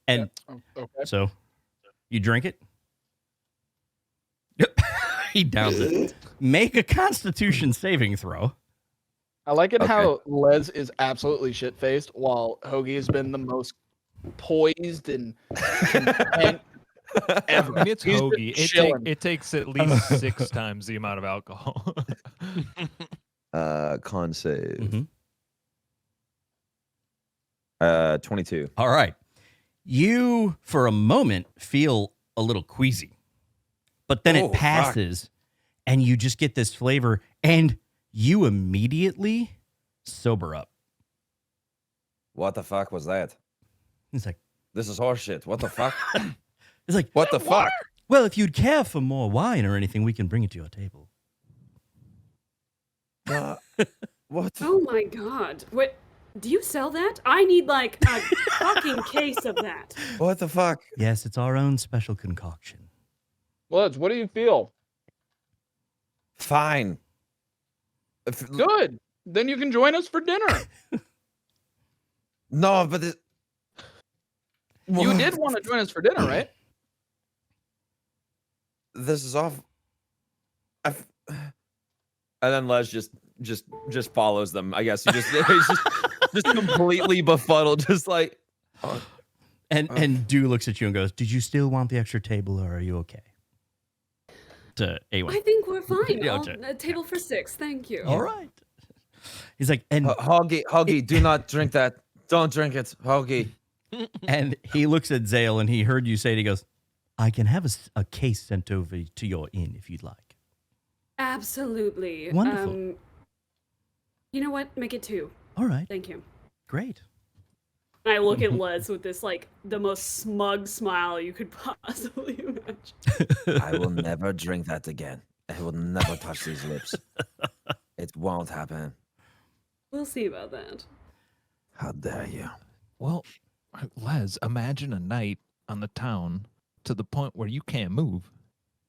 And Okay. so you drink it. Yep. He downs it. Make a Constitution saving throw. I like it Okay. how Les is absolutely shit faced while Hoagie has been the most poised and content ever. I mean, it's He's been hoagie. chilling. It takes at least 6 times the amount of alcohol. Con save. Mhm. 22. All right. You, for a moment, feel a little queasy, but then Oh, it fuck. passes and you just get this flavor and you immediately sober up. What the fuck was that? It's like, This is horseshit. What the fuck? it's like, What the fuck? well, if you'd care for more wine or anything, we can bring it to your table. What? Oh my god. What? Do you sell that? I need like a fucking case of that. What the fuck? Yes, it's our own special concoction. Les, what do you feel? Fine. Good. Then you can join us for dinner. No, but it... You did want to join us for dinner, right? This is off. And then Les just follows them. I guess he's just completely befuddled, just like. And Dew looks at you and goes, "Did you still want the extra table, or are you okay?" To A1. I think we're fine. Yeah, I'll- okay. a table for 6. Thank you. All right. He's like, and Hoggy, do not drink that. Don't drink it, Hoggy. and he looks at Zale and he heard you say it. He goes, "I can have a case sent over to your inn if you'd like." Absolutely. Wonderful. You know what? Make it 2. All right, Thank you. great. I look at Les with this like the most smug smile you could possibly imagine. I will never drink that again. I will never touch these lips. It won't happen. We'll see about that. How dare you? Well, Les, imagine a night on the town to the point where you can't move,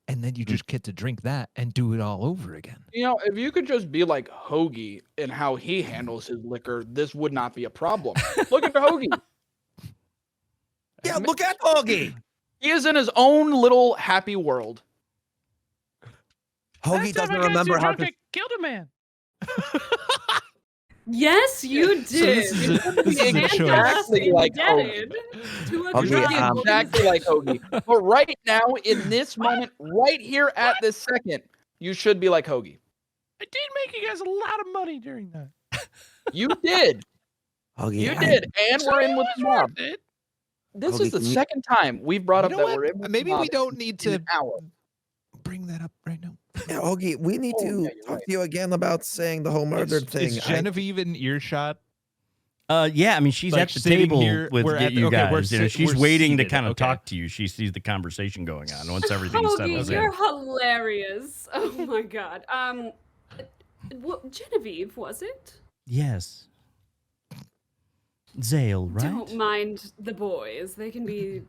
and then you just get to drink that and do it all over again. You know, if you could just be like Hoagie in how he handles his liquor, this would not be a problem. Look at Hoagie. Yeah, look at Hoagie. He is in his own little happy world. Hoagie Last time doesn't I got remember too how drunk, to. I killed a man. Yes, you did. So this is a Sent choice. us Exactly like indebted to a Okay, You're trial. exactly like Hoagie. But right now, in this moment, right here at this second, you should be like Hoagie. I did make you guys a lot of money during that. You did. Hoagie, You did. And So we're it in with was the mob. worth it. This Hoagie, is the can you- second time we've brought You up know that what? we're in with Maybe the we mob don't need in to an hour. bring that up right now. Yeah, Hoagie, we need Oh, to yeah, you're talk right. to you again about saying the whole murder thing. Is Genevieve in earshot? Yeah, I mean, she's Like, at the sitting table here, with we're at the- you okay, we're guys. You know, sit- she's we're waiting to seated, kind of okay. talk to you. She sees the conversation going on once everything's Hoagie, settled you're in. hilarious. Oh my god. Genevieve, was it? Yes. Zale, right? Don't mind the boys. They can be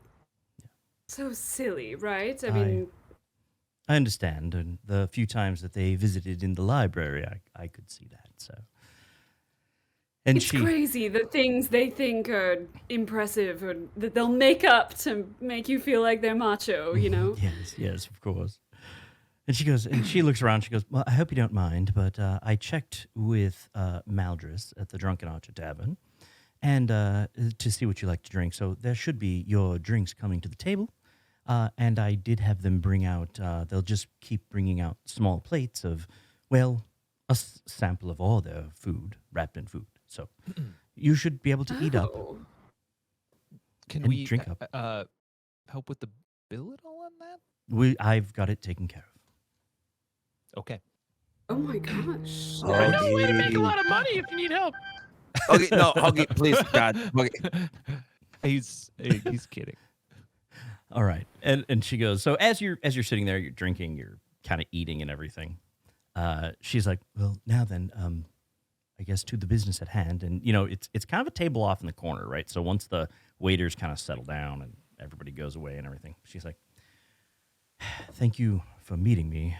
so silly, right? I mean, I understand. And the few times that they visited in the library, I could see that. So, and it's crazy the things they think are impressive or that they'll make up to make you feel like they're macho, you know? yes, of course. And she goes, and she looks around. She goes, "Well, I hope you don't mind, but I checked with Maldris at the Drunken Archer Tavern, and to see what you like to drink. So there should be your drinks coming to the table. And I did have them bring out. They'll just keep bringing out small plates of, well, a sample of all their food wrapped in food. So you should be able to eat up. Oh. Can And we drink up. help with the bill at all on that? I've got it taken care of. Okay. Oh my gosh. I know a way to make a Hoagie. lot of money if you need help. Okay, no, Hoagie, please, God. Hoagie. He's kidding. All right, and she goes. So as you're sitting there, you're drinking, you're kind of eating and everything. She's like, well, now then, I guess to the business at hand. And you know, it's kind of a table off in the corner, right? So once the waiters kind of settle down and everybody goes away and everything, she's like, thank you for meeting me.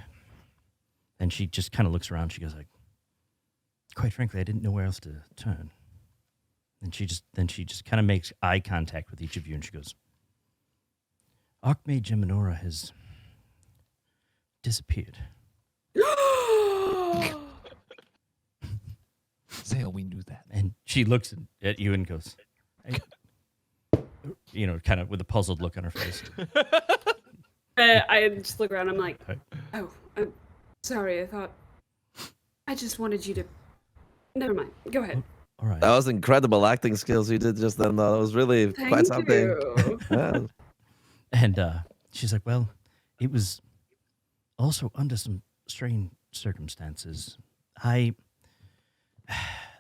And she just kind of looks around. She goes like, quite frankly, I didn't know where else to turn. And she just kind of makes eye contact with each of you, and she goes, Archmage Geminora has disappeared. Zale, we knew that. And she looks at you and goes, "Hey," you know, kind of with a puzzled look on her face. I just look around. I'm like, Right. oh, I'm sorry. I just wanted you to. Never mind. Go ahead. All right. That was incredible acting skills you did just then, though. That was really Thank quite something. you. Yeah. And she's like, well, it was also under some strange circumstances. The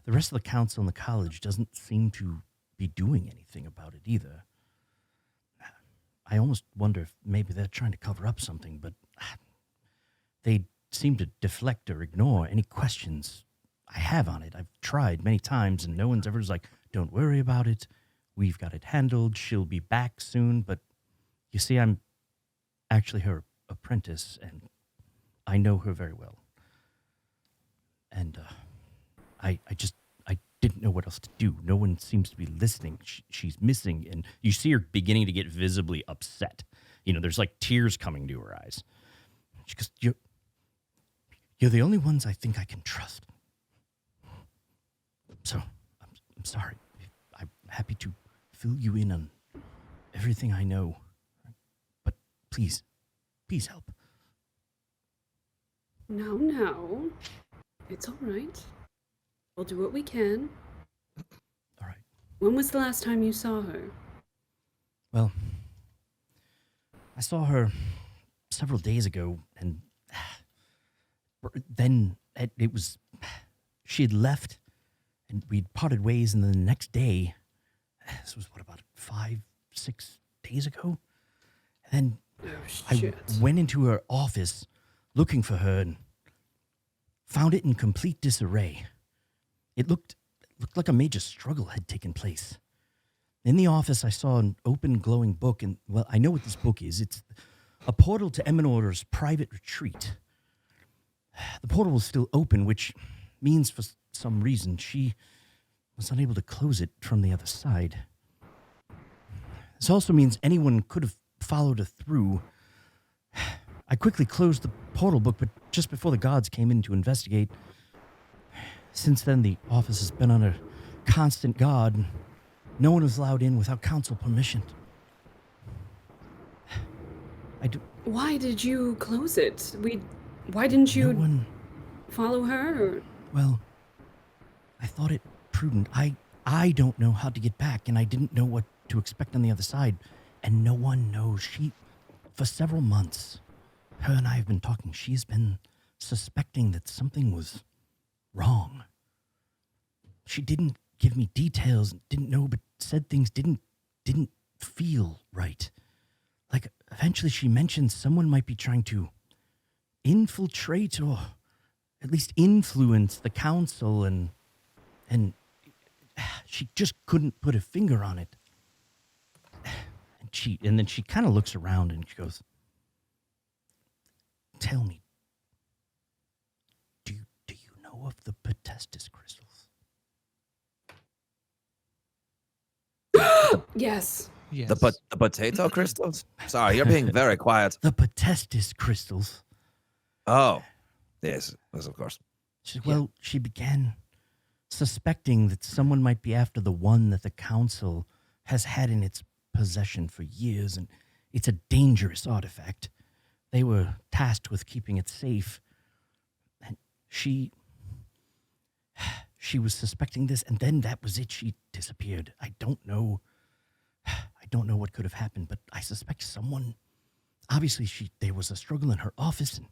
rest of the council in the college doesn't seem to be doing anything about it either. I almost wonder if maybe they're trying to cover up something, but they seem to deflect or ignore any questions I have on it. I've tried many times, and no one's ever just like, don't worry about it. We've got it handled. She'll be back soon. But you see, I'm actually her apprentice, and I know her very well. And I didn't know what else to do. No one seems to be listening. She's missing, and you see her beginning to get visibly upset. You know, there's like tears coming to her eyes. She goes, You're the only ones I think I can trust. So, I'm sorry. I'm happy to fill you in on everything I know. But please help. No. It's all right. We'll do what we can. All right. When was the last time you saw her? Well, I saw her several days ago, and then it was, she had left, and we'd parted ways, and then the next day, this was about 5-6 days ago, and then Oh, I shit. went into her office looking for her, and found it in complete disarray. It looked like a major struggle had taken place. In the office, I saw an open, glowing book, and, well, I know what this book is. It's a portal to Emenor's private retreat. The portal was still open, which means for some reason she was unable to close it from the other side. This also means anyone could have followed her through. I quickly closed the portal book, but just before the guards came in to investigate. Since then, the office has been under constant guard. No one was allowed in without council permission. Why did you close it? Why didn't you No one. follow her? Or... Well, I thought it prudent. I don't know how to get back, and I didn't know what to expect on the other side. And no one knows. For several months, her and I have been talking. She's been suspecting that something was wrong. She didn't give me details, didn't know, but said things didn't feel right. Like, eventually she mentioned someone might be trying to infiltrate or at least influence the council, and she just couldn't put a finger on it. And then she kind of looks around and she goes, "Tell me, do you know of the Potestis crystals?" Yes. Yes. The potato crystals? Sorry, you're being very quiet. The Potestis crystals. Oh, yes, of course. She began suspecting that someone might be after the one that the council has had in its possession for years, and it's a dangerous artifact. They were tasked with keeping it safe, and she was suspecting this, and then that was it. She disappeared. I don't know what could have happened, but I suspect someone. Obviously, there was a struggle in her office, and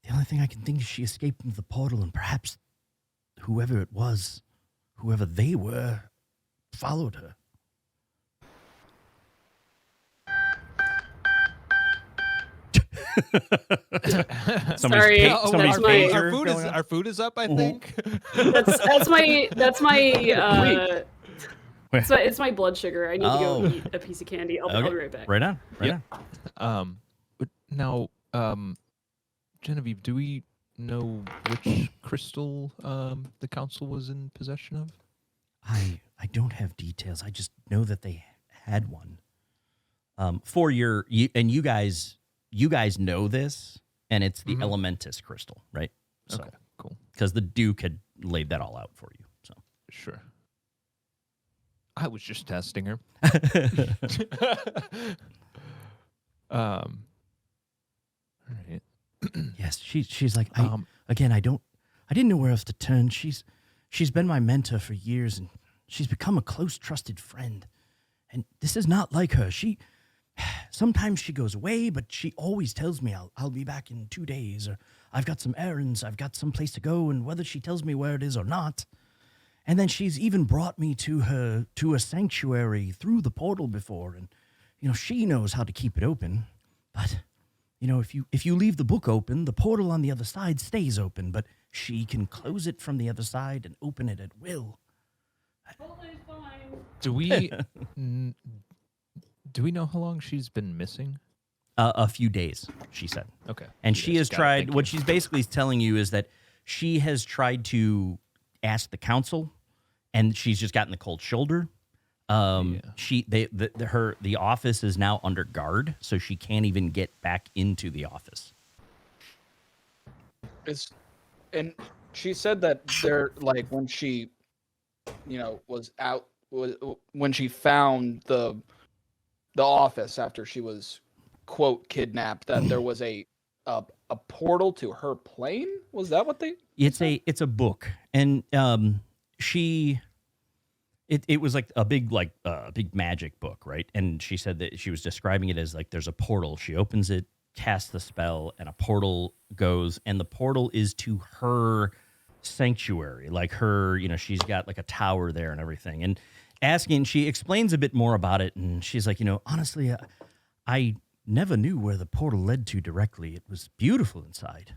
the only thing I can think is she escaped into the portal, and perhaps whoever it was, whoever they were, followed her. Sorry, somebody's my- pager our food is going on? our food is up. I think. That's my Wait. it's my blood sugar. I need to Oh. go eat a piece of candy. I'll be right back. Right on. But now, Genevieve, do we know which crystal the council was in possession of? I don't have details. I just know that they had one. You guys know this, and it's the Elementus crystal, right? So, Okay, cool. Because the Duke had laid that all out for you. So Sure. I was just testing her. All right. yes, she's like, I Um, didn't know where else to turn. She's been my mentor for years, and she's become a close, trusted friend. And this is not like her. Sometimes she goes away, but she always tells me I'll be back in 2 days, or I've got some errands, I've got some place to go, and whether she tells me where it is or not. And then she's even brought me to a sanctuary through the portal before, and she knows how to keep it open. But if you leave the book open, the portal on the other side stays open, but she can close it from the other side and open it at will. do we do we know how long she's been missing? A few days, she said. Okay. And Yes, she has got it, tried, thank what you. she's basically telling you is that she has tried to ask the council, and she's just gotten the cold shoulder. The office is now under guard, so she can't even get back into the office. And she said that they're like when she, when she found the office after she was quote kidnapped, that there was a portal to her plane. Was that what they? It's a book, and it was like a big magic book, right? And she said that she was describing it as like there's a portal. She opens it, casts the spell, and a portal goes, and the portal is to her sanctuary, like her, she's got like a tower there and everything. And she explains a bit more about it, and she's like, honestly, I never knew where the portal led to directly. It was beautiful inside.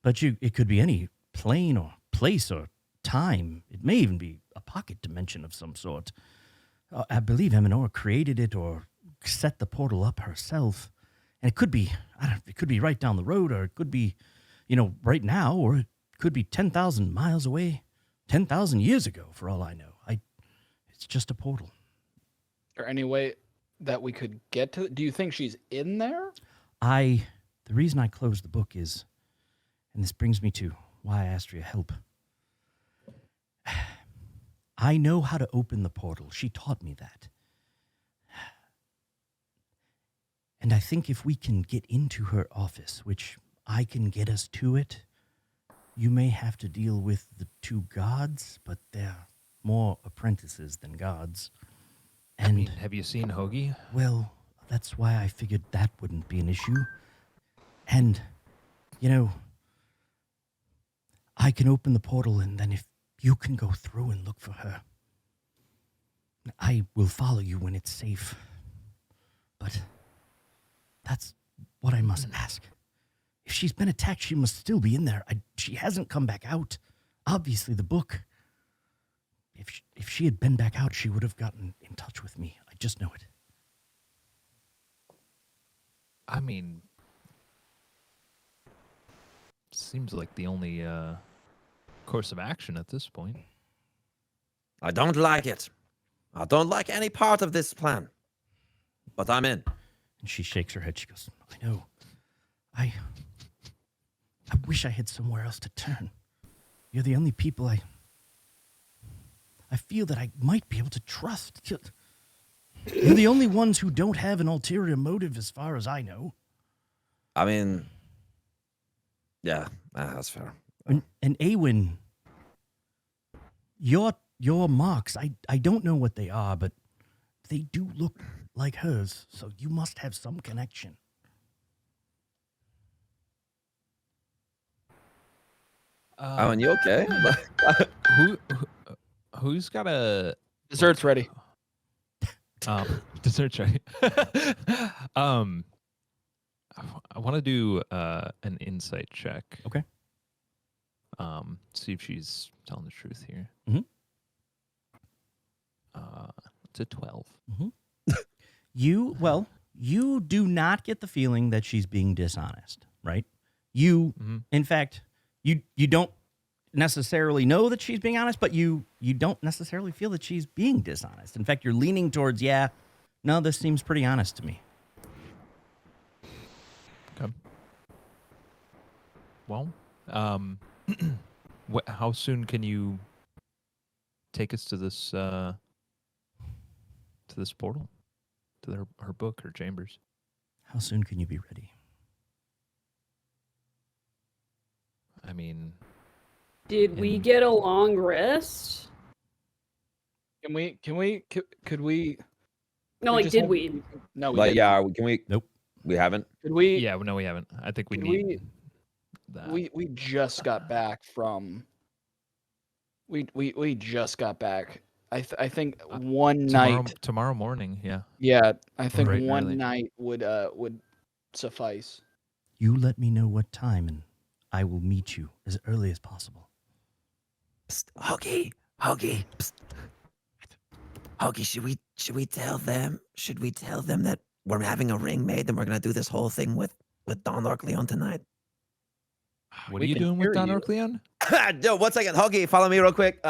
But it could be any plane or place or time. It may even be a pocket dimension of some sort. I believe Eminora created it or set the portal up herself. And it could be, it could be right down the road, or it could be, right now, or it could be 10,000 miles away, 10,000 years ago, for all I know. It's just a portal. Is there any way that we could get to? Do you think she's in there? The reason I closed the book is, and this brings me to why I asked for your help. I know how to open the portal. She taught me that. And I think if we can get into her office, which I can get us to it, you may have to deal with the two gods, but they're more apprentices than gods. And, I mean, have you seen Hoagie? well, that's why I figured that wouldn't be an issue. And, I can open the portal, and then if you can go through and look for her, I will follow you when it's safe. But that's what I must ask. If she's been attacked, she must still be in there. She hasn't come back out. Obviously, the book. If she had been back out, she would have gotten in touch with me. I just know it. I mean, seems like the only course of action at this point. I don't like it. I don't like any part of this plan. But I'm in. And she shakes her head. She goes, I know. I wish I had somewhere else to turn. You're the only people I feel that I might be able to trust. You're the only ones who don't have an ulterior motive as far as I know. I mean, yeah, that's fair. And Awen, your marks, I don't know what they are, but they do look like hers, so you must have some connection. Alan, you okay? Who's got a Dessert's ready. dessert's right? I want to do an insight check. Okay. See if she's telling the truth here. Mhm. It's a 12. You do not get the feeling that she's being dishonest, right? You, in fact, you don't necessarily know that she's being honest, but you don't necessarily feel that she's being dishonest. In fact, you're leaning towards, no, this seems pretty honest to me. Okay. Well, how soon can you take us to this portal, to her book, her chambers? How soon can you be ready? I mean, Did we get a long rest? Could we? No, we like, just did have- we? No, we But didn't. yeah, can we? Nope. We haven't. Could we? yeah, no, we haven't. I think we Could need that. We just got back from. We just got back. I think one night. Tomorrow morning, yeah. Yeah, I think Bright and one early. night would suffice. You let me know what time, and I will meet you as early as possible. Psst, Huggy. Psst. Huggy, should we tell them? Should we tell them that we're having a ring made and we're gonna do this whole thing with Don Orcleon tonight? What We are you can doing with hear Don you. Orcleon? No, 1 second. Huggy, follow me real quick.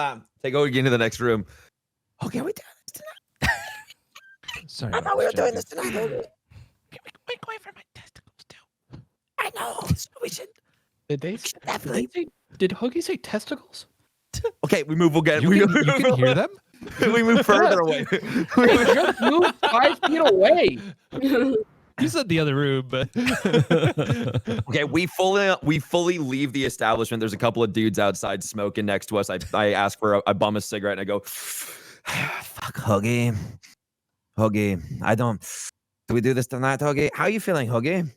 Take Huggy into the next room. Huggy, are we doing this tonight? Sorry, I thought we were doing this Jacob. tonight. Huggy. Wait, away from my testicles too. I know. So we should Did they? definitely. Did Hoogie say testicles? Okay, we move. We'll get. You can hear them? We move further away. They just moved 5 feet away. You said the other room, but Okay, we fully leave the establishment. There's a couple of dudes outside smoking next to us. I ask for I bum a cigarette and I go, fuck, Huggy. I don't. Do we do this tonight, Huggy? How are you feeling, Huggy?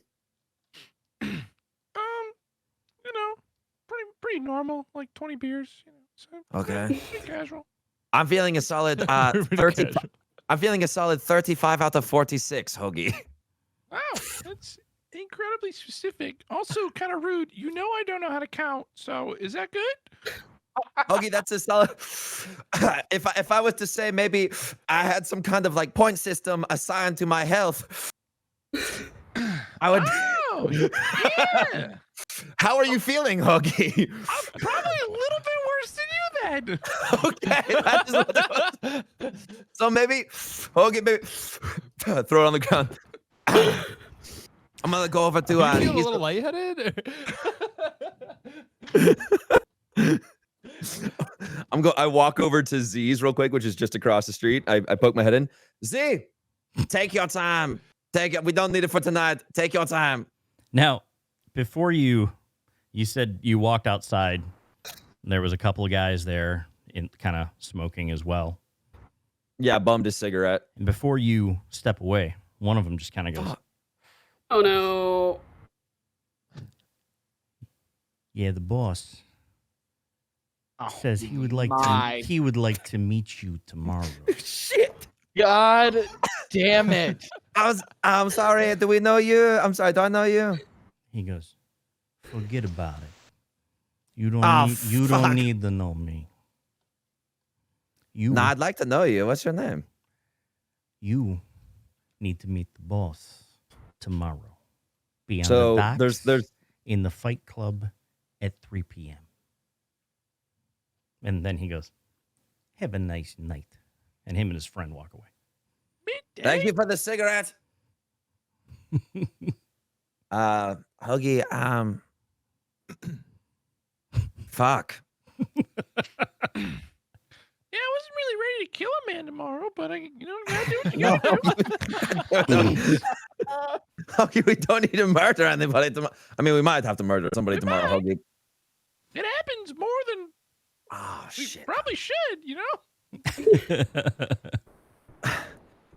Pretty normal, like 20 beers. So Okay. pretty casual. I'm feeling a solid Pretty 30. casual. I'm feeling a solid 35 out of 46, Huggy. Wow, that's incredibly specific. Also, kind of rude. You know I don't know how to count, so is that good? Hoagie, that's a solid. If I was to say maybe I had some kind of like point system assigned to my health, I would. Oh, yeah. How are you feeling, Hoagie? I'm probably a little bit worse than you then. Okay, that is what that was. So maybe Hoagie, maybe throw it on the ground. I'm gonna go over to You feel a he's little lightheaded? I walk over to Z's real quick, which is just across the street. I poke my head in. Z, take your time. Take it. We don't need it for tonight. Take your time. Now, before you said you walked outside. There was a couple of guys there, in kind of smoking as well. Yeah, bummed a cigarette. And before you step away, one of them just kind of goes, Oh no. "Yeah, the boss says he would like to meet you tomorrow." Shit. God damn it. I'm sorry. Do we know you? I'm sorry. Do I know you? He goes, "Forget about it. You don't Oh, don't need to know me. Nah, I'd like to know you. What's your name? You need to meet the boss tomorrow. Be on So the docks there's in the fight club at 3 p.m. And then he goes, "Have a nice night." And him and his friend walk away. Thank you for the cigarette. Hoagie, fuck. Yeah, I wasn't really ready to kill a man tomorrow, but I gotta do what you gotta do. Hoagie, we don't need to murder anybody tomorrow. I mean, we might have to murder somebody tomorrow, Hoagie. It happens more than Oh, we shit. probably should,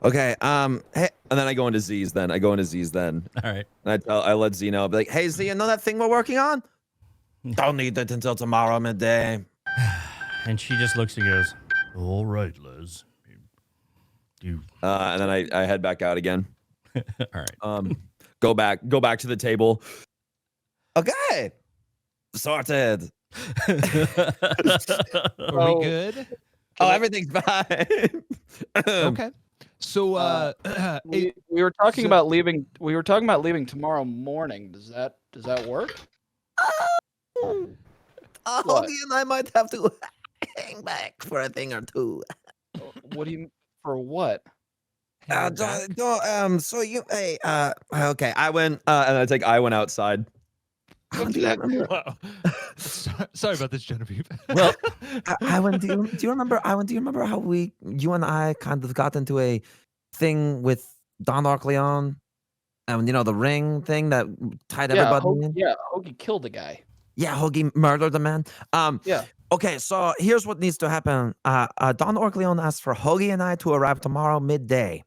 Okay, hey, and then I go into Z's then. All right. And I let Z know. I'll be like, hey, Z, you know that thing we're working on? Don't need it until tomorrow midday. And she just looks and goes, "All right, Liz. You And then I head back out again. all right." Go back to the table. Okay. Sorted. Are we good? Oh, everything's fine. Okay. So We were talking about leaving. We were talking about leaving tomorrow morning. Does that work? What? Hoagie and I might have to hang back for a thing or two. What do you for what? So you, hey, okay, I went, and I went outside. Wow. Sorry about this, Genevieve. Well, Iwan, do you remember? Iwan, do you remember how you and I kind of got into a thing with Don Arcleon, and the ring thing that tied everybody in? Yeah, Hoagie killed a guy. Yeah, Hoagie murdered the man. Yeah. Okay, so here's what needs to happen. Don Arcleon asked for Hoagie and I to arrive tomorrow midday.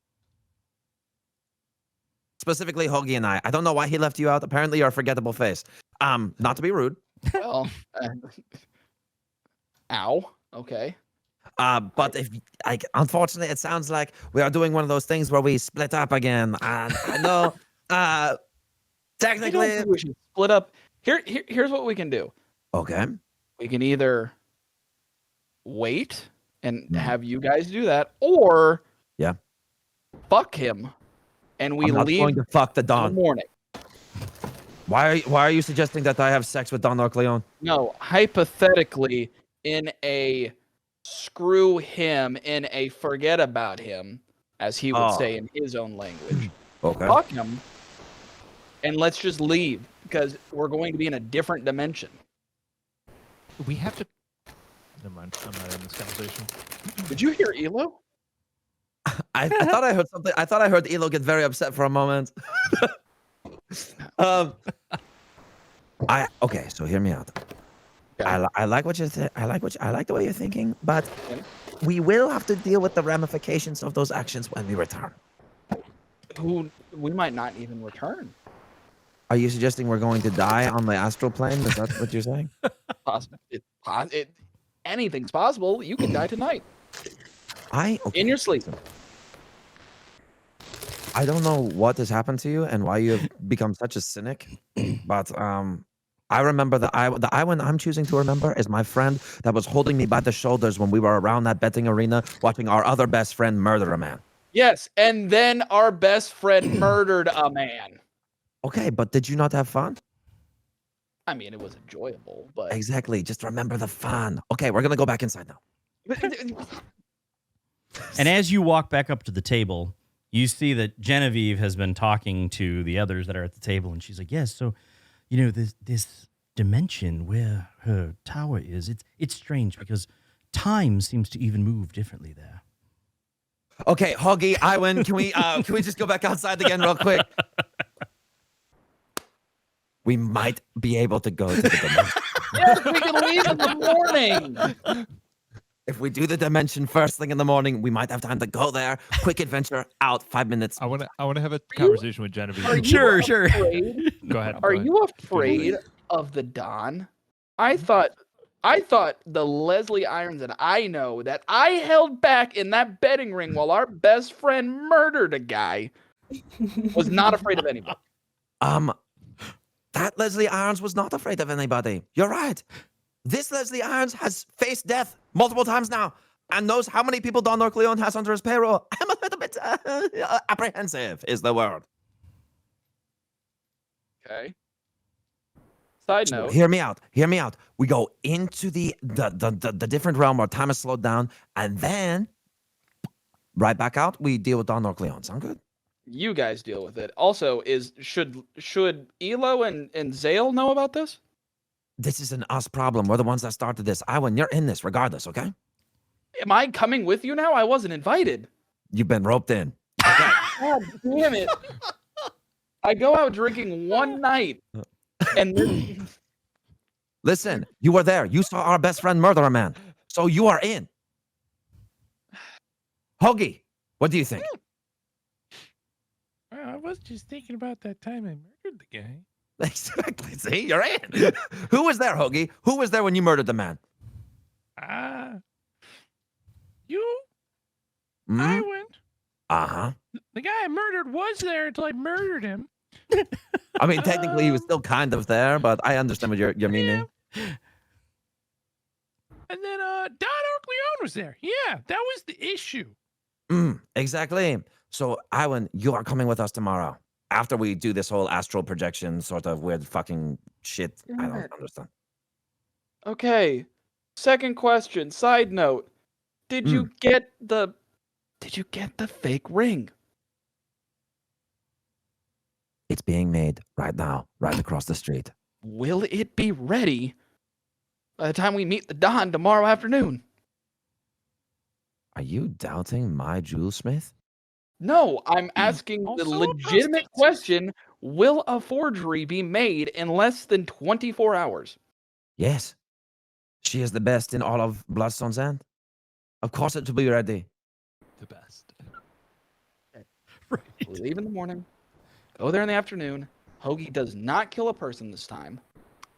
Specifically, Hoagie and I. I don't know why he left you out. Apparently, you're a forgettable face. Not to be rude. Well, ow. Okay. But unfortunately, it sounds like we are doing one of those things where we split up again. And I know, I don't technically, think we should split up. Here's what we can do. okay. We can either wait and have you guys do that, or Yeah. fuck him, and we I'm not leave going to fuck the in the Don. morning. Why are you suggesting that I have sex with Don Arcleon? No, hypothetically, in a screw him, in a forget about him, as he would say in his own language. Okay. Fuck him, and let's just leave because we're going to be in a different dimension. We have to. Never mind. I'm not in this conversation. Did you hear Elo? I thought I heard something. I thought I heard Elo get very upset for a moment. Okay, so hear me out. Yeah. I like what you're I like the way you're thinking, but we will have to deal with the ramifications of those actions when we return. We might not even return. Are you suggesting we're going to die on the astral plane? Is that what you're saying? Anything's possible. You can die tonight Okay. in your sleep. I don't know what has happened to you and why you have become such a cynic, but I remember the Iwan I'm choosing to remember is my friend that was holding me by the shoulders when we were around that betting arena watching our other best friend murder a man. Yes, and then our best friend murdered a man. Okay, but did you not have fun? I mean, it was enjoyable, but Exactly. Just remember the fun. Okay, we're gonna go back inside now. And as you walk back up to the table, you see that Genevieve has been talking to the others that are at the table, and she's like, "Yes, so, this dimension where her tower is, it's strange because time seems to even move differently there." Okay, Hoggy, Iwan, can we just go back outside again real quick? We might be able to go to the dimension. yes, we can leave in the morning. If we do the dimension first thing in the morning, we might have time to go there. Quick adventure, out, 5 minutes. I want to have a conversation with Genevieve. Are you Sure. afraid? Go ahead. Are go ahead. you afraid of the Dawn? I thought the Leslie Irons that I know that I held back in that betting ring while our best friend murdered a guy was not afraid of anybody. That Leslie Irons was not afraid of anybody. You're right. This Leslie Irons has faced death multiple times now and knows how many people Don Orcleon has under his payroll. I'm a little bit apprehensive, is the word. Okay. Side So note. hear me out. Hear me out. We go into the different realm where time has slowed down, and then right back out. We deal with Don Orcleon. Sound good? You guys deal with it. Also, should Elo and Zale know about this? This is an us problem. We're the ones that started this. Iwan, you're in this regardless, okay? Am I coming with you now? I wasn't invited. You've been roped in. God damn it. I go out drinking one night and then Listen, you were there. You saw our best friend murder a man. So you are in. Hoggy, what do you think? Well, I was just thinking about that time I murdered the guy. Exactly. See, you're in. Who was there, Hoggy? Who was there when you murdered the man? You? Mhm. I went. Uh-huh. The guy I murdered was there until I murdered him. I mean, technically, he was still kind of there, but I understand what you're meaning. And then Don Orcleon was there. Yeah, that was the issue. Exactly. So, Iwan, you are coming with us tomorrow after we do this whole astral projection sort of weird fucking shit. I Damn don't it. understand. Okay. Second question, side note. Did you get the fake ring? It's being made right now, right across the street. Will it be ready by the time we meet the Don tomorrow afternoon? Are you doubting my jewelsmith? No, I'm asking the Also legitimate apostates. question. Will a forgery be made in less than 24 hours? Yes. She is the best in all of Bloodstone's End. Of course it will be ready. The best. We leave in the morning, go there in the afternoon. Hoagie does not kill a person this time.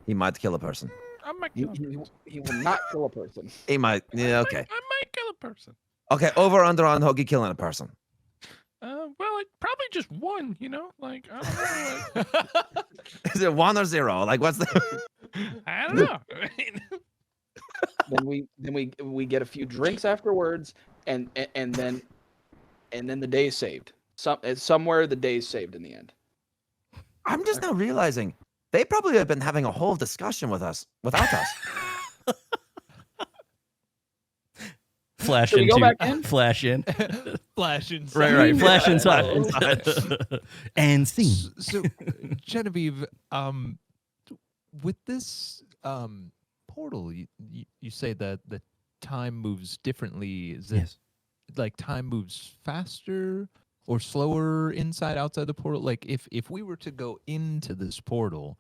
He might kill a person. I might He, kill a person. he will not kill a person. He might. Yeah, okay. I might kill a person. Okay, over or under on Hoagie killing a person. Well, probably just one, like, I don't know. Is it 1 or 0? Like, what's the... I don't know. then we get a few drinks afterwards, and then the day is saved. Somewhere the day is saved in the end. I'm just now realizing they probably have been having a whole discussion with us without us. Flash Should we go into, back in? flash in. Flash inside. Right. Flash inside. And scene. So, Genevieve, with this portal, you say that the time moves differently. Is it Yes. like time moves faster or slower inside, outside the portal? Like if we were to go into this portal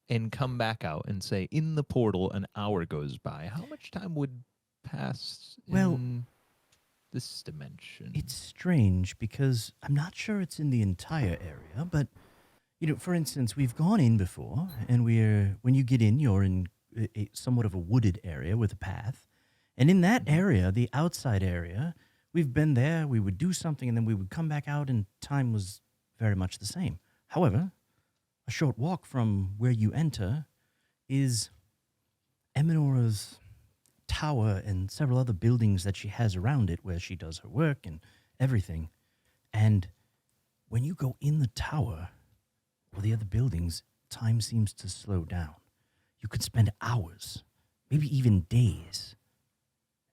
and come back out and say in the portal an hour goes by, how much time would pass Well, in this dimension? It's strange because I'm not sure it's in the entire area, but for instance, we've gone in before, and when you get in, you're in somewhat of a wooded area with a path, and in that area, the outside area, we've been there, we would do something, and then we would come back out, and time was very much the same. However, a short walk from where you enter is Eminora's tower and several other buildings that she has around it where she does her work and everything. And when you go in the tower or the other buildings, time seems to slow down. You could spend hours, maybe even days.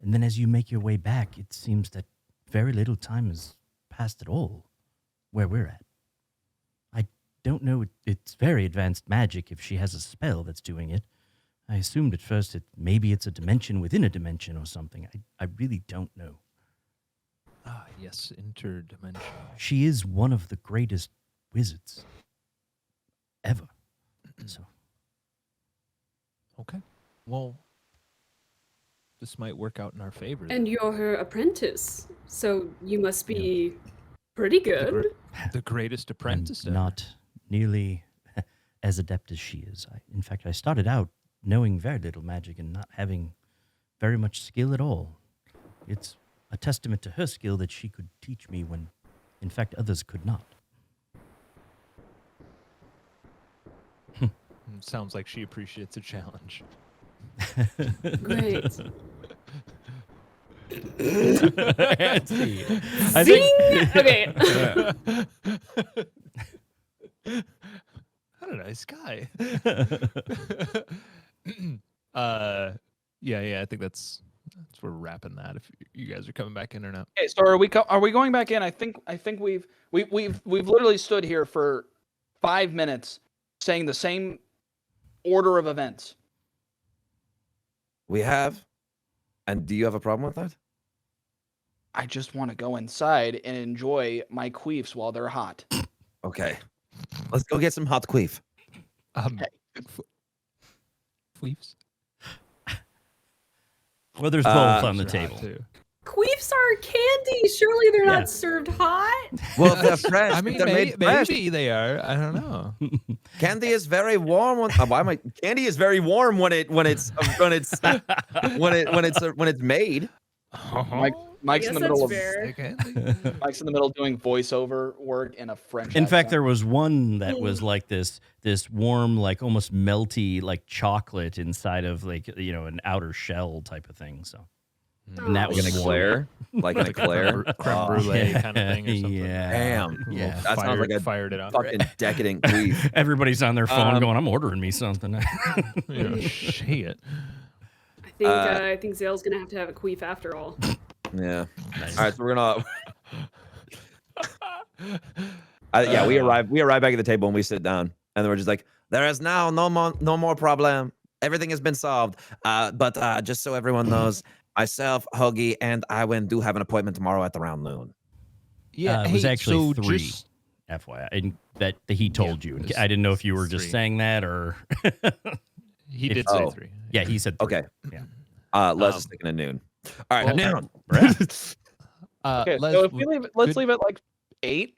And then as you make your way back, it seems that very little time has passed at all where we're at. I don't know. It's very advanced magic if she has a spell that's doing it. I assumed at first maybe it's a dimension within a dimension or something. I really don't know. Ah, yes, interdimensional. She is one of the greatest wizards ever. So Okay. Well, this might work out in our favor. then. And you're her apprentice, so you must be pretty good. The greatest I'm apprentice. ever. not nearly as adept as she is. In fact, I started out knowing very little magic and not having very much skill at all. It's a testament to her skill that she could teach me when, in fact, others could not. Sounds like she appreciates a challenge. Great. Let's see. I Zing! think Okay. What a nice guy. Yeah, I think that's we're wrapping that. If you guys are coming back in or not. Okay, so are we going back in? I think we've literally stood here for 5 minutes saying the same order of events. We have. And do you have a problem with that? I just want to go inside and enjoy my queefs while they're hot. Okay. Let's go get some hot queef. Queefs? well, there's both on the Hot table. too. Queefs are candy. Surely they're Yeah. not served hot. Well, if they're fresh, I if mean, they're made fresh. maybe they are. I don't know. Candy is very warm. Candy is very warm when it's made. Mike's in the middle of fair. Mike's in the middle doing voiceover work in a French. In fact, accent. there was one that was like this warm, like almost melty, like chocolate inside of like an outer shell type of thing. So, and that Oh, was Like an warm. eclair, like an eclair. Creme brulee kind of thing or something. Yeah. Damn. Yeah. That sounds like a fired it up. fucking decadent queef. Everybody's on their phone going, "I'm ordering me something." Shit. I think Zale's gonna have a queef after all. Yeah. Nice. All right, so we're gonna. We arrive back at the table and we sit down, and then we're just like, there is now no more problem. Everything has been solved. But just so everyone knows, myself, Huggy, and Iwan do have an appointment tomorrow at around noon. Yeah, it was hey, actually so 3. just- FYI, and that he told you. it was- I didn't know if you were it's just 3. saying that or. He If- did say Oh. 3. Yeah, he said 3. Okay. Yeah. Les is sticking at noon. All right, well, noon. Okay, Les, so if we leave, let's good- leave it like 8.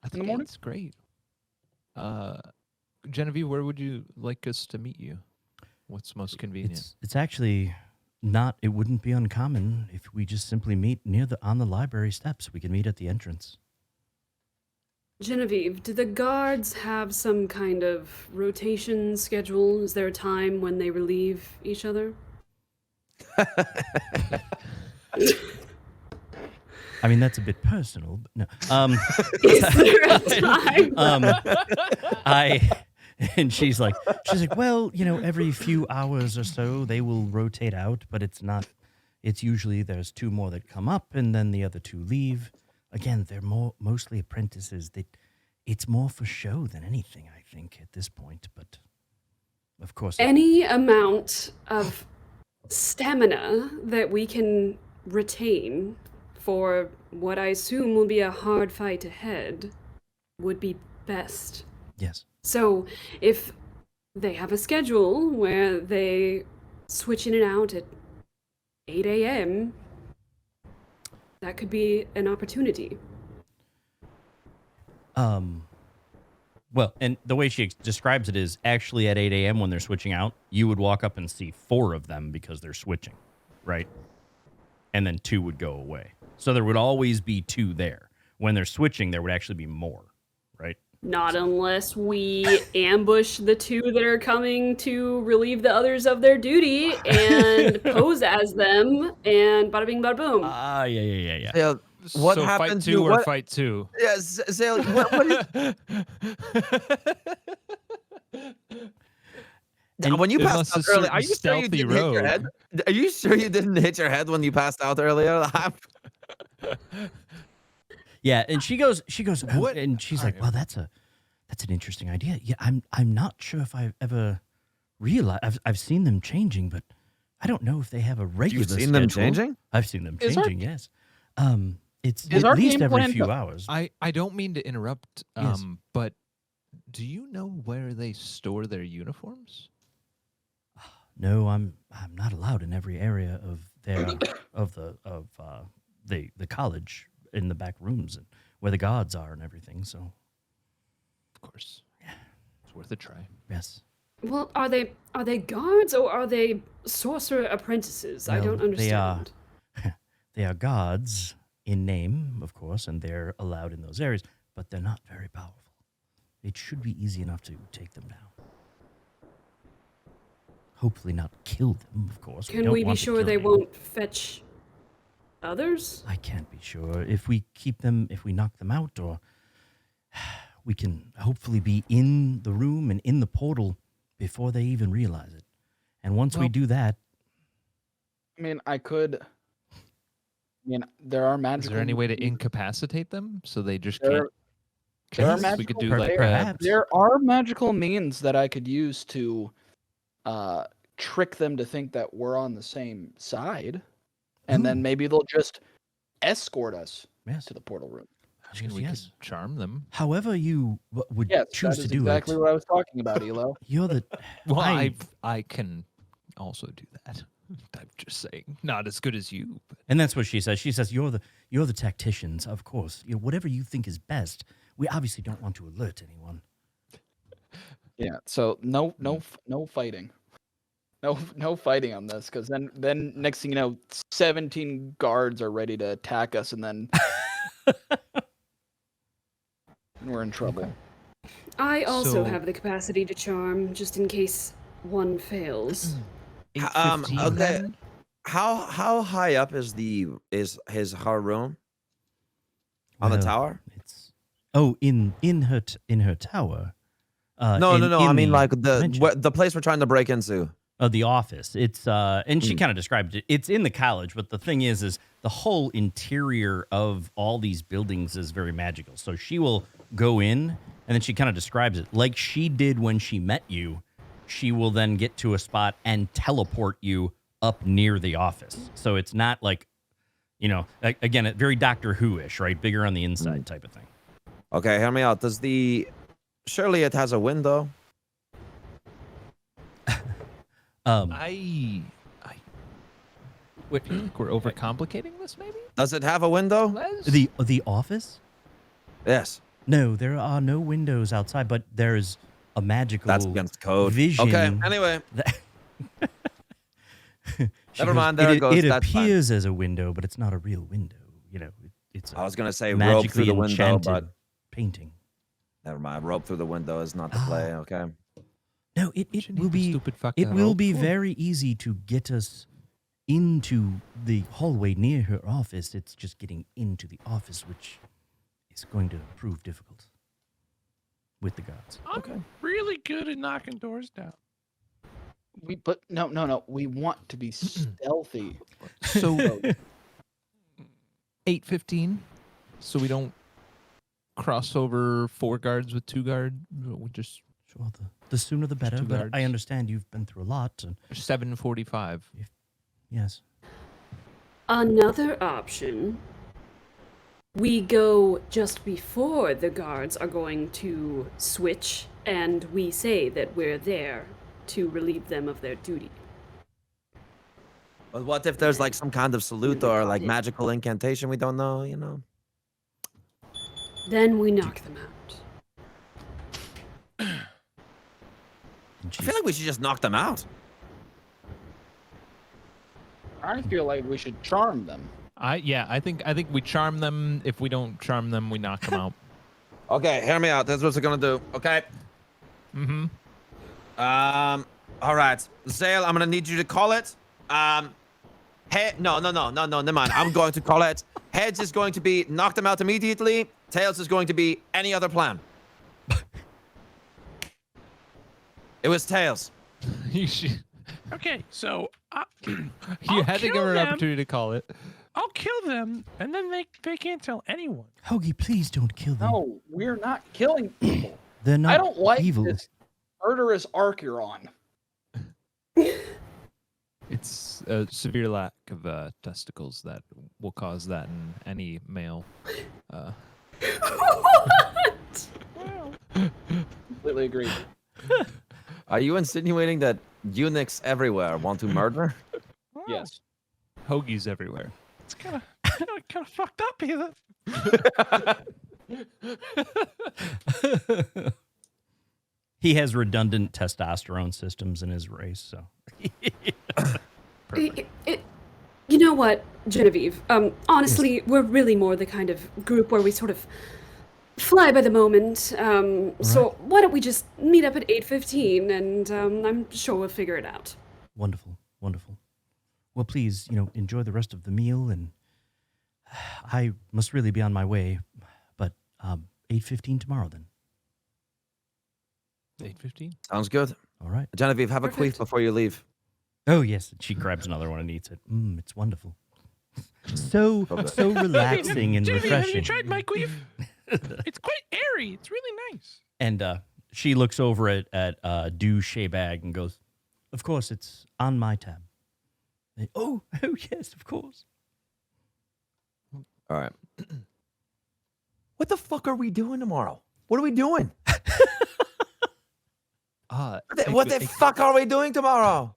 I think the morning? It's great. Genevieve, where would you like us to meet you? What's most convenient? It's actually not. It wouldn't be uncommon if we just simply meet on the library steps. We can meet at the entrance. Genevieve, do the guards have some kind of rotation schedule? Is there a time when they relieve each other? I mean, that's a bit personal, but no. Is there a time? And she's like, well, every few hours or so they will rotate out, but it's usually there's 2 more that come up and then the other 2 leave. Again, they're mostly apprentices. It's more for show than anything, I think, at this point, but of course. Any amount of stamina that we can retain for what I assume will be a hard fight ahead would be best. Yes. So if they have a schedule where they switch in and out at 8 a.m., that could be an opportunity. Well, and the way she describes it is actually at 8 a.m. when they're switching out, you would walk up and see 4 of them because they're switching, right? And then 2 would go away. So there would always be 2 there. When they're switching, there would actually be more, right? Not unless we ambush the 2 that are coming to relieve the others of their duty and pose as them, and bada bing, bada boom. Yeah. Zale, what so happened fight to 2 or what? fight 2? Yeah, Zale, what is? And when you there passed must out a earlier, are you certain sure you stealthy didn't hit your head? road. Are you sure you didn't hit your head when you passed out earlier? Yeah, and she goes, What? and she's All like, right. well, that's an interesting idea. Yeah, I'm not sure if I've ever realized. I've seen them changing, but I don't know if they have a regular. You've seen them schedule. changing? I've seen them Is our- changing. Yes. It's Is at our least game every plan few to- hours. I don't mean to interrupt, Yes. but do you know where they store their uniforms? No, I'm not allowed in every area of their the college in the back rooms and where the guards are and everything. So Of course. Yeah. It's worth a try. yes. Well, are they guards or are they sorcerer apprentices? I Well, don't understand. They are guards in name, of course, and they're allowed in those areas, but they're not very powerful. It should be easy enough to take them down. Hopefully not kill them, of course. Can don't we be want to sure kill they anyone. won't fetch others? I can't be sure. If we knock them out, or we can hopefully be in the room and in the portal before they even realize it. And once we Well- do that, I mean, there are magical. Is there any way to means- incapacitate them so they just There, can't? there are Yes, we could magical. do per- like perhaps. There are magical means that I could use to trick them to think that we're on the same side, and then Ooh. maybe they'll just escort us yes, to the portal room. I mean, we yes. could charm them. However you would Yes, choose that to is do exactly it, what I was talking about, Elo. you're the. Well, I- I can also do that. I'm just saying, not as good as you. But And that's what she says. She says, "You're the tacticians, of course. Whatever you think is best. We obviously don't want to alert anyone." Yeah. So no fighting. No fighting on this, because then next thing you know, 17 guards are ready to attack us, and then we're in trouble. I also So- have the capacity to charm, just in case one fails. 8:15 okay. then? How high up is her room on the Well, tower? It's in her tower. No. I mean, like the place we're trying to break into. The office. It's and she Mm. kind of described it. It's in the college, but the thing is the whole interior of all these buildings is very magical. So she will go in, and then she kind of describes it like she did when she met you. She will then get to a spot and teleport you up near the office. So it's not like, again, very Doctor Who-ish, right? Bigger on the inside type of thing. Okay, hear me out. Surely it has a window. I feel like we're overcomplicating this, maybe? Does it have a window? Les? The office? Yes. No, there are no windows outside, but there's a magical That's against code. vision. Okay. Anyway, that- She Never goes, mind, there it goes, It that's fine." appears as a window, but it's not a real window. It's a I was gonna say rope magically through the window, enchanted but painting. never mind. Rope through the window is not the play. Okay. No, it Shouldn't will the be stupid fuck it that will rope be for? very easy to get us into the hallway near her office. It's just getting into the office, which is going to prove difficult with the guards. I'm really good at knocking doors down. But no. We want to be stealthy. So 8:15, so we don't cross over 4 guards with 2 guard. We just Sure, the sooner the better. two But I guards. understand you've been through a lot. And 7:45. yes, Another option. We go just before the guards are going to switch, and we say that we're there to relieve them of their duty. But what if there's like some kind of salute Really or got like it. magical incantation we don't know? Then we knock them out. and I she's, feel like we should just knock them out. I feel like we should charm them. I think we charm them. If we don't charm them, we knock them out. Okay, hear me out. That's what we're gonna do. Okay. Mm-hmm. All right, Zale, I'm gonna need you to call it. Hey, no, never mind. I'm going to call it. Heads is going to be knock them out immediately. Tails is going to be any other plan. It was Tails. you should, Okay, so you I'll had to give kill her an them. opportunity to call it. I'll kill them, and then they can't tell anyone. Hoagie, please don't kill them. No, we're not killing people. They're not I don't like evil. this murderous arc you're on. It's a severe lack of testicles that will cause that in any male. What? Completely agree. Are you insinuating that eunuchs everywhere want to murder? Wow, Yes. Hoagies everywhere. it's kind of fucked up here. He has redundant testosterone systems in his race, so. You know what, Genevieve? Honestly, we're really more the kind of group where we sort of fly by the moment. So why don't we just meet up at 8:15, and I'm sure we'll figure it out. Wonderful, wonderful. Well, please, enjoy the rest of the meal, and I must really be on my way. But 8:15 tomorrow, then. 8:15. Sounds good. All right. Genevieve, have a queef Perfect. before you leave. Oh yes, she grabs another one and eats it. It's wonderful. So relaxing and Genevieve, have you refreshing. tried my queef? It's quite airy. It's really nice. And she looks over at Do Bag and goes, "Of course, it's on my tab." Oh yes, of course. All right. What the fuck are we doing tomorrow? What are we doing? What the fuck are we doing tomorrow?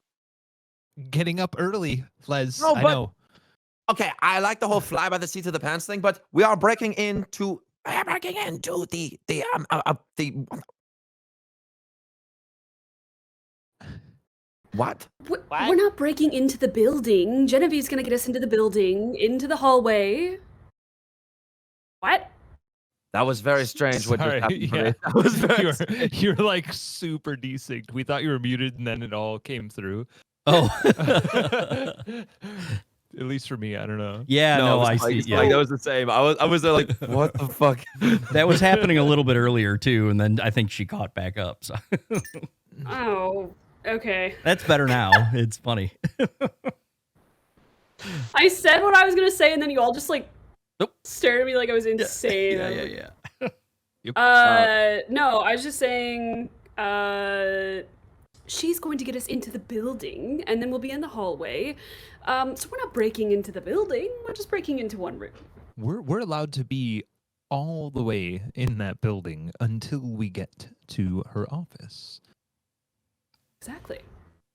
Getting up early, Les. No, I but- know. Okay, I like the whole fly by the seat of the pants thing, but we are breaking into the what? We're not breaking into the building. Genevieve's gonna get us into the building, into the hallway. What? That was very strange. What just Sorry, happened? yeah. That was very strange. You're like super desynced. We thought you were muted, and then it all came through. Oh. At least for me, I don't know. Yeah, no, it I was see. like, Yeah. like, that was the same. I was there like, what the fuck? That was happening a little bit earlier too, and then I think she caught back up. So Oh, okay. that's better now. It's funny. I said what I was gonna say, and then you all just like Nope. stared at me like I was insane. Yeah, I was yeah, like, yeah. no, I was just saying, she's going to get us into the building, and then we'll be in the hallway. So we're not breaking into the building, we're just breaking into one room. We're allowed to be all the way in that building until we get to her office. Exactly.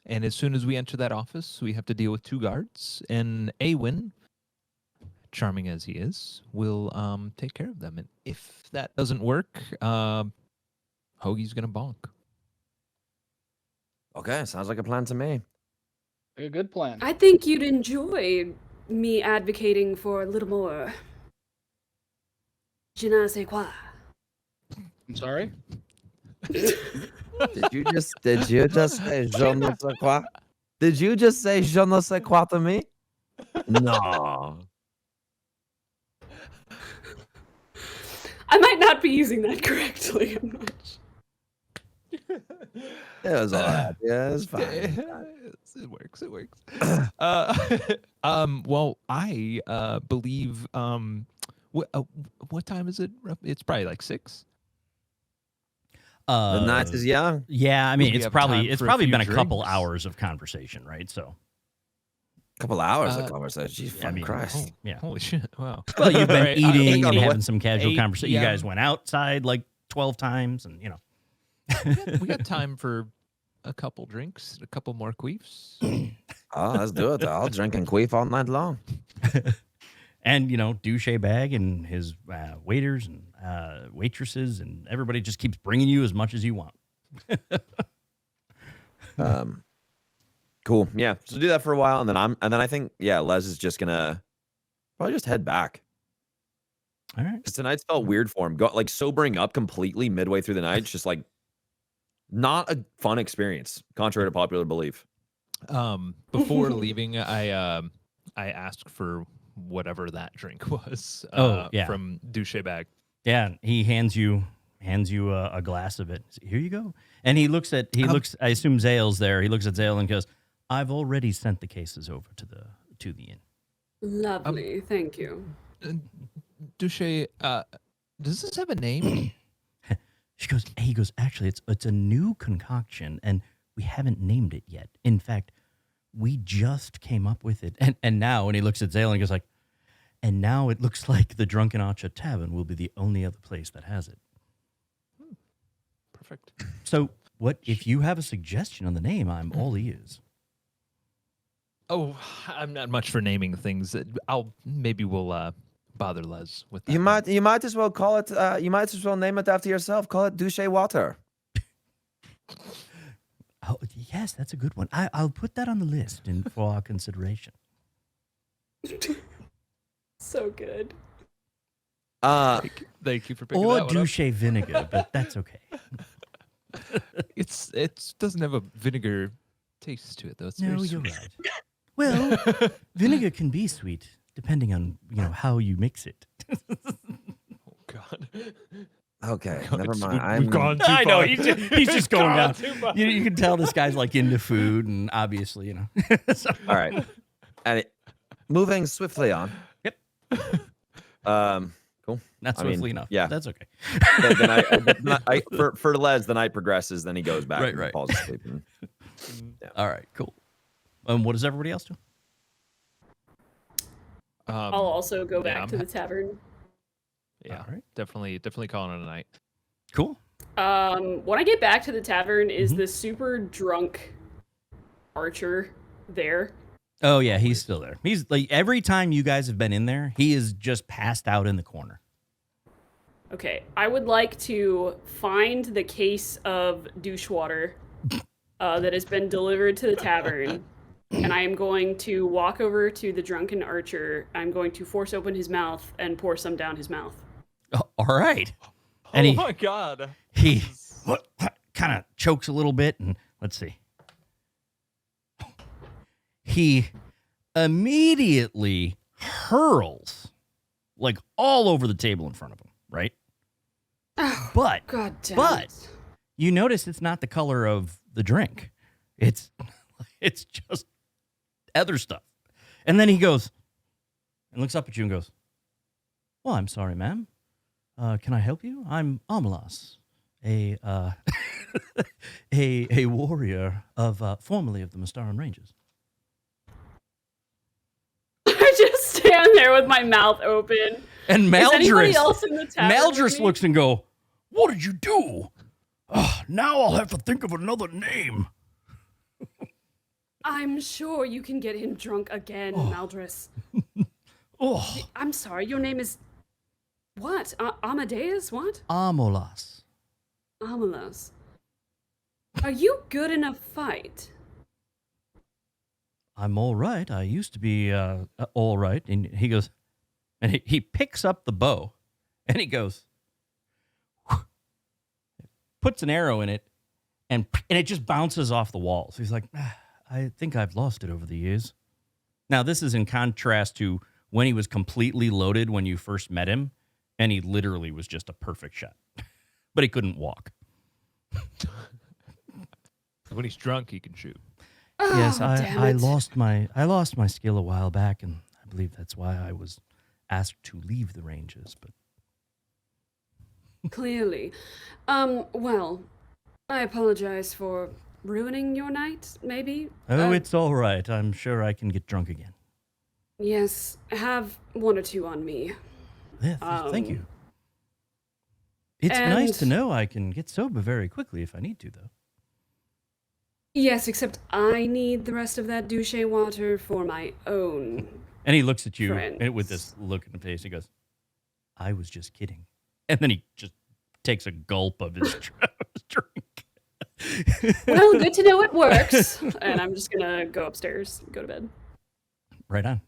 And as soon as we enter that office, we have to deal with 2 guards, and Awen, charming as he is, will take care of them. And if that doesn't work, Hoagie's gonna bonk. Okay, sounds like a plan to me. A good plan. I think you'd enjoy me advocating for a little more je ne sais quoi. I'm sorry. Did you just say je ne sais quoi? Did you just say je ne sais quoi to me? No. I might not be using that correctly. I'm not sure. It was all right. Yeah, it's fine. It works. It works. Well, I believe. What time is it? It's probably like 6. The night is young. Yeah, I mean, We it's have probably time for a been a few couple drinks. hours of conversation, right? So, Couple hours of Uh, conversation. Jesus I fucking mean, Christ. yeah. Holy shit! Wow. Well, you've been Alright, eating on and the having some casual 8 conversation. You guys PM. went outside like 12 times, and We got time for a couple drinks, a couple more queefs. Oh, let's do it. I'll drink and queef all night long. and Douche Bag and his waiters and waitresses and everybody just keeps bringing you as much as you want. Cool. Yeah. So do that for a while, and then I think Les is just gonna Probably just head back. All right. Because tonight's felt weird for him. Like sobering up completely midway through the night. It's just like not a fun experience, contrary to popular belief. Before leaving, I asked for whatever that drink was. Yeah. From Douche bag. Yeah, he hands you a glass of it. Here you go. And he looks. I assume Zale's there. He looks at Zale and goes, "I've already sent the cases over to the inn." Lovely, thank you. Douche, does this have a name? He goes, actually, it's a new concoction, and we haven't named it yet. In fact, we just came up with it. And now, when he looks at Zale and goes like, and now it looks like the Drunken Archer Tavern will be the only other place that has it. Perfect. So, what if you have a suggestion on the name? I'm all ears. Oh, I'm not much for naming things. We'll bother Les with that. You might as well call it. You might as well name it after yourself. Call it Douche Water. Oh, yes, that's a good one. I'll put that on the list for our consideration. So good. Thank you for picking Or that one up. douche vinegar, but that's okay. It doesn't have a vinegar taste to it though. It's No, very you're sweet. right. Well, vinegar can be sweet depending on how you mix it. Oh God. Okay, God, never it's- mind. we've gone too I know far. he's just going down. Too far. You can tell this guy's like into food, and obviously, So- All right. And moving swiftly on. Yep. Cool. Not I mean, swiftly enough. yeah. That's okay. For Les, the night progresses. Then he goes back and Right. falls asleep. And, All right, cool. What does everybody else do? I'll also go yeah, back I'm to the tavern. Yeah, All right. definitely calling it a night. Cool. When I get back to the tavern, is Mhm. the super drunk archer there? Oh yeah, he's still there. He's like every time you guys have been in there, he is just passed out in the corner. Okay, I would like to find the case of douche water that has been delivered to the tavern, and I am going to walk over to the drunken archer. I'm going to force open his mouth and pour some down his mouth. All right. And oh my God. he kind of chokes a little bit, and let's see. He immediately hurls like all over the table in front of him, right? Oh, But God damn but- it. you notice it's not the color of the drink. It's just other stuff. And then he goes and looks up at you and goes, "Well, I'm sorry, ma'am. Can I help you? I'm Amalas, a a warrior of formerly of the Mystaran Rangers." I just stand there with my mouth open. And Is anybody Maldris, else in the tavern with Maldris me? looks and go, "What did you do? Now I'll have to think of another name." I'm sure you can get him drunk again, Maldris. Oh, I'm sorry, your name is what? Amadeus? What? Amolas. Amalas. Are you good in a fight? I'm all right. I used to be all right. And he goes, and he picks up the bow, and he goes, puts an arrow in it, and it just bounces off the walls. He's like, I think I've lost it over the years. Now, this is in contrast to when he was completely loaded when you first met him, and he literally was just a perfect shot, but he couldn't walk. When he's drunk, he can shoot. Yes, Oh, damn I it. lost my skill a while back, and I believe that's why I was asked to leave the Rangers. But Clearly. Well, I apologize for ruining your night, maybe? it's all right. I'm sure I can get drunk again. Yes, have one or two on me. Yeah, thank you. It's and- nice to know I can get sober very quickly if I need to, though. Yes, except I need the rest of that douche water for my own. And he looks at you Friends. with this look in the face. He goes, "I was just kidding." And then he just takes a gulp of his drink. Well, good to know it works. And I'm just gonna go upstairs, go to bed. Right on.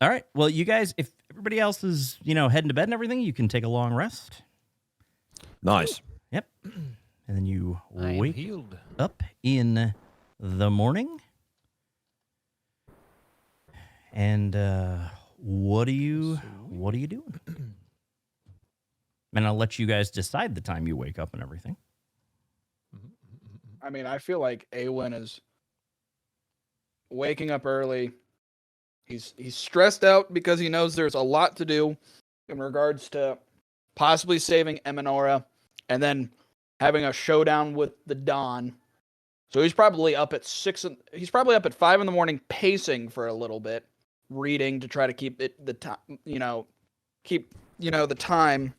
All right. Well, you guys, if everybody else is, heading to bed and everything, you can take a long rest. Nice. Yep. And then you I am wake healed. up in the morning. And what are you doing? And I'll let you guys decide the time you wake up and everything. I mean, I feel like Awen is waking up early. He's stressed out because he knows there's a lot to do in regards to possibly saving Eminora and then having a showdown with the Dawn. So he's probably up at 6. He's probably up at 5 in the morning, pacing for a little bit, reading to try to keep it the time. The time,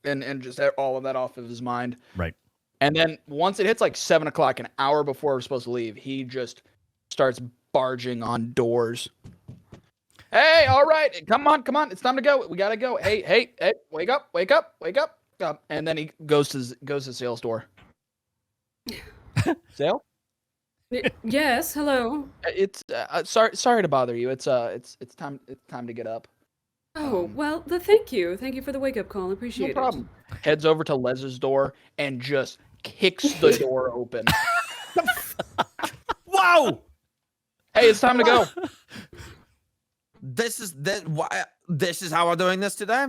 and just all of that off of his mind. Right. And then once it hits like 7 o'clock, an hour before we're supposed to leave, he just starts barging on doors. Hey, all right, come on, it's time to go. We gotta go. Hey, wake up. And then he goes to Sale's door. Sale? Yes, hello. It's sorry to bother you. It's time to get up. Oh, well, thank you. Thank you for the wake-up call. I appreciate No problem. Heads over to Les's door and just kicks the door open. Wow! Hey, it's time to go. This is how we're doing this today?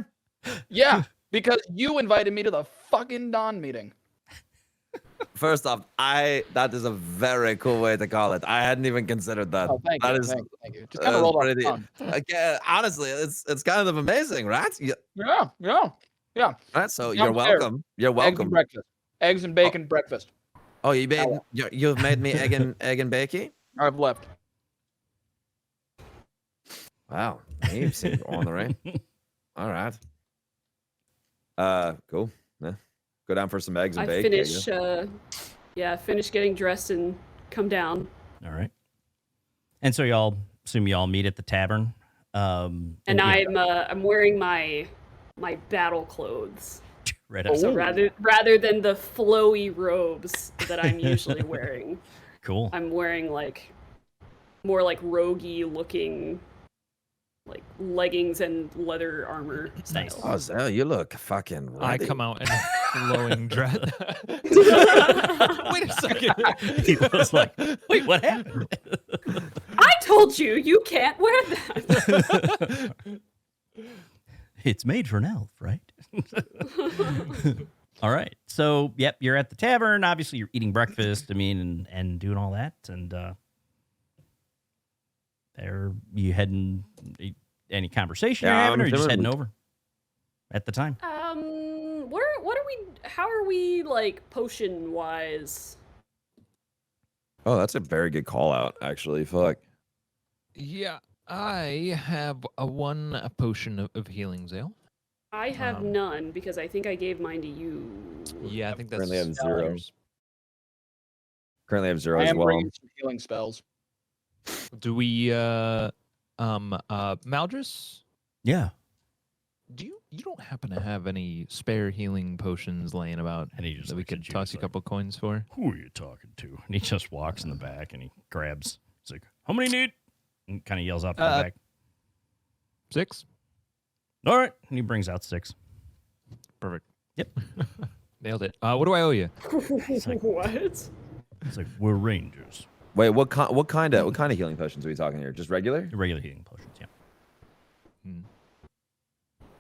Yeah, because you invited me to the fucking Dawn meeting. First off, that is a very cool way to call it. I hadn't even considered that. Oh, thank That you. is- Thank you. Just kind of rolled off the pretty- tongue. honestly, it's kind of amazing, right? Yeah. Right. So Yeah, you're I'm fair. welcome. You're Eggs welcome. and breakfast. Eggs and bacon breakfast. Oh, you've made me egg and bakey. I've left. Wow, you seem on the right. All right. Cool. Yeah. Go down for some eggs and I bacon. finish getting dressed and come down. All right. And so y'all meet at the tavern. And yeah, I'm wearing my battle clothes. right Oh. up. So rather than the flowy robes that I'm usually wearing, Cool. I'm wearing more like roguey looking like leggings and leather armor style. Nice. Oh, Zell, you look fucking ready. I come out in a flowing dress. Wait a second. He was like, wait, what happened? I told you you can't wear that. It's made for an elf, right? All right. So, yep, you're at the tavern. Obviously, you're eating breakfast, and doing all that. And are you heading, any conversation you're Yeah, having, or I'm are you just feeling- heading over at the time? How are we like potion wise? Oh, that's a very good call out, actually. Fuck. Yeah, I have a potion of healing, Zale. I have none because I think I gave mine to you. Yeah, I think that's currently have zero. yours. Currently have zero I as am well. bringing some healing spells. Do we Maldris? Yeah. You don't happen to have any spare healing potions laying about And he just that we looks at could you, toss he's you a like, couple coins for? Who are you talking to? And he just walks in the back and he grabs. He's like, how many need? And kind of yells out from the back. 6? All right. And he brings out 6. Perfect. Yep. Nailed it. What do I owe you? like- What? It's like, we're rangers. Wait, what kind of healing potions are we talking here? Just regular? Regular healing potions, yeah.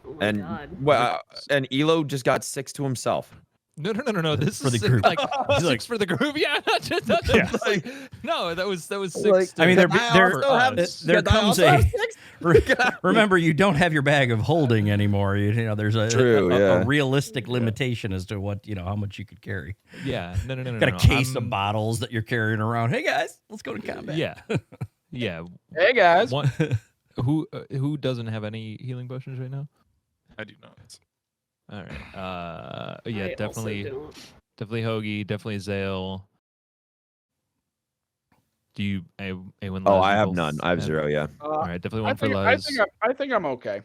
Oh my And god. and Elo just got 6 to himself. No. This For is the six- group. Like He's 6 like- for the group. Yeah, not just Yeah. like, no. That was 6. Like, to- I mean, Can I also have there can I comes also have a. 6? Remember, you don't have your bag of holding anymore. You know, there's a True, realistic limitation as to what how much you could carry. Yeah, no. Got a case of bottles that you're carrying around. Hey guys, let's go to combat. Yeah. Hey guys. One, who doesn't have any healing potions right now? I do not. All right. I Yeah, also definitely don't. Hoagie, definitely Zale. Do you? Awen, Oh, Les, I you have both none. I have 0, yeah. All right, definitely I one for think, Les. I think I'm okay.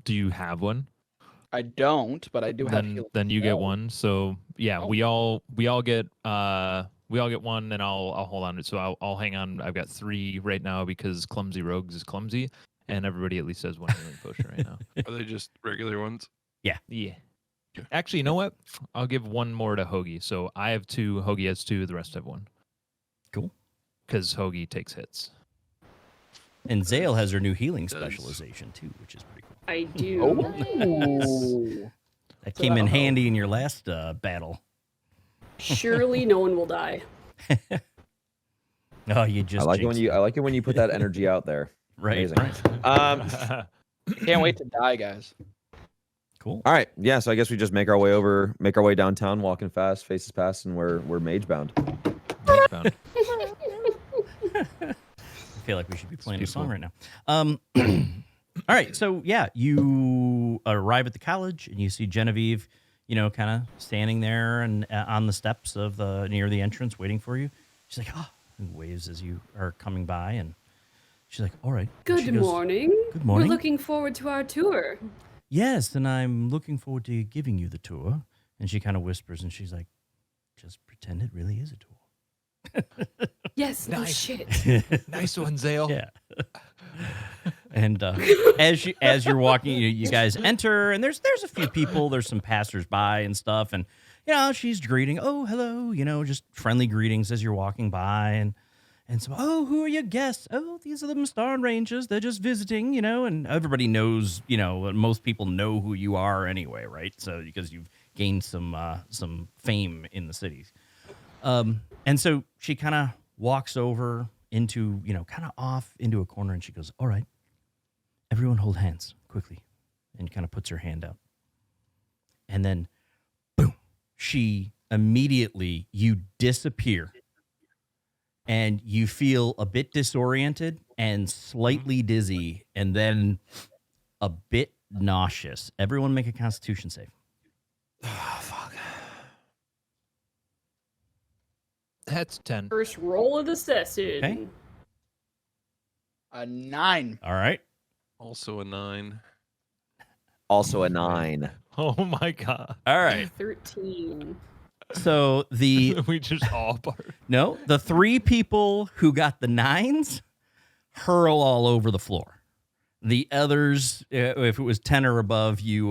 Do you have one? I don't, but I do have Then healing. then you get spells. one. So yeah, Oh. we all get We all get one, and I'll hold on to it. So I'll hang on. I've got 3 right now because Clumsy Rogues is clumsy, and everybody at least has 1 healing potion right now. Are they just regular ones? Yeah. Actually, you know what? I'll give 1 more to Hoagie. So I have 2. Hoagie has 2. The rest have 1. Cool. Because Hoagie takes hits. And Zale has her new healing Does. specialization too, which is pretty cool. I do. Oh. That So came in that'll help. handy in your last battle. Surely no one will die. Oh, you just I like jinxed it. it when you put that energy out there. Right. Amazing. Can't wait to die, guys. Cool. All right, yeah. So I guess we just make our way downtown, walking fast, faces past, and we're mage bound. Found. I feel like we should be playing a beautiful. song right now. All right, so yeah, you arrive at the college and you see Genevieve, kind of standing there and on the steps of near the entrance, waiting for you. She's like, and waves as you are coming by, and she's like, all right. And she Good goes, morning. Good morning. We're looking forward to our tour. Yes, and I'm looking forward to giving you the tour. And she kind of whispers, and she's like, just pretend it really is a tour. Yes, no Nice. shit. Nice one, Zale. Yeah. And as you're walking, you guys enter, and there's a few people. There's some passersby and stuff, and she's greeting. Oh, hello. Just friendly greetings as you're walking by, and so, oh, who are your guests? Oh, these are the Mystaran Rangers. They're just visiting, and everybody knows. Most people know who you are anyway, right? So because you've gained some fame in the cities. And so she kind of walks over into, kind of off into a corner, and she goes, all right, everyone hold hands quickly, and kind of puts her hand out. And then, boom, you disappear, and you feel a bit disoriented and slightly dizzy, and then a bit nauseous. Everyone make a Constitution save. Oh, fuck. That's 10. First roll of the session. Okay. A 9. All right. Also a 9. Also a 9. Oh my god. All right. 13. So We just all part. the 3 people who got the 9s hurl all over the floor. The others, if it was 10 or above, you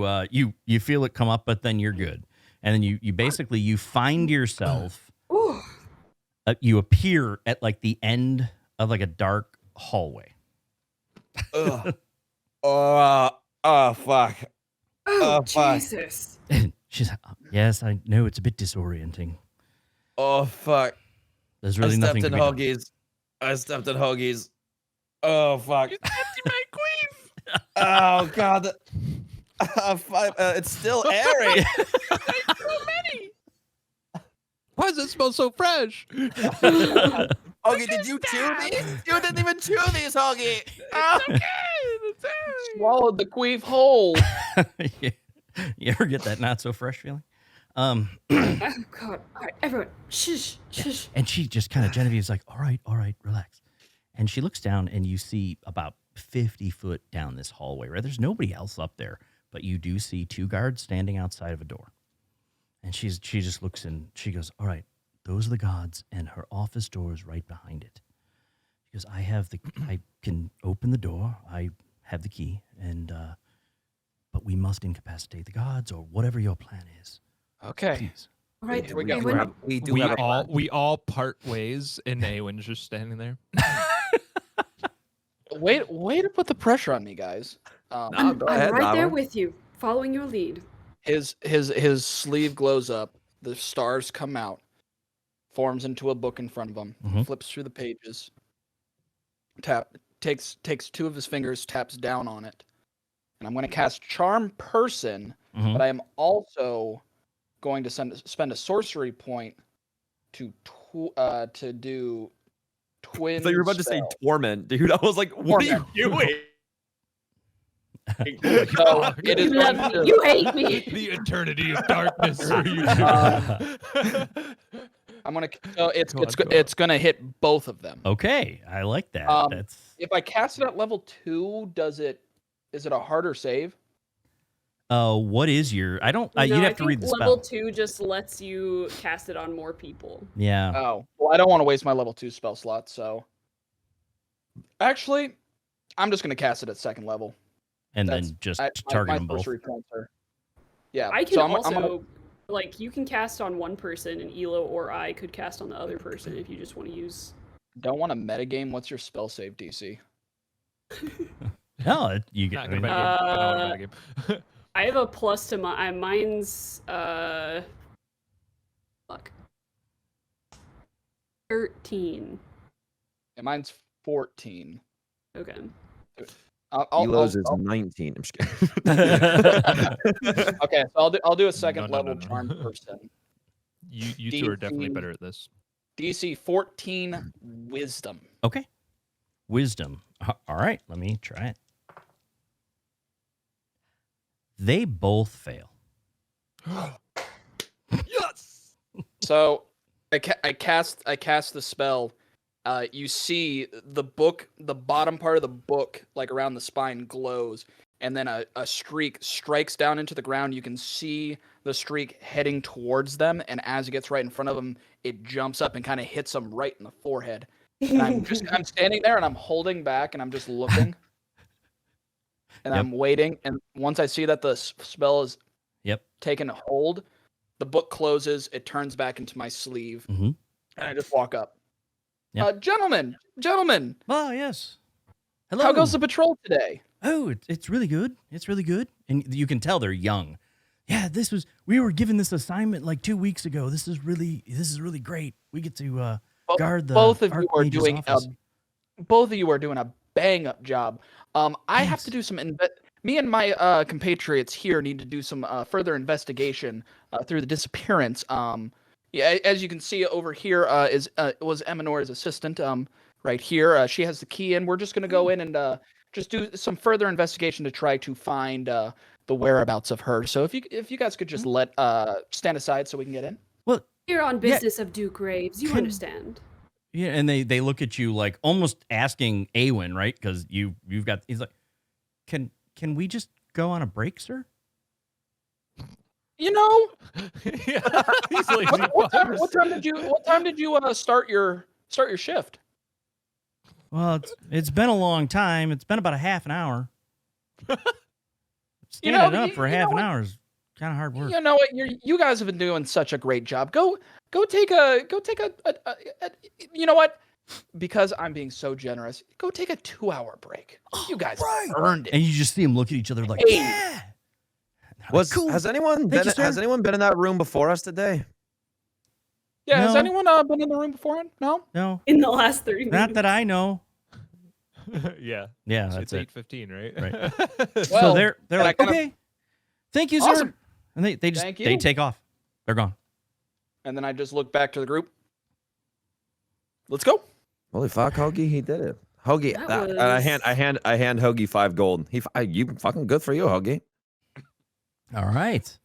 feel it come up, but then you're good. And then you basically you find yourself, Ooh. you appear at like the end of like a dark hallway. Ugh. Oh, fuck. Oh, fuck. Jesus. And she's like, yes, I know it's a bit disorienting. Oh, fuck. There's really I nothing stepped to in be done. hoagies. I stepped in hoagies. Oh, fuck. You stepped in my queef. Oh, God. It's still airy. So many. Why does it smell so fresh? Hoagie, did you chew these? You didn't even chew these, Hoagie. Oh. Okay. That's it. Swallowed the queef whole. Yeah. You ever get that not so fresh feeling? Oh, God. All right, everyone. Shush. Shush. And she just kind of, Genevieve's like, all right, relax. And she looks down, and you see about 50 foot down this hallway, right? There's nobody else up there, but you do see 2 guards standing outside of a door. And she just looks and she goes, all right, those are the gods, and her office door is right behind it. She goes, I can open the door. I have the key, but we must incapacitate the gods or whatever your plan is. Okay. Please. All right, We got- everyone. We all part ways, and Awen's just standing there. Way to put the pressure on me, guys. No, I'm go ahead, right there Nava. with you, following your lead. His sleeve glows up. The stars come out. Forms into a book in front of him. Mhm. Flips through the pages. Takes 2 of his fingers, taps down on it, and I'm going to cast Charm Person. Mhm. But I am also going to spend a sorcery point to do twin. I thought you were about to say spell. torment, dude. I was like, what are you doing? So it is You love going me. to- You hate me. The eternity of darkness for you two. I'm gonna. So Go on, go on. it's gonna hit both of them. Okay, I like that. Um, That's If I cast it at level 2, is it a harder save? What is your? I don't. No, You'd I have to think read the level spell. 2 just lets you cast it on more people. Yeah. Oh, well, I don't want to waste my level 2 spell slot, so actually, I'm just gonna cast it at 2nd level. And That's then just my target them both. sorcery points are. Yeah, I can so I'm also gonna- like you can cast on one person, and Elo or I could cast on the other person if you just want to use. don't want to metagame. What's your spell save DC? No, you get. Not I gonna mean, metagame, but I want to metagame. I have a plus to mine's fuck 13. And mine's 14. Okay. Elo's is 19. I'm just kidding. Okay, so I'll do a 2nd No, level no. charm person. You two are definitely DC. better at this. DC 14 wisdom. okay. Wisdom. All right. Let me try it. They both fail. So I cast the spell. You see the book, the bottom part of the book, like around the spine, glows, and then a streak strikes down into the ground. You can see the streak heading towards them, and as it gets right in front of them, it jumps up and kind of hits them right in the forehead. And I'm standing there and I'm holding back and I'm just looking, and Yep. I'm waiting. And once I see that the spell is Yep. taken hold, the book closes. It turns back into my sleeve, Mhm. and I just walk up. Yep. Gentlemen, Oh yes. Hello. how goes the patrol today? Oh, it's really good. It's really good, and you can tell they're young. Yeah, we were given this assignment like 2 weeks ago. This is really great. We get to guard the Both of you are Archmage's doing office. a bang up job. I have to do some me and my compatriots here need to do some further investigation through the disappearance. Yeah, as you can see over here was Eminore's assistant. Right here, she has the key, and we're just gonna go in and just do some further investigation to try to find the whereabouts of her. So if you guys could just let stand aside so we can get in. Well, You're on Yeah. business of Duke Graves. You Can- understand. yeah, and they look at you like almost asking Awen, right? Because you've got. He's like, can we just go on a break, sir? You know, Yeah, these lazy what fuckers. time did you start your shift? Well, it's been a long time. It's been about a half an hour. You Standing know, up for you half know an what? hour is kind of hard work. You know what? You guys have been doing such a great job. Go take a you know what? Because I'm being so generous, go take a 2-hour break. You guys right. earned it. And you just see them look at each other like, Hey. yeah. Like, cool. Has anyone Thank been you, has sir. anyone been in that room before us today? Yeah, has No. anyone been in the room beforehand? No? No, In the last 30 minutes. not that I know. Yeah. Yeah, So that's it's it. 8:15, right? Right. Well, So they're and I like, kinda- okay, thank you, Awesome. sir. And they just Thank they you. take off. They're gone. And then I just look back to the group. Let's go. Holy fuck, Hoagie, he did it. Hoagie, That and I hand Hoagie 5 gold. You fucking good for you, Hoagie. All right.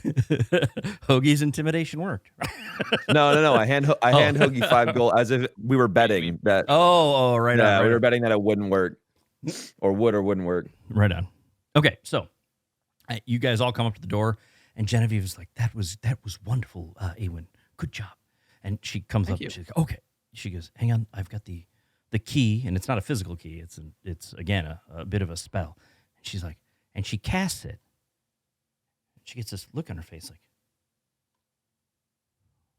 Hoagie's intimidation worked. No. I hand Hoagie 5 gold as if we were betting that. Oh, right yeah, on. we Right were on. betting that it wouldn't work, or would or wouldn't work. Right on. Okay, so you guys all come up to the door, and Genevieve is like, "That was wonderful, Awen. Good job." And she comes Thank up you. and she's like, "Okay." She goes, "Hang on, I've got the key, and it's not a physical key. It's again a bit of a spell." And she's like, and she casts it. She gets this look on her face, like,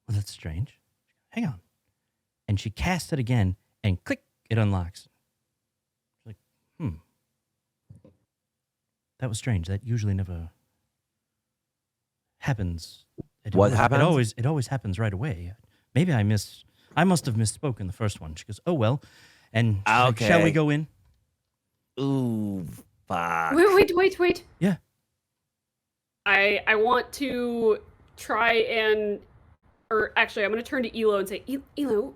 "Well, that's strange. Hang on." And she casts it again, and click, it unlocks. She's like, that was strange. That usually never happens. What happened? It always happens right away. Maybe I must have misspoken the first one. She goes, "Oh well," and she's like, "Shall we Okay. go in?" Ooh, fuck. Wait. Yeah. I want to try and, or actually, I'm going to turn to Elo and say, Elo,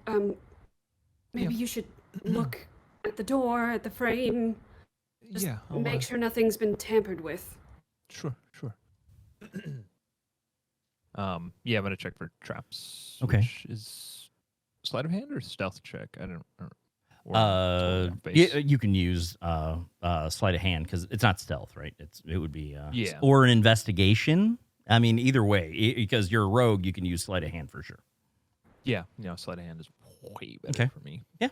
maybe you should look at the door, at the frame, just Yeah. make sure nothing's been tampered with. Sure. Yeah, I'm gonna check for traps. Okay. Which is sleight of hand or stealth check? I don't. You can use sleight of hand because it's not stealth, right? It would be Yeah. or an investigation. I mean, either way, because you're a rogue, you can use sleight of hand for sure. Yeah, sleight of hand is way better Okay. for me. Yeah,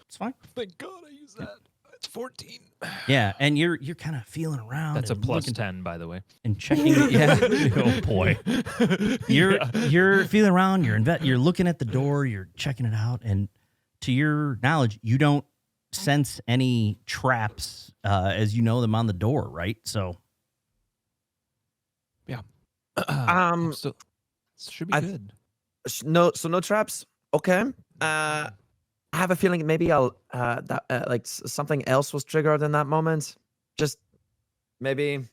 it's fine. Thank God I use that. It's 14. Yeah, and you're kind of feeling around. That's a and plus looking 10, by the way. and checking. Yeah. Oh boy. You're feeling around. You're looking at the door. You're checking it out, and to your knowledge, you don't sense any traps as you know them on the door, right? So. So should be I- good. No traps. Okay. I have a feeling maybe I'll something else was triggered in that moment. Just maybe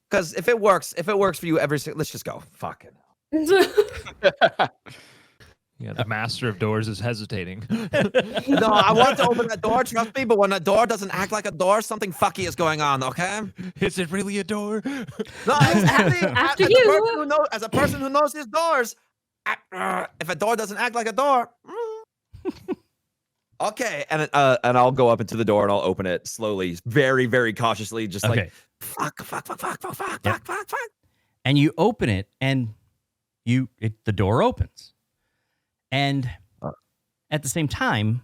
because if it works for you let's just go. Fuck it. Yeah, the master of doors is hesitating. No, I want to open that door, trust me, but when a door doesn't act like a door, something fucky is going on, okay? Is it really a door? No, exactly. After as, you. as a person who knows his doors, if a door doesn't act like a door, okay, and I'll go up into the door and I'll open it slowly, very, very cautiously, just Okay. like fuck. And you open it, and the door opens. And at the same time,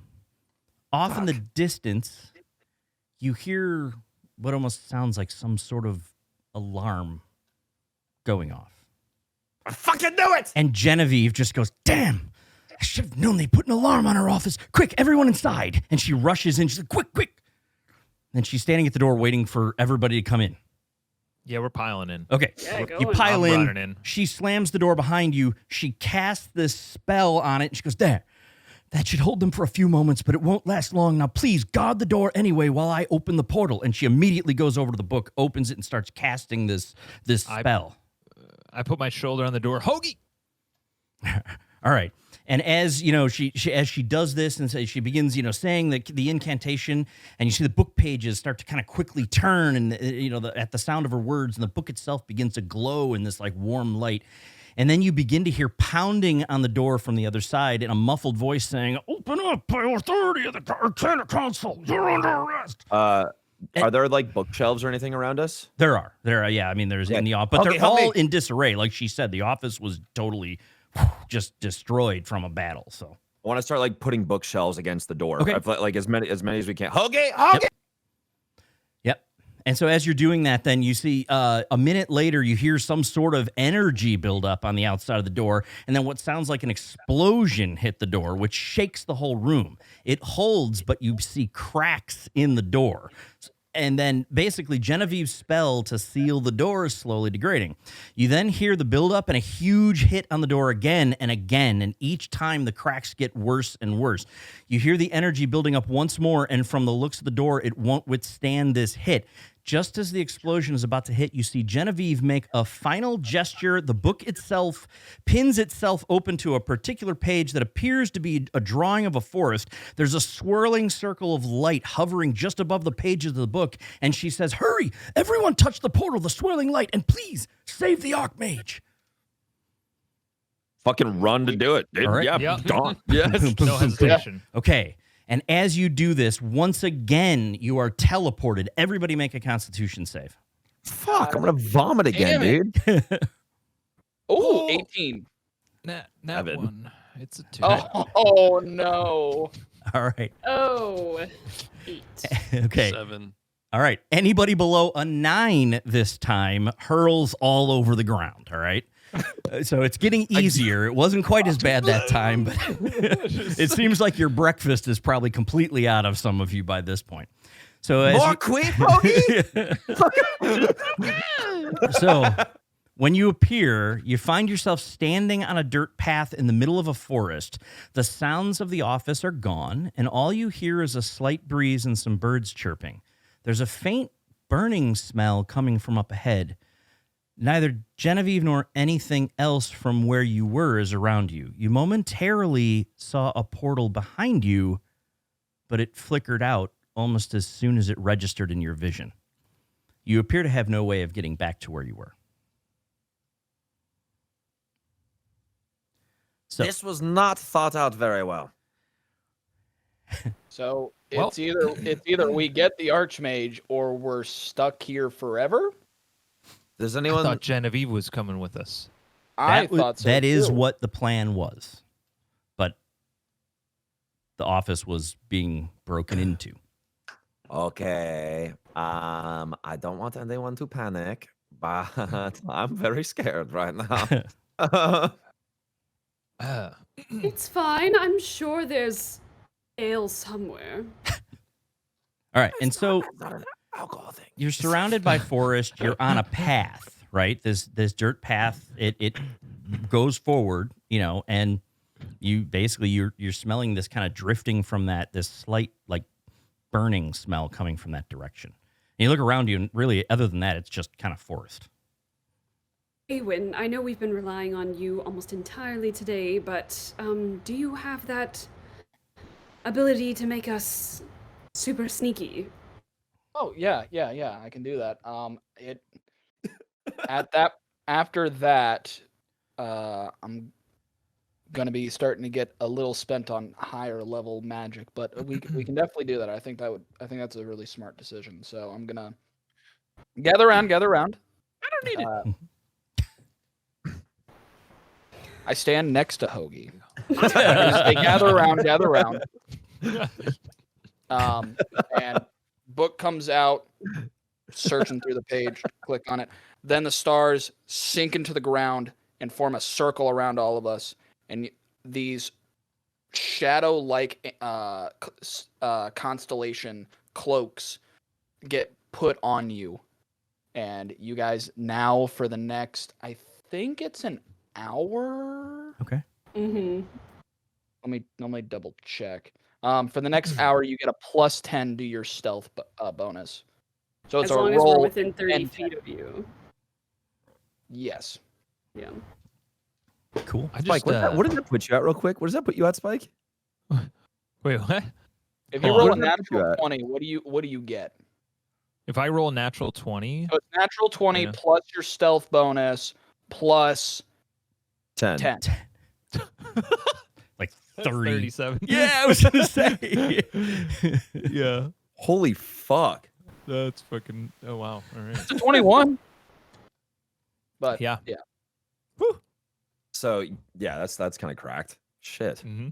off in the distance, you hear what almost sounds like some sort of alarm going off. I fucking knew it. And Genevieve just goes, "Damn, I should have known they put an alarm on our office. Quick, everyone inside." And she rushes in. She's like, quick. And she's standing at the door waiting for everybody to come in. Yeah, we're piling in. Okay. Yeah, You going. pile I'm in. running in. She slams the door behind you. She casts this spell on it. And she goes, "There. That should hold them for a few moments, but it won't last long. Now, please guard the door anyway while I open the portal." And she immediately goes over to the book, opens it, and starts casting this spell. I put my shoulder on the door. Hoagie! All right. And as you know, she as she does this and she begins, saying the incantation, and you see the book pages start to kind of quickly turn, and at the sound of her words, and the book itself begins to glow in this like warm light. And then you begin to hear pounding on the door from the other side in a muffled voice saying, "Open up by authority of the Arcana Council. You're under arrest." Are there like bookshelves or anything around us? There are. Yeah. I mean, there's in the office, but Okay, they're help all me. in disarray. Like she said, the office was totally just destroyed from a battle. So. I want to start like putting bookshelves against the door. Okay. Like as many as we can. Okay. Yep. And so as you're doing that, then you see a minute later, you hear some sort of energy build up on the outside of the door. And then what sounds like an explosion hit the door, which shakes the whole room. It holds, but you see cracks in the door. And then basically Genevieve's spell to seal the door is slowly degrading. You then hear the buildup and a huge hit on the door again and again. And each time the cracks get worse and worse. You hear the energy building up once more. And from the looks of the door, it won't withstand this hit. Just as the explosion is about to hit, you see Genevieve make a final gesture. The book itself pins itself open to a particular page that appears to be a drawing of a forest. There's a swirling circle of light hovering just above the pages of the book, and she says, "Hurry! Everyone touch the portal, the swirling light, and please save the Archmage." Fucking run to do it, dude. All right. Yeah, Yep. gone. Yes. No hesitation. Okay. And as you do this, once again, you are teleported. Everybody make a Constitution save. Fuck, I'm gonna vomit again, Damn dude. Oh, 18. Not Evan. one. It's a 2. Oh no. All right. Oh, 8. Okay. 7. All right. Anybody below a 9 this time hurls all over the ground. All right. So it's getting easier. It wasn't quite as bad that time, but it seems like your breakfast is probably completely out of some of you by this point. So as More you- queef, Hoagie? So when you appear, you find yourself standing on a dirt path in the middle of a forest. The sounds of the office are gone, and all you hear is a slight breeze and some birds chirping. There's a faint burning smell coming from up ahead. Neither Genevieve nor anything else from where you were is around you. You momentarily saw a portal behind you, but it flickered out almost as soon as it registered in your vision. You appear to have no way of getting back to where you were. So, This was not thought out very well. So Well- it's either we get the Archmage or we're stuck here forever. Does I anyone? thought Genevieve was coming with us. I thought so. That is too. what the plan was, but the office was being broken into. Okay. I don't want anyone to panic, but I'm very scared right now. It's fine. I'm sure there's ale somewhere. All right, and so It's not an alcohol thing. you're surrounded by forest. You're on a path, right? This dirt path. It goes forward, and you basically you're smelling this kind of drifting from this slight like burning smell coming from that direction. And you look around you, and really, other than that, it's just kind of forest. Awen, I know we've been relying on you almost entirely today, but do you have that ability to make us super sneaky? Oh yeah, I can do that. After that, I'm gonna be starting to get a little spent on higher level magic, but we can definitely do that. I think that's a really smart decision. So I'm gonna gather around. I don't need it. I stand next to Hoagie. They gather around. And book comes out, searching through the page, click on it. Then the stars sink into the ground and form a circle around all of us. And these shadow-like constellation cloaks get put on you. And you guys now for the next, I think it's an hour. Okay. Mm-hmm. Let me double check. For the next hour, you get a +10 to your stealth bonus. So it's As a long as roll. we're within 30 and- feet of you. Yes. Yeah. Cool. I just, Spike, what does that put you at, real quick? What does that put you at, Spike? Wait, what? If you Hold roll on. a What does that put you natural at? 20, what do you get? If I roll a natural 20, So it's natural 20 Yeah. plus your stealth bonus plus 10. 10. Like that's 30. 37. Yeah, I was gonna say. Yeah. Holy fuck. That's fucking. Oh, wow. All right. It's a 21. But Yeah. yeah. So yeah, that's kind of cracked. Shit. Mm-hmm.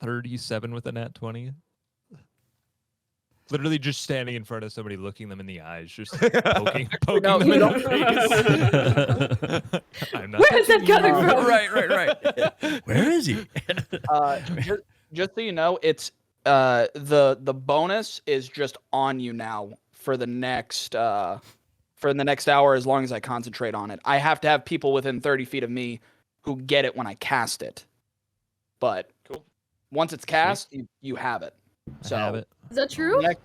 37 with a nat 20. Literally just standing in front of somebody, looking them in the eyes, just poking No, them in no. the face. I'm not Where is that touching you. coming from? right. Where is he? Just so you know, it's the bonus is just on you now for the next hour as long as I concentrate on it. I have to have people within 30 feet of me who get it when I cast it. But once it's cast, you have it. So I have it. Is that true? next-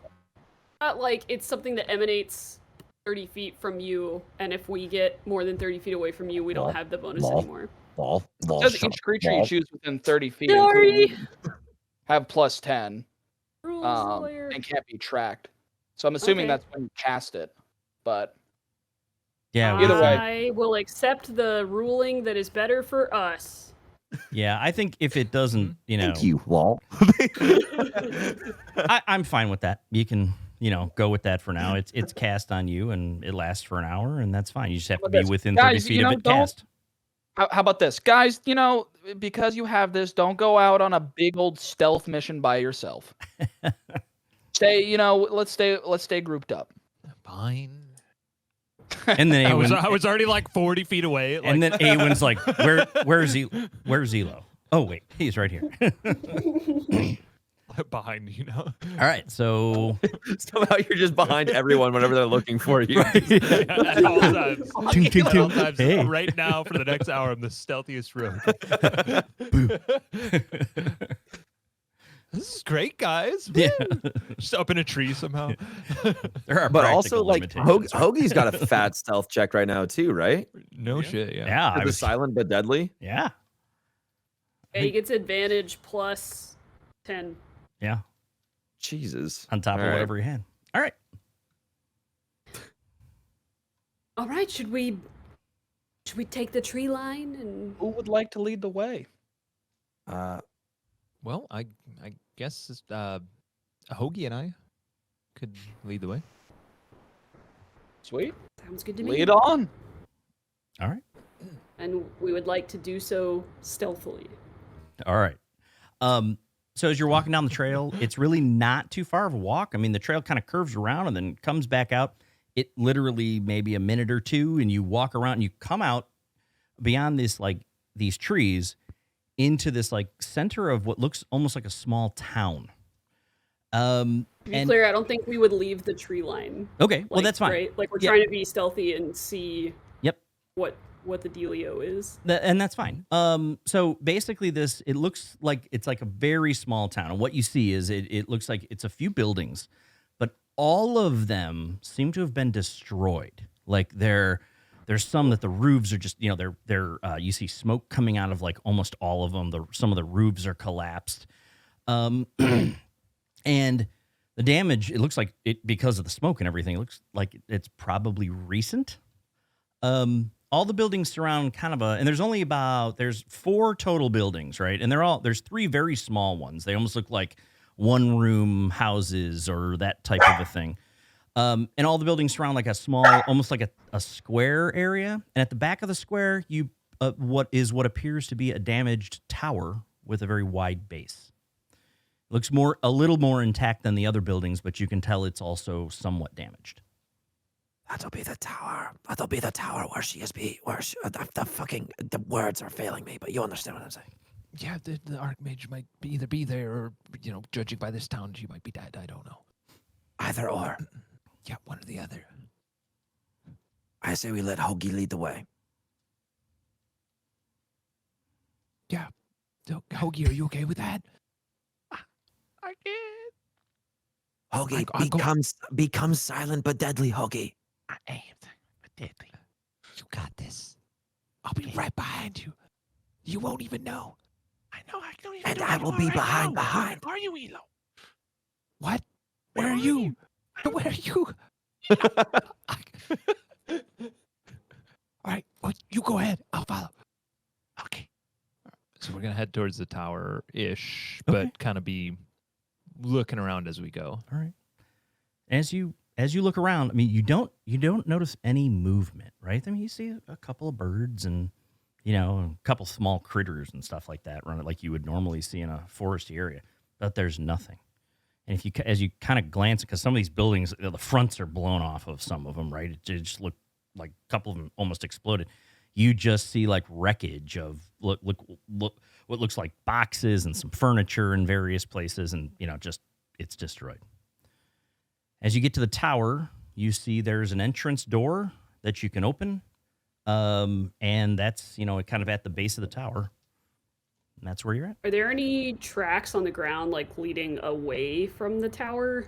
Not like it's something that emanates 30 feet from you, and if we get more than 30 feet away from you, we don't have the bonus anymore. Ball. it says each creature you choose within 30 feet Sorry. including you, have +10 Rules lawyer. and can't be tracked. So I'm assuming Okay. that's when you cast it. But Yeah. Either way. I will accept the ruling that is better for us. Yeah, I think if it doesn't, Thank you, Walt. I'm fine with that. You can, go with that for now. It's cast on you, and it lasts for an hour, and that's fine. You just have to How about be this? within 30 Guys, feet of it don't- cast. how about this, guys? Because you have this, don't go out on a big old stealth mission by yourself. Let's stay grouped up. Fine. And then I was Awen, already like 40 feet away. Like, and then Awen's like, where's Zelo? Oh wait, he's right here. behind, All right, so Somehow you're just behind everyone whenever they're looking for you. At all times. Ting, ting, At all ting. times. Hey. Right now, for the next hour, I'm the stealthiest rogue. This is great, guys. Yeah. Woo. Just up in a tree somehow. there are But also, practical like, limitations. Hoagie's got a fat stealth check right now, too, right? No shit, yeah. Yeah, It was silent but deadly. yeah, Yeah, he gets advantage plus 10. yeah. Jesus. On top All of right. whatever he had. All right. All right, should we take the tree line and Who would like to lead the way? Well, I guess Hoagie and I could lead the way. Sweet. Sounds good to me. Lead on. All right. And we would like to do so stealthily. All right. So as you're walking down the trail, it's really not too far of a walk. I mean, the trail kind of curves around and then comes back out. It literally maybe a minute or two, and you walk around and you come out beyond this, like these trees, into this like center of what looks almost like a small town. To be clear, I don't think we would leave the tree line. Okay, well, that's fine. Right? Like we're Yeah. trying to be stealthy and see Yep. what the dealio is. And that's fine. So basically it looks like it's like a very small town. And what you see is it looks like it's a few buildings, but all of them seem to have been destroyed. Like there's some that the roofs are just, they're you see smoke coming out of like almost all of them. Some of the roofs are collapsed. And the damage, it looks like it, because of the smoke and everything, it looks like it's probably recent. All the buildings surround kind of and there's 4 total buildings, right? And there's 3 very small ones. They almost look like 1-room houses or that type of a thing. And all the buildings surround like a small, almost like a square area. And at the back of the square, what appears to be a damaged tower with a very wide base. It looks a little more intact than the other buildings, but you can tell it's also somewhat damaged. That'll be the tower. That'll be the tower where she is. The words are failing me, but you understand what I'm saying. Yeah, the Archmage might either be there or, judging by this town, she might be dead. I don't know. Either or. Yeah, one or the other. I say we let Hoagie lead the way. Yeah. So, Hoagie, are you okay with that? I can't. Hoagie, become silent but deadly, Hoagie. I am but deadly. You got this. I'll be right behind you. You won't even know. I know. I don't even And know I where will you be are right now. behind. Where are you, Elo? What? Where are you? Where are you? All right, well, you go ahead. I'll follow. Okay. So we're gonna head towards the tower-ish, Okay. but kind of be looking around as we go. All right. As you look around, I mean, you don't notice any movement, right? I mean, you see a couple of birds and a couple small critters and stuff like that running like you would normally see in a foresty area, but there's nothing. And as you kind of glance, because some of these buildings, the fronts are blown off of some of them, right? It just looked like a couple of them almost exploded. You just see like wreckage of look what looks like boxes and some furniture in various places, and it's destroyed. As you get to the tower, you see there's an entrance door that you can open, and that's kind of at the base of the tower, and that's where you're at. Are there any tracks on the ground like leading away from the tower?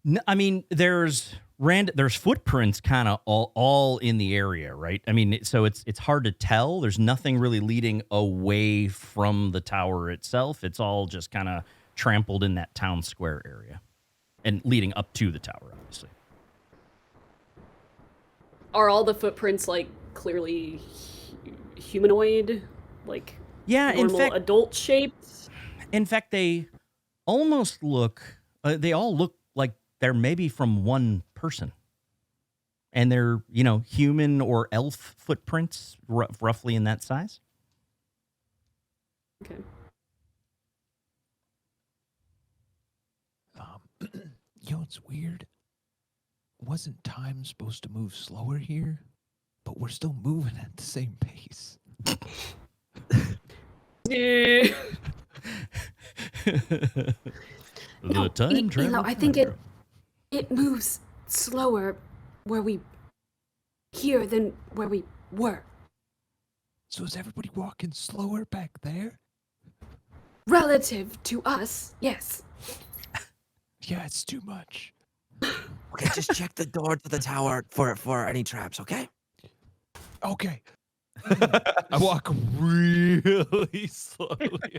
No, I mean, there's footprints kind of all in the area, right? I mean, so it's hard to tell. There's nothing really leading away from the tower itself. It's all just kind of trampled in that town square area and leading up to the tower, obviously. Are all the footprints like clearly humanoid, like normal adult shaped? In fact, they almost look. They all look like they're maybe from one person, and they're human or elf footprints, roughly in that size. Okay. It's weird. Wasn't time supposed to move slower here? But we're still moving at the same pace. The time travel. I think it moves slower here than where we were. So is everybody walking slower back there? Relative to us, yes. Yeah, it's too much. Okay, just check the door to the tower for any traps, okay? Okay. I walk really slowly.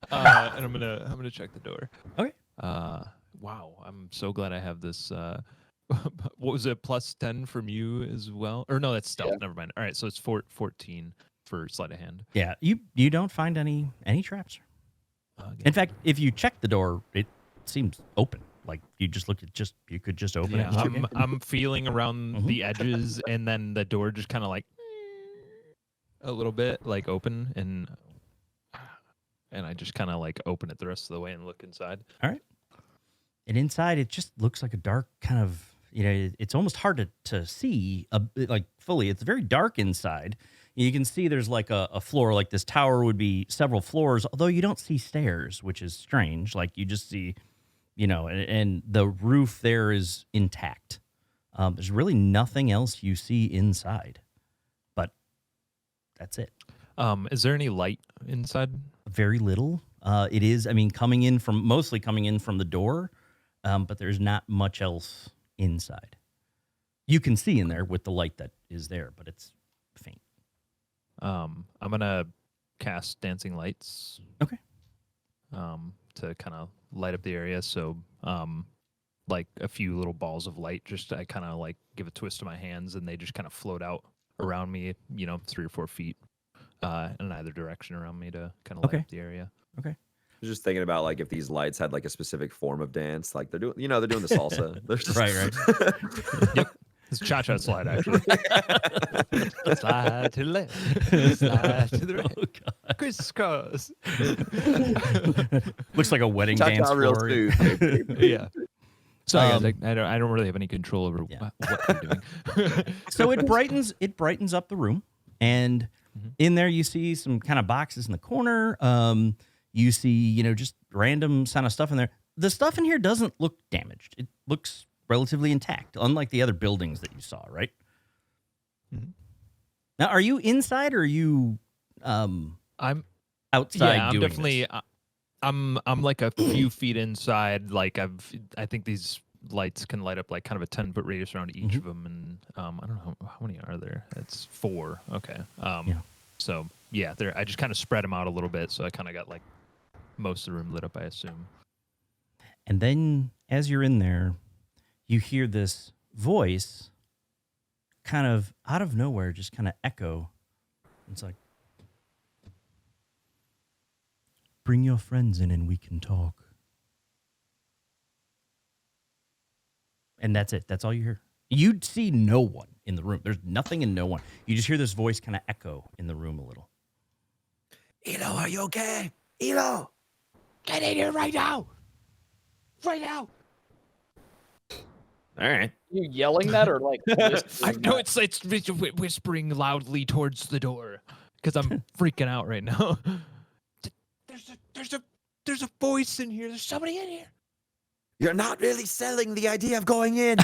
And I'm gonna check the door. Okay. Wow, I'm so glad I have this. What was it? +10 from you as well? Or no, that's stealth. Yeah. Never mind. All right, so it's 14 for sleight of hand. Yeah, you don't find any traps. Okay. In fact, if you check the door, it seems open. Like you just look at you could just open it. Yeah, And walk in. I'm feeling around Mhm. the edges, and then the door just kind of like a little bit like open, and I just kind of like open it the rest of the way and look inside. All right. And inside, it just looks like a dark kind of, it's almost hard to see like fully. It's very dark inside. You can see there's like a floor, like this tower would be several floors, although you don't see stairs, which is strange. Like you just see, and the roof there is intact. There's really nothing else you see inside, but that's it. Is there any light inside? Very little. It is, mostly coming in from the door, but there's not much else inside. You can see in there with the light that is there, but it's faint. I'm gonna cast dancing lights. Okay. To kind of light up the area. So, like a few little balls of light. I kind of like give a twist to my hands, and they just kind of float out around me. 3 or 4 feet in either direction around me to kind of light up the area. I was just thinking about like if these lights had like a specific form of dance, like they're doing the salsa. They're just... Right. Yep. It's cha-cha slide, actually. Slide to the left, slide to the right. Oh, God. Crisscross. Looks like a wedding Cha-cha dance real floor. smooth. Yeah. Sorry, Um, guys, I don't really have any control over Yeah. what I'm doing. So it brightens up the room, and in there you see some kind of boxes in the corner. You see, just random kind of stuff in there. The stuff in here doesn't look damaged. It looks relatively intact, unlike the other buildings that you saw, right? Mhm. Now, are you inside or are you I'm outside I'm doing definitely this? I'm like a few feet inside. Like I think these lights can light up like kind of a 10-foot radius around each of them, and I don't know how many are there. It's 4. Okay. Yeah. So yeah, I just kind of spread them out a little bit, so I kind of got like most of the room lit up, I assume. And then as you're in there, you hear this voice kind of out of nowhere just kind of echo. It's like, bring your friends in and we can talk. And that's it. That's all you hear. You'd see no one in the room. There's nothing and no one. You just hear this voice kind of echo in the room a little. Elo, are you okay? Elo! Get in here right now! Right now! All right. You yelling that or like? I whispering know that? it's whispering loudly towards the door because I'm freaking out right now. There's a voice in here. There's somebody in here. You're not really selling the idea of going in.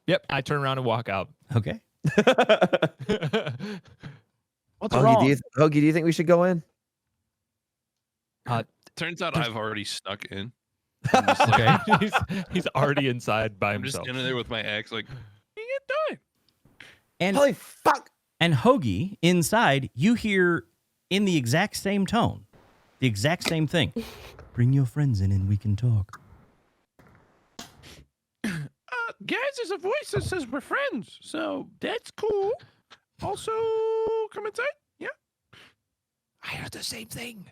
Yep, I turn around and walk out. Okay. What's Hoagie, wrong? Hoagie, do you think we should go in? Turns out I've already snuck in. Okay. he's already inside by I'm just himself. standing there with my axe, like, You get done. And Holy fuck! And Hoagie, inside, you hear in the exact same tone, the exact same thing. Bring your friends in and we can talk. Guys, there's a voice that says we're friends, so that's cool. Also, come inside. Yeah. I heard the same thing.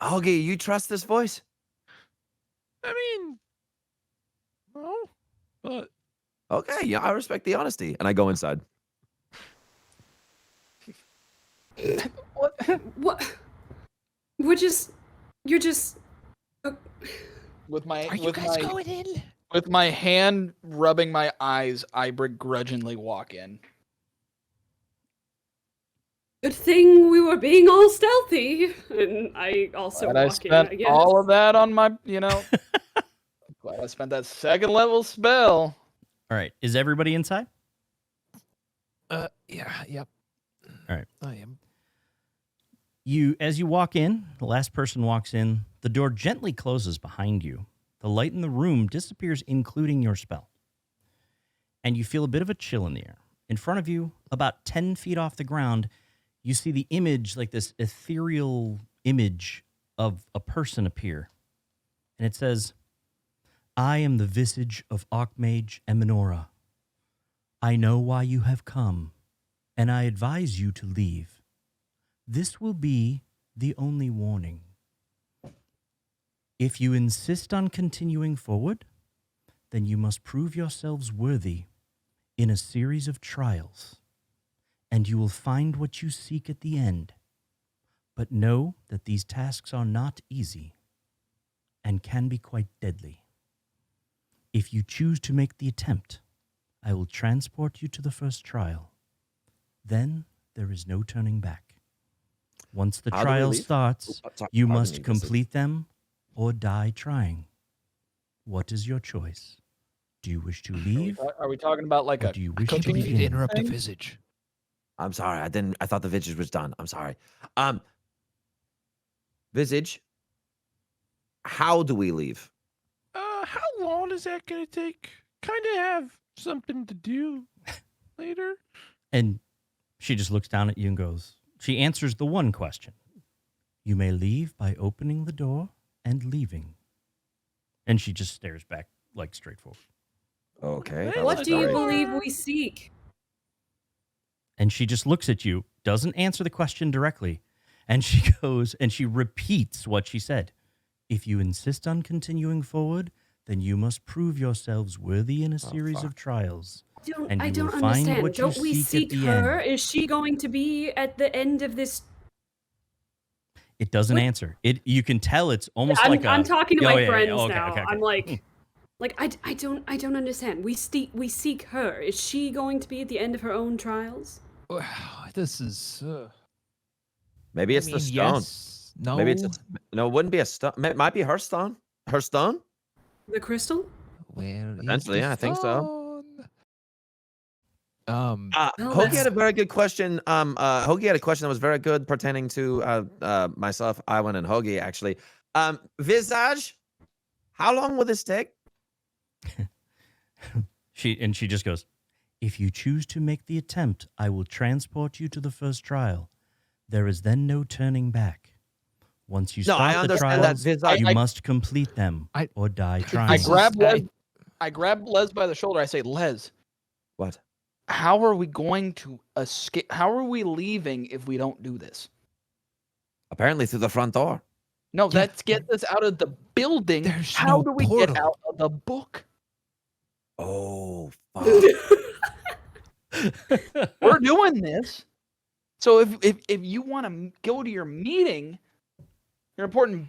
Hoagie, you trust this voice? I mean, no, but Okay, yeah, I respect the honesty. And I go inside. What? You're just. With my are you guys going in? with my hand rubbing my eyes, I begrudgingly walk in. Good thing we were being all stealthy, and I also Glad I walk in. spent I guess. all of that on my, glad I spent that 2nd level spell. All right. Is everybody inside? Yeah, yep. All right. I am. As you walk in, the last person walks in, the door gently closes behind you. The light in the room disappears, including your spell. And you feel a bit of a chill in the air. In front of you, about 10 feet off the ground, you see the image, like this ethereal image of a person appear. And it says, I am the visage of Archmage Eminora. I know why you have come. and I advise you to leave. This will be the only warning. If you insist on continuing forward, then you must prove yourselves worthy in a series of trials, and you will find what you seek at the end. But know that these tasks are not easy and can be quite deadly. If you choose to make the attempt, I will transport you to the first trial. Then there is no turning back. Once the How do we trial leave? starts, Sorry, you pardon must me, this is- complete them or die trying. What is your choice? Do you wish to leave, Are we talking about like or a do you wish Could to you begin? interrupt a thing? visage? I'm sorry. I thought the visage was done. I'm sorry. Visage. How do we leave? How long is that gonna take? Kind of have something to do later. And she just looks down at you and goes, she answers the one question. You may leave by opening the door and leaving. And she just stares back, like, straightforward. Okay. What that What was do you great. believe we seek? And she just looks at you, doesn't answer the question directly. And she goes and she repeats what she said. If you insist on continuing forward, then you must prove yourselves worthy in a series of trials. And I you don't will find understand. what you Don't we seek at seek the her? end. Is she going to be at the end of this? It doesn't What? answer. You can tell it's almost I'm, like a. I'm talking to Oh, my yeah, friends okay, now. okay, okay. I'm like I don't understand. We seek her. Is she going to be at the end of her own trials? Wow, this is. Maybe it's the stone. Yes, no. Maybe it's no. It wouldn't be a stone. It might be her stone. Her stone. The crystal? Where is Potentially, the yeah, I think so. stone? Well, Hoagie that's- had a very good question. Hoagie had a question that was very good pertaining to myself, Iwan, and Hoagie actually. Visage, how long will this take? She just goes, if you choose to make the attempt, I will transport you to the first trial. There is then no turning back. Once you No, I start the understand that, trials, Visage. you must complete them or die trying. I grab Les by the shoulder. I say, Les, What? how are we going to escape? How are we leaving if we don't do this? Apparently through the front door. No, Yeah. let's get us out of the building. There's How no do we portal. get out of the book? Oh, fuck. We're doing this. So if you want to go to your meeting, your important,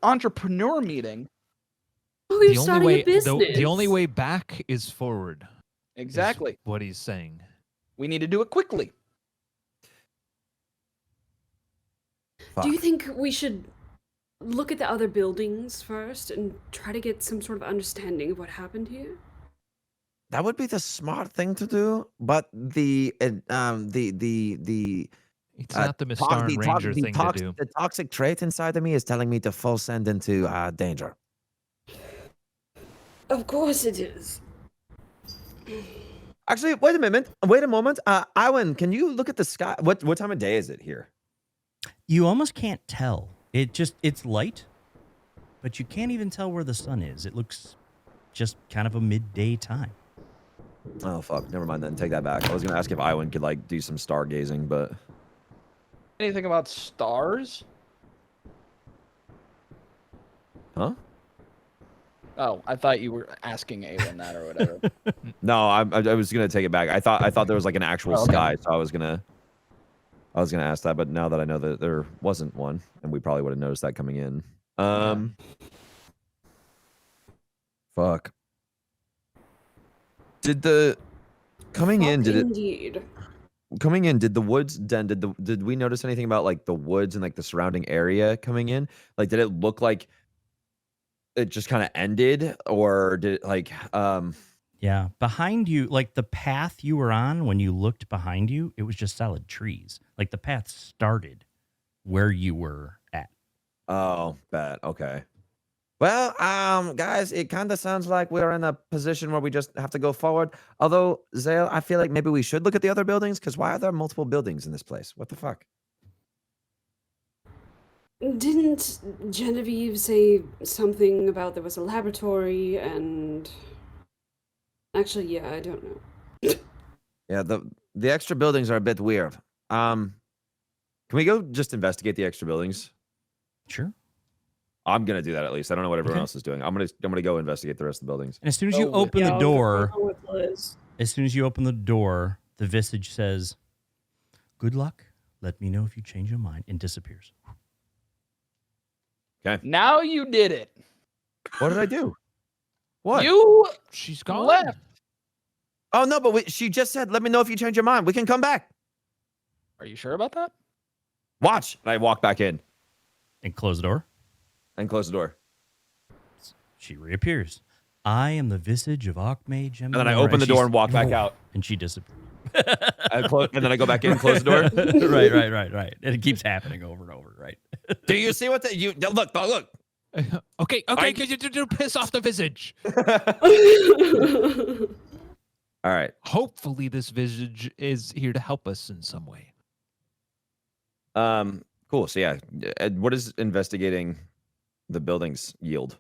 entrepreneur meeting. Oh, you're The only starting way, a business. the only way back is forward. is Exactly. what he's saying. We need to do it quickly. Fuck. Do you think we should look at the other buildings first and try to get some sort of understanding of what happened here? That would be the smart thing to do, but the It's not the Mystaran Ranger thing to do. The toxic trait inside of me is telling me to full send into danger. Of course it is. Actually, wait a moment. Wait a moment. Iwan, can you look at the sky? What time of day is it here? You almost can't tell. It's light, but you can't even tell where the sun is. It looks just kind of a midday time. Oh fuck! Never mind then. Take that back. I was gonna ask if Iwan could like do some stargazing, but Anything about stars? huh? Oh, I thought you were asking Awen that or whatever. No, I was gonna take it back. I thought there was like an actual Oh, okay. sky, so I was gonna ask that, but now that I know that there wasn't one, and we probably would have noticed that coming in. Fuck. Did the coming in? Did it Indeed. coming in? Did the woods? Den? Did we notice anything about like the woods and like the surrounding area coming in? Like, did it look like it just kind of ended, or did it like Yeah, behind you, like the path you were on when you looked behind you, it was just solid trees. Like the path started where you were at. Oh, bad. Okay. Well, guys, it kind of sounds like we're in a position where we just have to go forward. Although, Zale, I feel like maybe we should look at the other buildings, because why are there multiple buildings in this place? What the fuck? Didn't Genevieve say something about there was a laboratory and... Actually, yeah, I don't know. Yeah, The extra buildings are a bit weird. Can we go just investigate the extra buildings? Sure. I'm gonna do that at least. I don't know what everyone Okay. else is doing. I'm gonna go investigate the rest of the buildings. And as soon as you Oh, open the door, I'll go with Liz. the visage says, "Good luck. Let me know if you change your mind," and disappears. Now you did it. What did I do? What? You She's gone. left. Oh no, but she just said, "Let me know if you change your mind. We can come back." Are you sure about that? Watch. And I walk back in And close the door. and close the door. She reappears. I am the visage of Archmage And then I open the door and walk back out. And she disappears. And then I go back in, close the door. right. And it keeps happening over and over, right? Do you see what you look? Okay, you piss off the visage. All right. Hopefully, this visage is here to help us in some way. Cool. So yeah, what does investigating the buildings yield?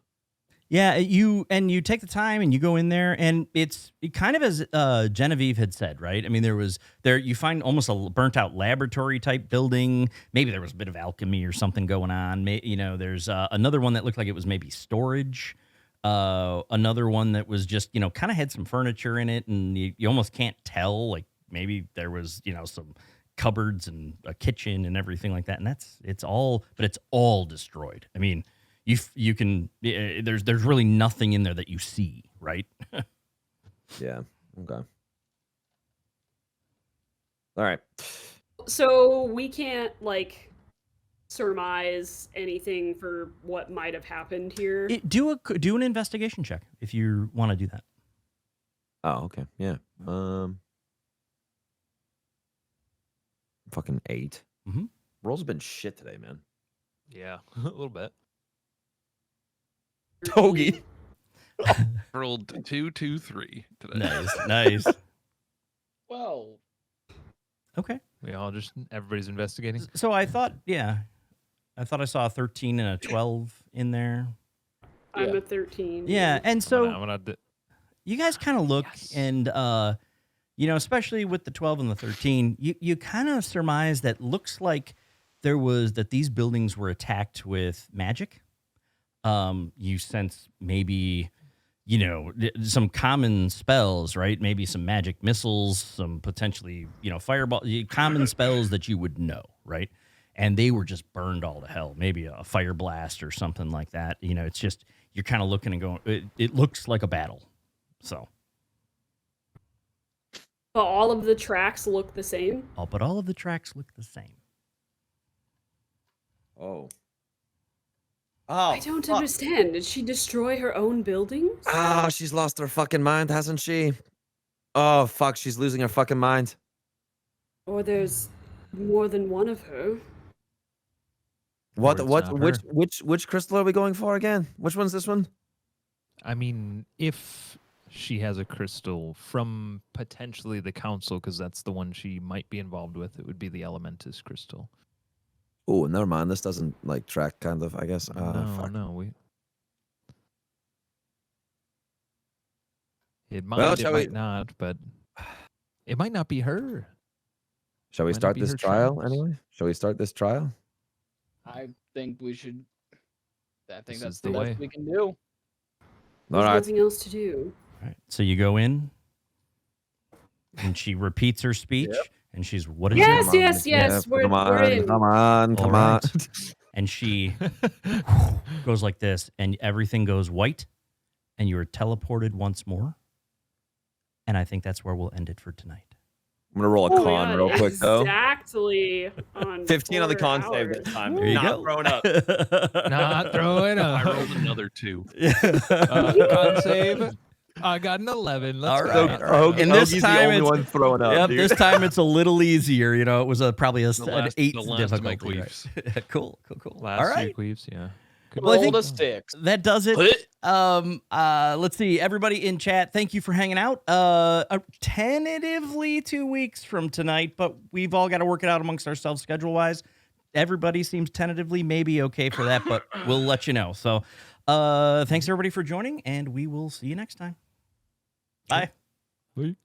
Yeah, you take the time and you go in there, and it kind of as Genevieve had said, right? I mean, you find almost a burnt out laboratory type building. Maybe there was a bit of alchemy or something going on. There's another one that looked like it was maybe storage. Another one that was just kind of had some furniture in it, and you almost can't tell. Like maybe there was some cupboards and a kitchen and everything like that. And it's all destroyed. I mean. You can there's really nothing in there that you see, right? Yeah. Okay. All right. So we can't surmise anything for what might have happened here. Do an investigation check if you want to do that. Oh, okay. Yeah. Fucking 8. Mhm. Rolls have been shit today, man. Yeah, a little bit. Togi. Rolled 2, 2, 3 today. Nice. Well, Okay. Everybody's investigating. So I thought I saw a 13 and a 12 in there. I'm Yeah. a 13. Yeah, and so I'm gonna you guys kind of look Yes. and especially with the 12 and the 13, you kind of surmise that looks like these buildings were attacked with magic. You sense maybe, some common spells, right? Maybe some magic missiles, some potentially, fireball, common spells that you would know, right? And they were just burned all to hell. Maybe a fire blast or something like that. It's just, you're kind of looking and going, it looks like a battle. So. But all of the tracks look the same. But all of the tracks look the same. Oh. I don't understand. Did she destroy her own buildings? Ah, she's lost her fucking mind, hasn't she? Oh, fuck, she's losing her fucking mind. Or there's more than one of her? What? it's What? not Which crystal are we going for again? Which one's this one? I mean, if she has a crystal from potentially the council, because that's the one she might be involved with, it would be the Elementus crystal. Oh, never mind. This doesn't track, kind of. I guess. Fuck. It might, Well, it shall might we- not, but it might not be her. Shall we Might not start be this her trial tracks. anyway? Shall we start this trial? I think we should. I think This that's is the the best way. we can do. There's right. nothing else to do. All right. So you go in, and she repeats her speech, and she's, "What is it?" Yes, Come on, yes, yes. We're come in. on. All right. And she goes like this, and everything goes white, and you are teleported once more. And I think that's where we'll end it for tonight. I'm gonna roll a Oh my con God, real quick though. Exactly. On 15 on the 4 con save hours. this time. There you Not go. thrown up. Not throwing I up. rolled another 2. Con save. I got an 11. Let's All go. right. Hoagie's And this the time only it's- one throwing up. Yep, dude. this time it's a little easier. It was probably an 8 the last of my difficulty. Right? Cool. Last All few right. queefs, yeah. Good Well, I Roll think- a 6. That does it. Let's see. Everybody in chat, thank you for hanging out. Tentatively 2 weeks from tonight, but we've all got to work it out amongst ourselves schedule-wise. Everybody seems tentatively maybe okay for that, but we'll let you know. So thanks, everybody, for joining, and we will see you next time. Bye. Bye.